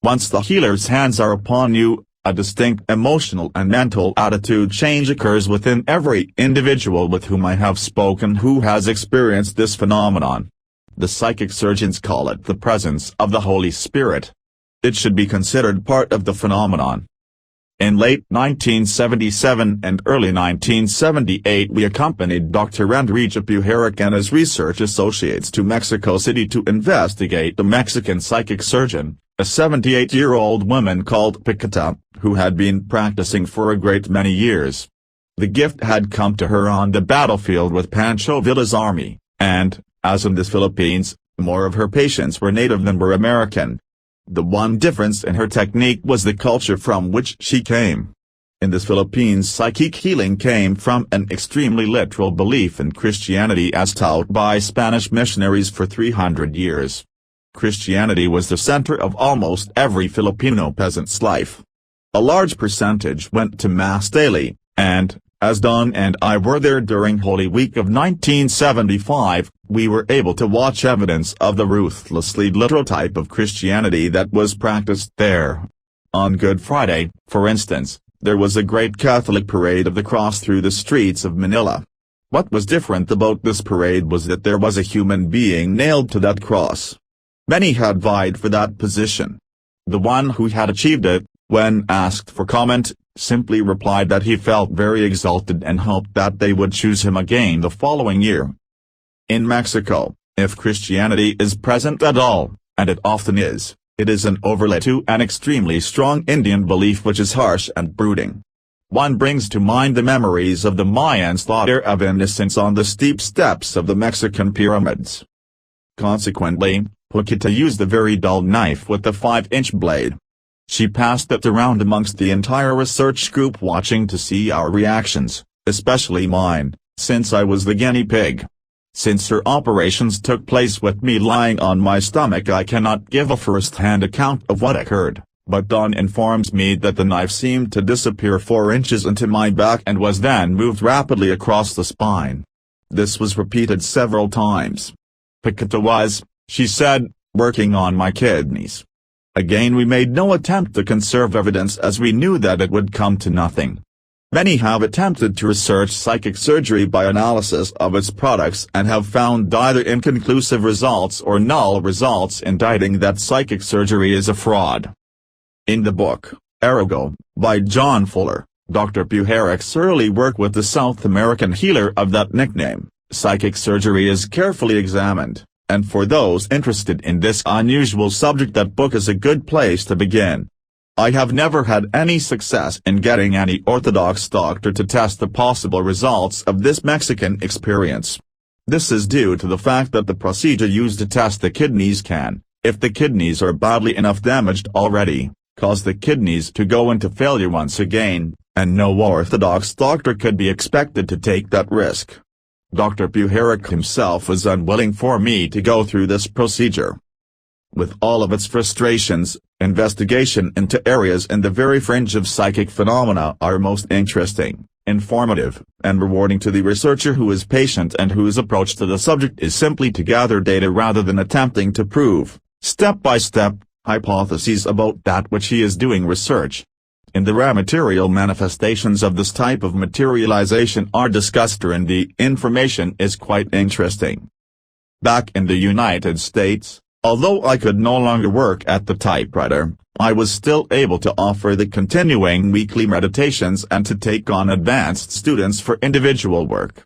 Once the healer's hands are upon you, A distinct emotional and mental attitude change occurs within every individual with whom I have spoken who has experienced this phenomenon. The psychic surgeons call it the presence of the Holy Spirit. It should be considered part of the phenomenon. In late 1977 and early 1978 we accompanied Dr. Enrique Pujarich and his research associates to Mexico City to investigate the Mexican psychic surgeon, a 78-year-old woman called Paquita, who had been practicing for a great many years. The gift had come to her on the battlefield with Pancho Villa's army, and, as in the Philippines, more of her patients were native than were American. The one difference in her technique was the culture from which she came. In the Philippines, psychic healing came from an extremely literal belief in Christianity as taught by Spanish missionaries for 300 years. Christianity was the center of almost every Filipino peasant's life. A large percentage went to Mass daily, and, as Don and I were there during Holy Week of 1975, we were able to watch evidence of the ruthlessly literal type of Christianity that was practiced there. On Good Friday, for instance, there was a great Catholic parade of the cross through the streets of Manila. What was different about this parade was that there was a human being nailed to that cross. Many had vied for that position. The one who had achieved it, when asked for comment, simply replied that he felt very exalted and hoped that they would choose him again the following year. In Mexico, if Christianity is present at all, and it often is, it is an overlay to an extremely strong Indian belief which is harsh and brooding. One brings to mind the memories of the Mayans' slaughter of innocents on the steep steps of the Mexican pyramids. Consequently, Paquita used a very dull knife with a 5-inch blade. She passed it around amongst the entire research group watching to see our reactions, especially mine, since I was the guinea pig. Since her operations took place with me lying on my stomach, I cannot give a first-hand account of what occurred, but Don informs me that the knife seemed to disappear 4 inches into my back and was then moved rapidly across the spine. This was repeated several times. Paquita was, she said, working on my kidneys. Again we made no attempt to conserve evidence as we knew that it would come to nothing. Many have attempted to research psychic surgery by analysis of its products and have found either inconclusive results or null results, indicting that psychic surgery is a fraud. In the book, Ergo, by John Fuller, Dr. Pujarich's early work with the South American healer of that nickname, psychic surgery, is carefully examined, and for those interested in this unusual subject that book is a good place to begin. I have never had any success in getting any orthodox doctor to test the possible results of this Mexican experience. This is due to the fact that the procedure used to test the kidneys can, if the kidneys are badly enough damaged already, cause the kidneys to go into failure once again, and no orthodox doctor could be expected to take that risk. Dr. Pujarich himself was unwilling for me to go through this procedure. With all of its frustrations, investigation into areas in the very fringe of psychic phenomena are most interesting, informative, and rewarding to the researcher who is patient and whose approach to the subject is simply to gather data rather than attempting to prove, step by step, hypotheses about that which he is doing research. In the raw material, manifestations of this type of materialization are discussed and the information is quite interesting. Back in the United States, although I could no longer work at the typewriter, I was still able to offer the continuing weekly meditations and to take on advanced students for individual work.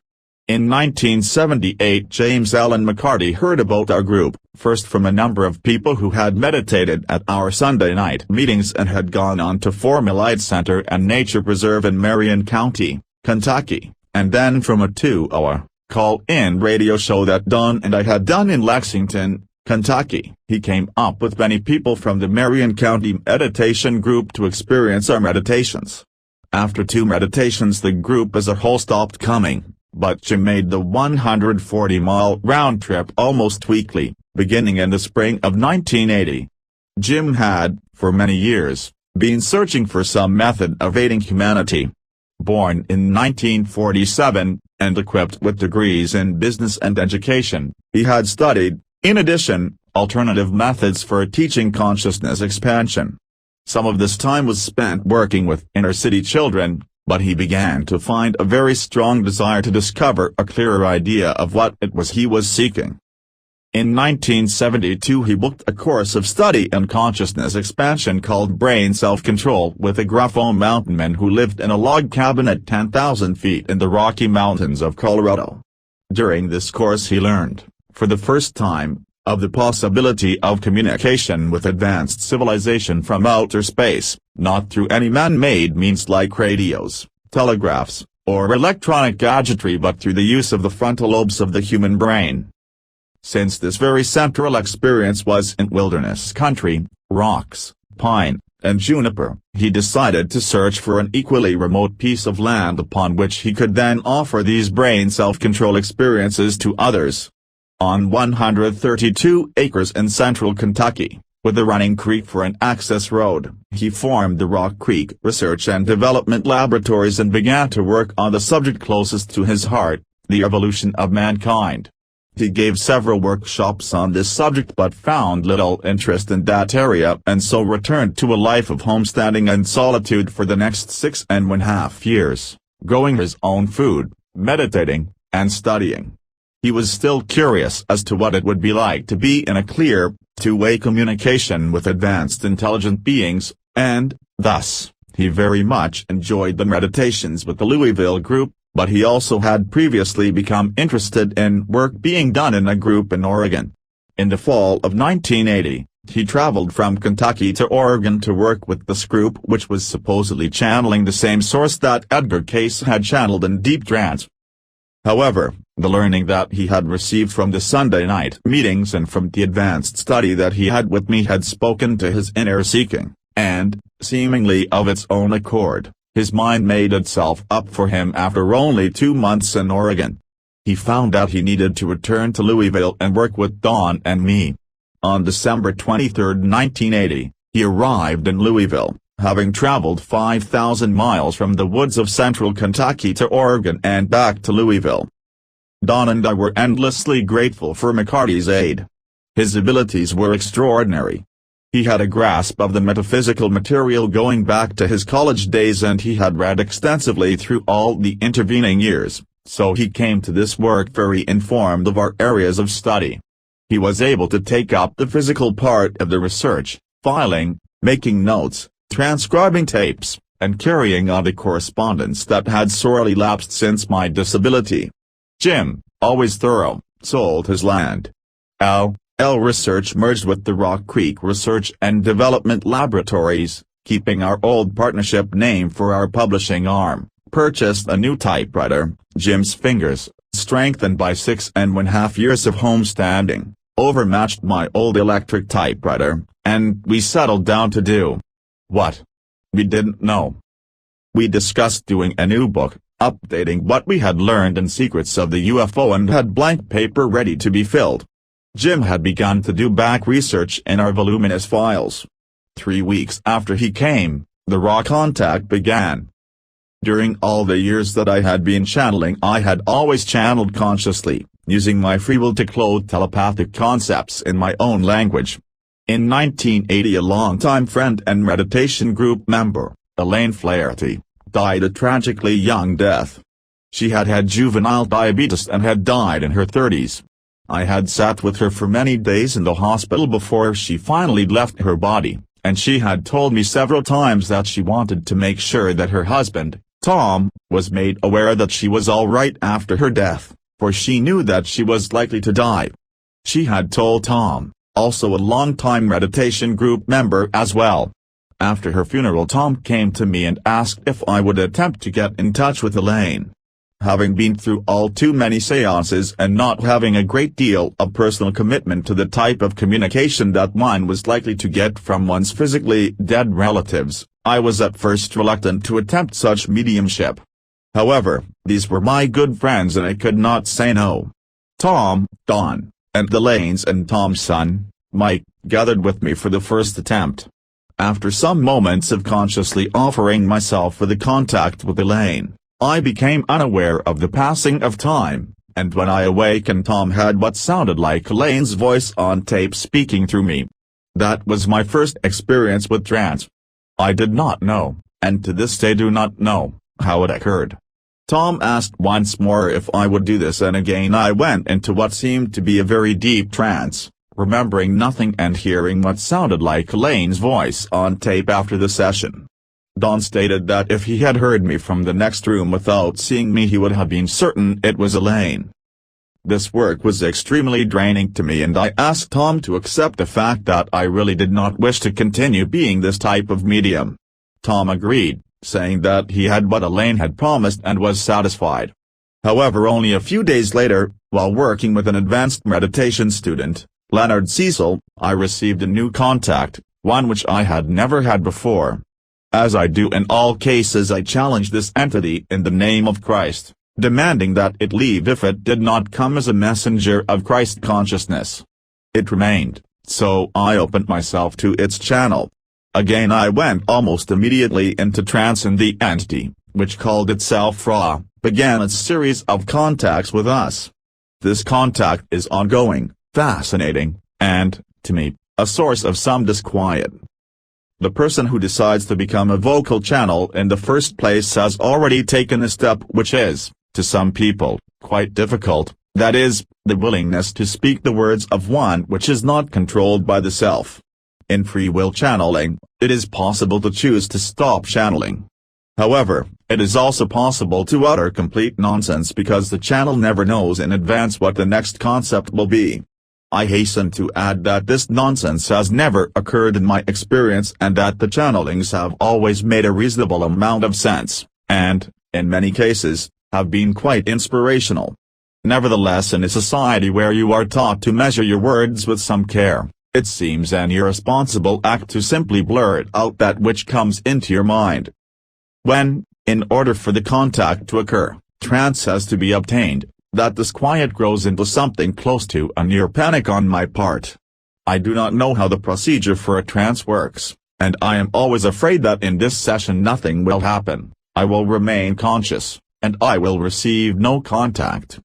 In 1978, James Allen McCarty heard about our group, first from a number of people who had meditated at our Sunday night meetings and had gone on to form a Light Center and Nature Preserve in Marion County, Kentucky, and then from a 2-hour, call-in radio show that Don and I had done in Lexington, Kentucky. He came up with many people from the Marion County Meditation Group to experience our meditations. After 2 meditations the group as a whole stopped coming, but Jim made the 140-mile round trip almost weekly, beginning in the spring of 1980. Jim had, for many years, been searching for some method of aiding humanity. Born in 1947, and equipped with degrees in business and education, he had studied, in addition, alternative methods for teaching consciousness expansion. Some of this time was spent working with inner-city children, but he began to find a very strong desire to discover a clearer idea of what it was he was seeking. In 1972 he booked a course of study in consciousness expansion called Brain Self-Control with a Graphone mountain man who lived in a log cabin at 10,000 feet in the Rocky Mountains of Colorado. During this course he learned, for the first time, of the possibility of communication with advanced civilization from outer space, not through any man-made means like radios, telegraphs, or electronic gadgetry but through the use of the frontal lobes of the human brain. Since this very central experience was in wilderness country, rocks, pine, and juniper, he decided to search for an equally remote piece of land upon which he could then offer these brain self-control experiences to others. On 132 acres in central Kentucky, with a running creek for an access road, he formed the Rock Creek Research and Development Laboratories and began to work on the subject closest to his heart, the evolution of mankind. He gave several workshops on this subject but found little interest in that area and so returned to a life of homesteading and solitude for the next 6.5 years, growing his own food, meditating, and studying. He was still curious as to what it would be like to be in a clear, two-way communication with advanced intelligent beings, and, thus, he very much enjoyed the meditations with the Louisville group, but he also had previously become interested in work being done in a group in Oregon. In the fall of 1980, he traveled from Kentucky to Oregon to work with this group which was supposedly channeling the same source that Edgar Cayce had channeled in deep trance. However, the learning that he had received from the Sunday night meetings and from the advanced study that he had with me had spoken to his inner seeking, and, seemingly of its own accord, his mind made itself up for him after only 2 months in Oregon. He found that he needed to return to Louisville and work with Dawn and me. On December 23, 1980, he arrived in Louisville, having traveled 5,000 miles from the woods of central Kentucky to Oregon and back to Louisville. Dawn and I were endlessly grateful for McCarty's aid. His abilities were extraordinary. He had a grasp of the metaphysical material going back to his college days and he had read extensively through all the intervening years, so he came to this work very informed of our areas of study. He was able to take up the physical part of the research, filing, making notes, transcribing tapes, and carrying on the correspondence that had sorely lapsed since my disability. Jim, always thorough, sold his land. L Research merged with the Rock Creek Research and Development Laboratories, keeping our old partnership name for our publishing arm, purchased a new typewriter, Jim's fingers, strengthened by 6.5 years of homesteading, overmatched my old electric typewriter, and we settled down to do what? We didn't know. We discussed doing a new book, updating what we had learned in Secrets of the UFO and had blank paper ready to be filled. Jim had begun to do back research in our voluminous files. 3 weeks after he came, the raw contact began. During all the years that I had been channeling I had always channeled consciously, using my free will to clothe telepathic concepts in my own language. In 1980 a longtime friend and meditation group member, Elaine Flaherty, died a tragically young death. She had had juvenile diabetes and had died in her 30s. I had sat with her for many days in the hospital before she finally left her body, and she had told me several times that she wanted to make sure that her husband, Tom, was made aware that she was all right after her death, for she knew that she was likely to die. She had told Tom, also a longtime meditation group member as well. After her funeral Tom came to me and asked if I would attempt to get in touch with Elaine. Having been through all too many seances and not having a great deal of personal commitment to the type of communication that one was likely to get from one's physically dead relatives, I was at first reluctant to attempt such mediumship. However, these were my good friends and I could not say no. Tom, Don, and Elaine's and Tom's son, Mike, gathered with me for the first attempt. After some moments of consciously offering myself for the contact with Elaine, I became unaware of the passing of time, and when I awakened Tom had what sounded like Elaine's voice on tape speaking through me. That was my first experience with trance. I did not know, and to this day do not know, how it occurred. Tom asked once more if I would do this, and again I went into what seemed to be a very deep trance, remembering nothing and hearing what sounded like Elaine's voice on tape after the session. Don stated that if he had heard me from the next room without seeing me he would have been certain it was Elaine. This work was extremely draining to me, and I asked Tom to accept the fact that I really did not wish to continue being this type of medium. Tom agreed, saying that he had what Elaine had promised and was satisfied. However, only a few days later, while working with an advanced meditation student, Leonard Cecil, I received a new contact, one which I had never had before. As I do in all cases, I challenged this entity in the name of Christ, demanding that it leave if it did not come as a messenger of Christ consciousness. It remained, so I opened myself to its channel. Again I went almost immediately into trance, and the entity, which called itself Ra, began its series of contacts with us. This contact is ongoing, fascinating, and, to me, a source of some disquiet. The person who decides to become a vocal channel in the first place has already taken a step which is, to some people, quite difficult, that is, the willingness to speak the words of one which is not controlled by the self. In free will channeling, it is possible to choose to stop channeling. However, it is also possible to utter complete nonsense because the channel never knows in advance what the next concept will be. I hasten to add that this nonsense has never occurred in my experience, and that the channelings have always made a reasonable amount of sense, and, in many cases, have been quite inspirational. Nevertheless, in a society where you are taught to measure your words with some care, it seems an irresponsible act to simply blurt out that which comes into your mind. When, in order for the contact to occur, trance has to be obtained, that disquiet grows into something close to a near panic on my part. I do not know how the procedure for a trance works, and I am always afraid that in this session nothing will happen, I will remain conscious, and I will receive no contact.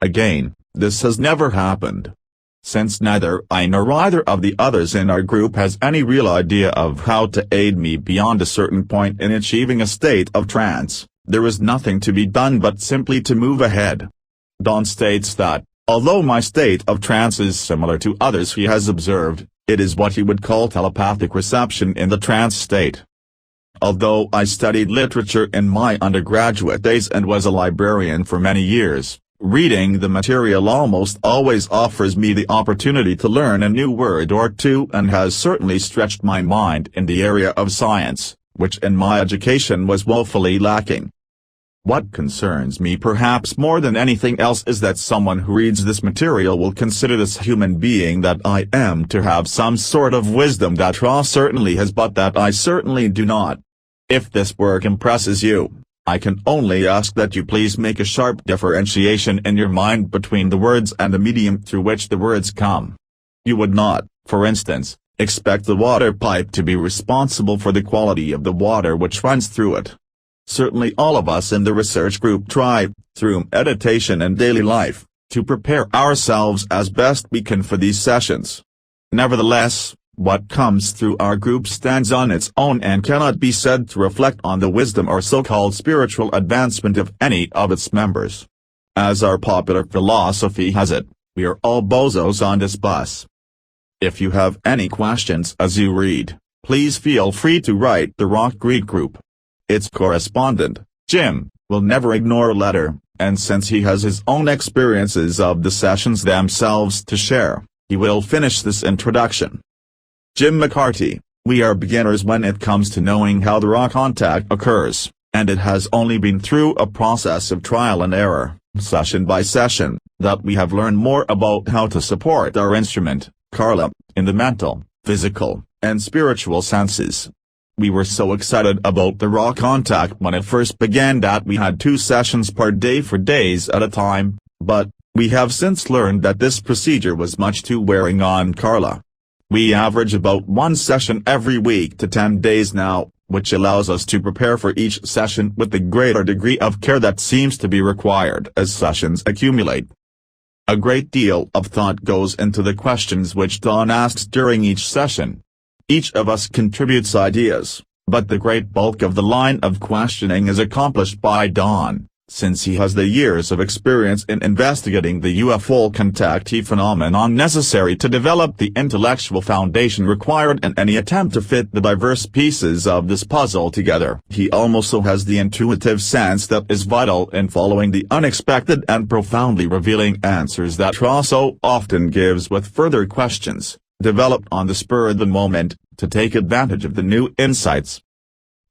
Again, this has never happened. Since neither I nor either of the others in our group has any real idea of how to aid me beyond a certain point in achieving a state of trance, there is nothing to be done but simply to move ahead. Don states that, although my state of trance is similar to others he has observed, it is what he would call telepathic reception in the trance state. Although I studied literature in my undergraduate days and was a librarian for many years, reading the material almost always offers me the opportunity to learn a new word or two, and has certainly stretched my mind in the area of science, which in my education was woefully lacking. What concerns me perhaps more than anything else is that someone who reads this material will consider this human being that I am to have some sort of wisdom that Ra certainly has, but that I certainly do not. If this work impresses you, I can only ask that you please make a sharp differentiation in your mind between the words and the medium through which the words come. You would not, for instance, expect the water pipe to be responsible for the quality of the water which runs through it. Certainly all of us in the research group try, through meditation and daily life, to prepare ourselves as best we can for these sessions. Nevertheless, what comes through our group stands on its own and cannot be said to reflect on the wisdom or so-called spiritual advancement of any of its members. As our popular philosophy has it, we are all bozos on this bus. If you have any questions as you read, please feel free to write the Rock Greek group. Its correspondent, Jim, will never ignore a letter, and since he has his own experiences of the sessions themselves to share, he will finish this introduction. Jim McCarty, we are beginners when it comes to knowing how the Ra contact occurs, and it has only been through a process of trial and error, session by session, that we have learned more about how to support our instrument, Carla, in the mental, physical, and spiritual senses. We were so excited about the Ra contact when it first began that we had 2 sessions per day for days at a time, but we have since learned that this procedure was much too wearing on Carla. We average about 1 session every week to 10 days now, which allows us to prepare for each session with the greater degree of care that seems to be required as sessions accumulate. A great deal of thought goes into the questions which Don asks during each session. Each of us contributes ideas, But the great bulk of the line of questioning is accomplished by Don, since he has the years of experience in investigating the UFO contactee phenomenon necessary to develop the intellectual foundation required in any attempt to fit the diverse pieces of this puzzle together. He also has the intuitive sense that is vital in following the unexpected and profoundly revealing answers that Ra so often gives with further questions, developed on the spur of the moment, to take advantage of the new insights.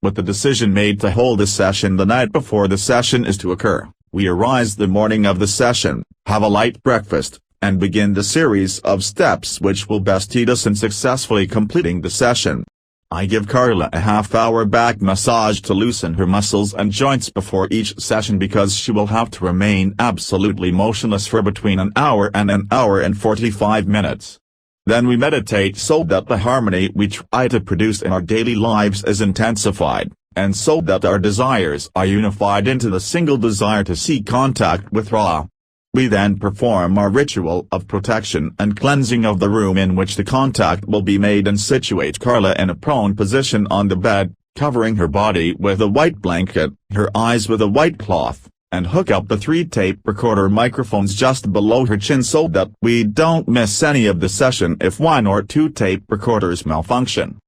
With the decision made to hold a session the night before the session is to occur, we arise the morning of the session, have a light breakfast, and begin the series of steps which will best aid us in successfully completing the session. I give Carla a half-hour back massage to loosen her muscles and joints before each session because she will have to remain absolutely motionless for between an hour and 45 minutes. Then we meditate so that the harmony we try to produce in our daily lives is intensified, and so that our desires are unified into the single desire to seek contact with Ra. We then perform our ritual of protection and cleansing of the room in which the contact will be made and situate Carla in a prone position on the bed, covering her body with a white blanket, her eyes with a white cloth, and hook up the 3 tape recorder microphones just below her chin so that we don't miss any of the session if 1 or 2 tape recorders malfunction.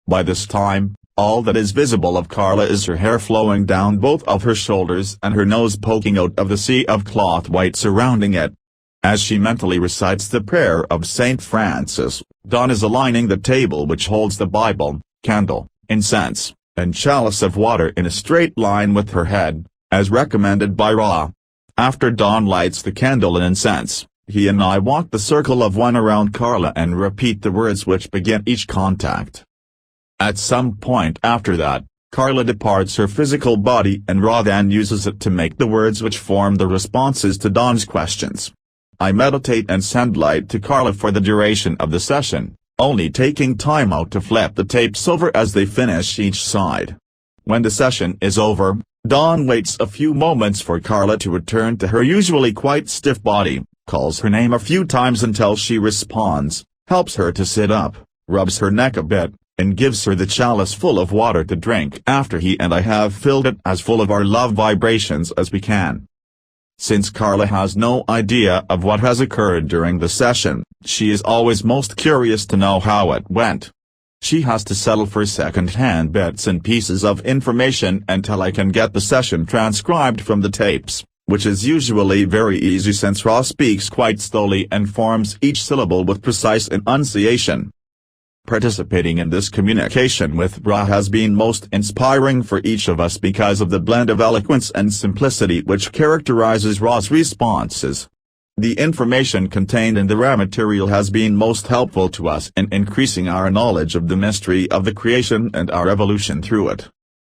By this time, all that is visible of Carla is her hair flowing down both of her shoulders and her nose poking out of the sea of cloth white surrounding it. As she mentally recites the prayer of St. Francis, Don is aligning the table which holds the Bible, candle, incense, and chalice of water in a straight line with her head, as recommended by Ra. After Don lights the candle and incense, he and I walk the circle of 1 around Carla and repeat the words which begin each contact. At some point after that, Carla departs her physical body and Ra then uses it to make the words which form the responses to Don's questions. I meditate and send light to Carla for the duration of the session, only taking time out to flip the tapes over as they finish each side. When the session is over, Don waits a few moments for Carla to return to her usually quite stiff body, calls her name a few times until she responds, helps her to sit up, rubs her neck a bit, and gives her the chalice full of water to drink after he and I have filled it as full of our love vibrations as we can. Since Carla has no idea of what has occurred during the session, she is always most curious to know how it went. She has to settle for second-hand bits and pieces of information until I can get the session transcribed from the tapes, which is usually very easy since Ra speaks quite slowly and forms each syllable with precise enunciation. Participating in this communication with Ra has been most inspiring for each of us because of the blend of eloquence and simplicity which characterizes Ra's responses. The information contained in the Ra material has been most helpful to us in increasing our knowledge of the mystery of the creation and our evolution through it.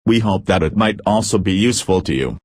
We hope that it might also be useful to you.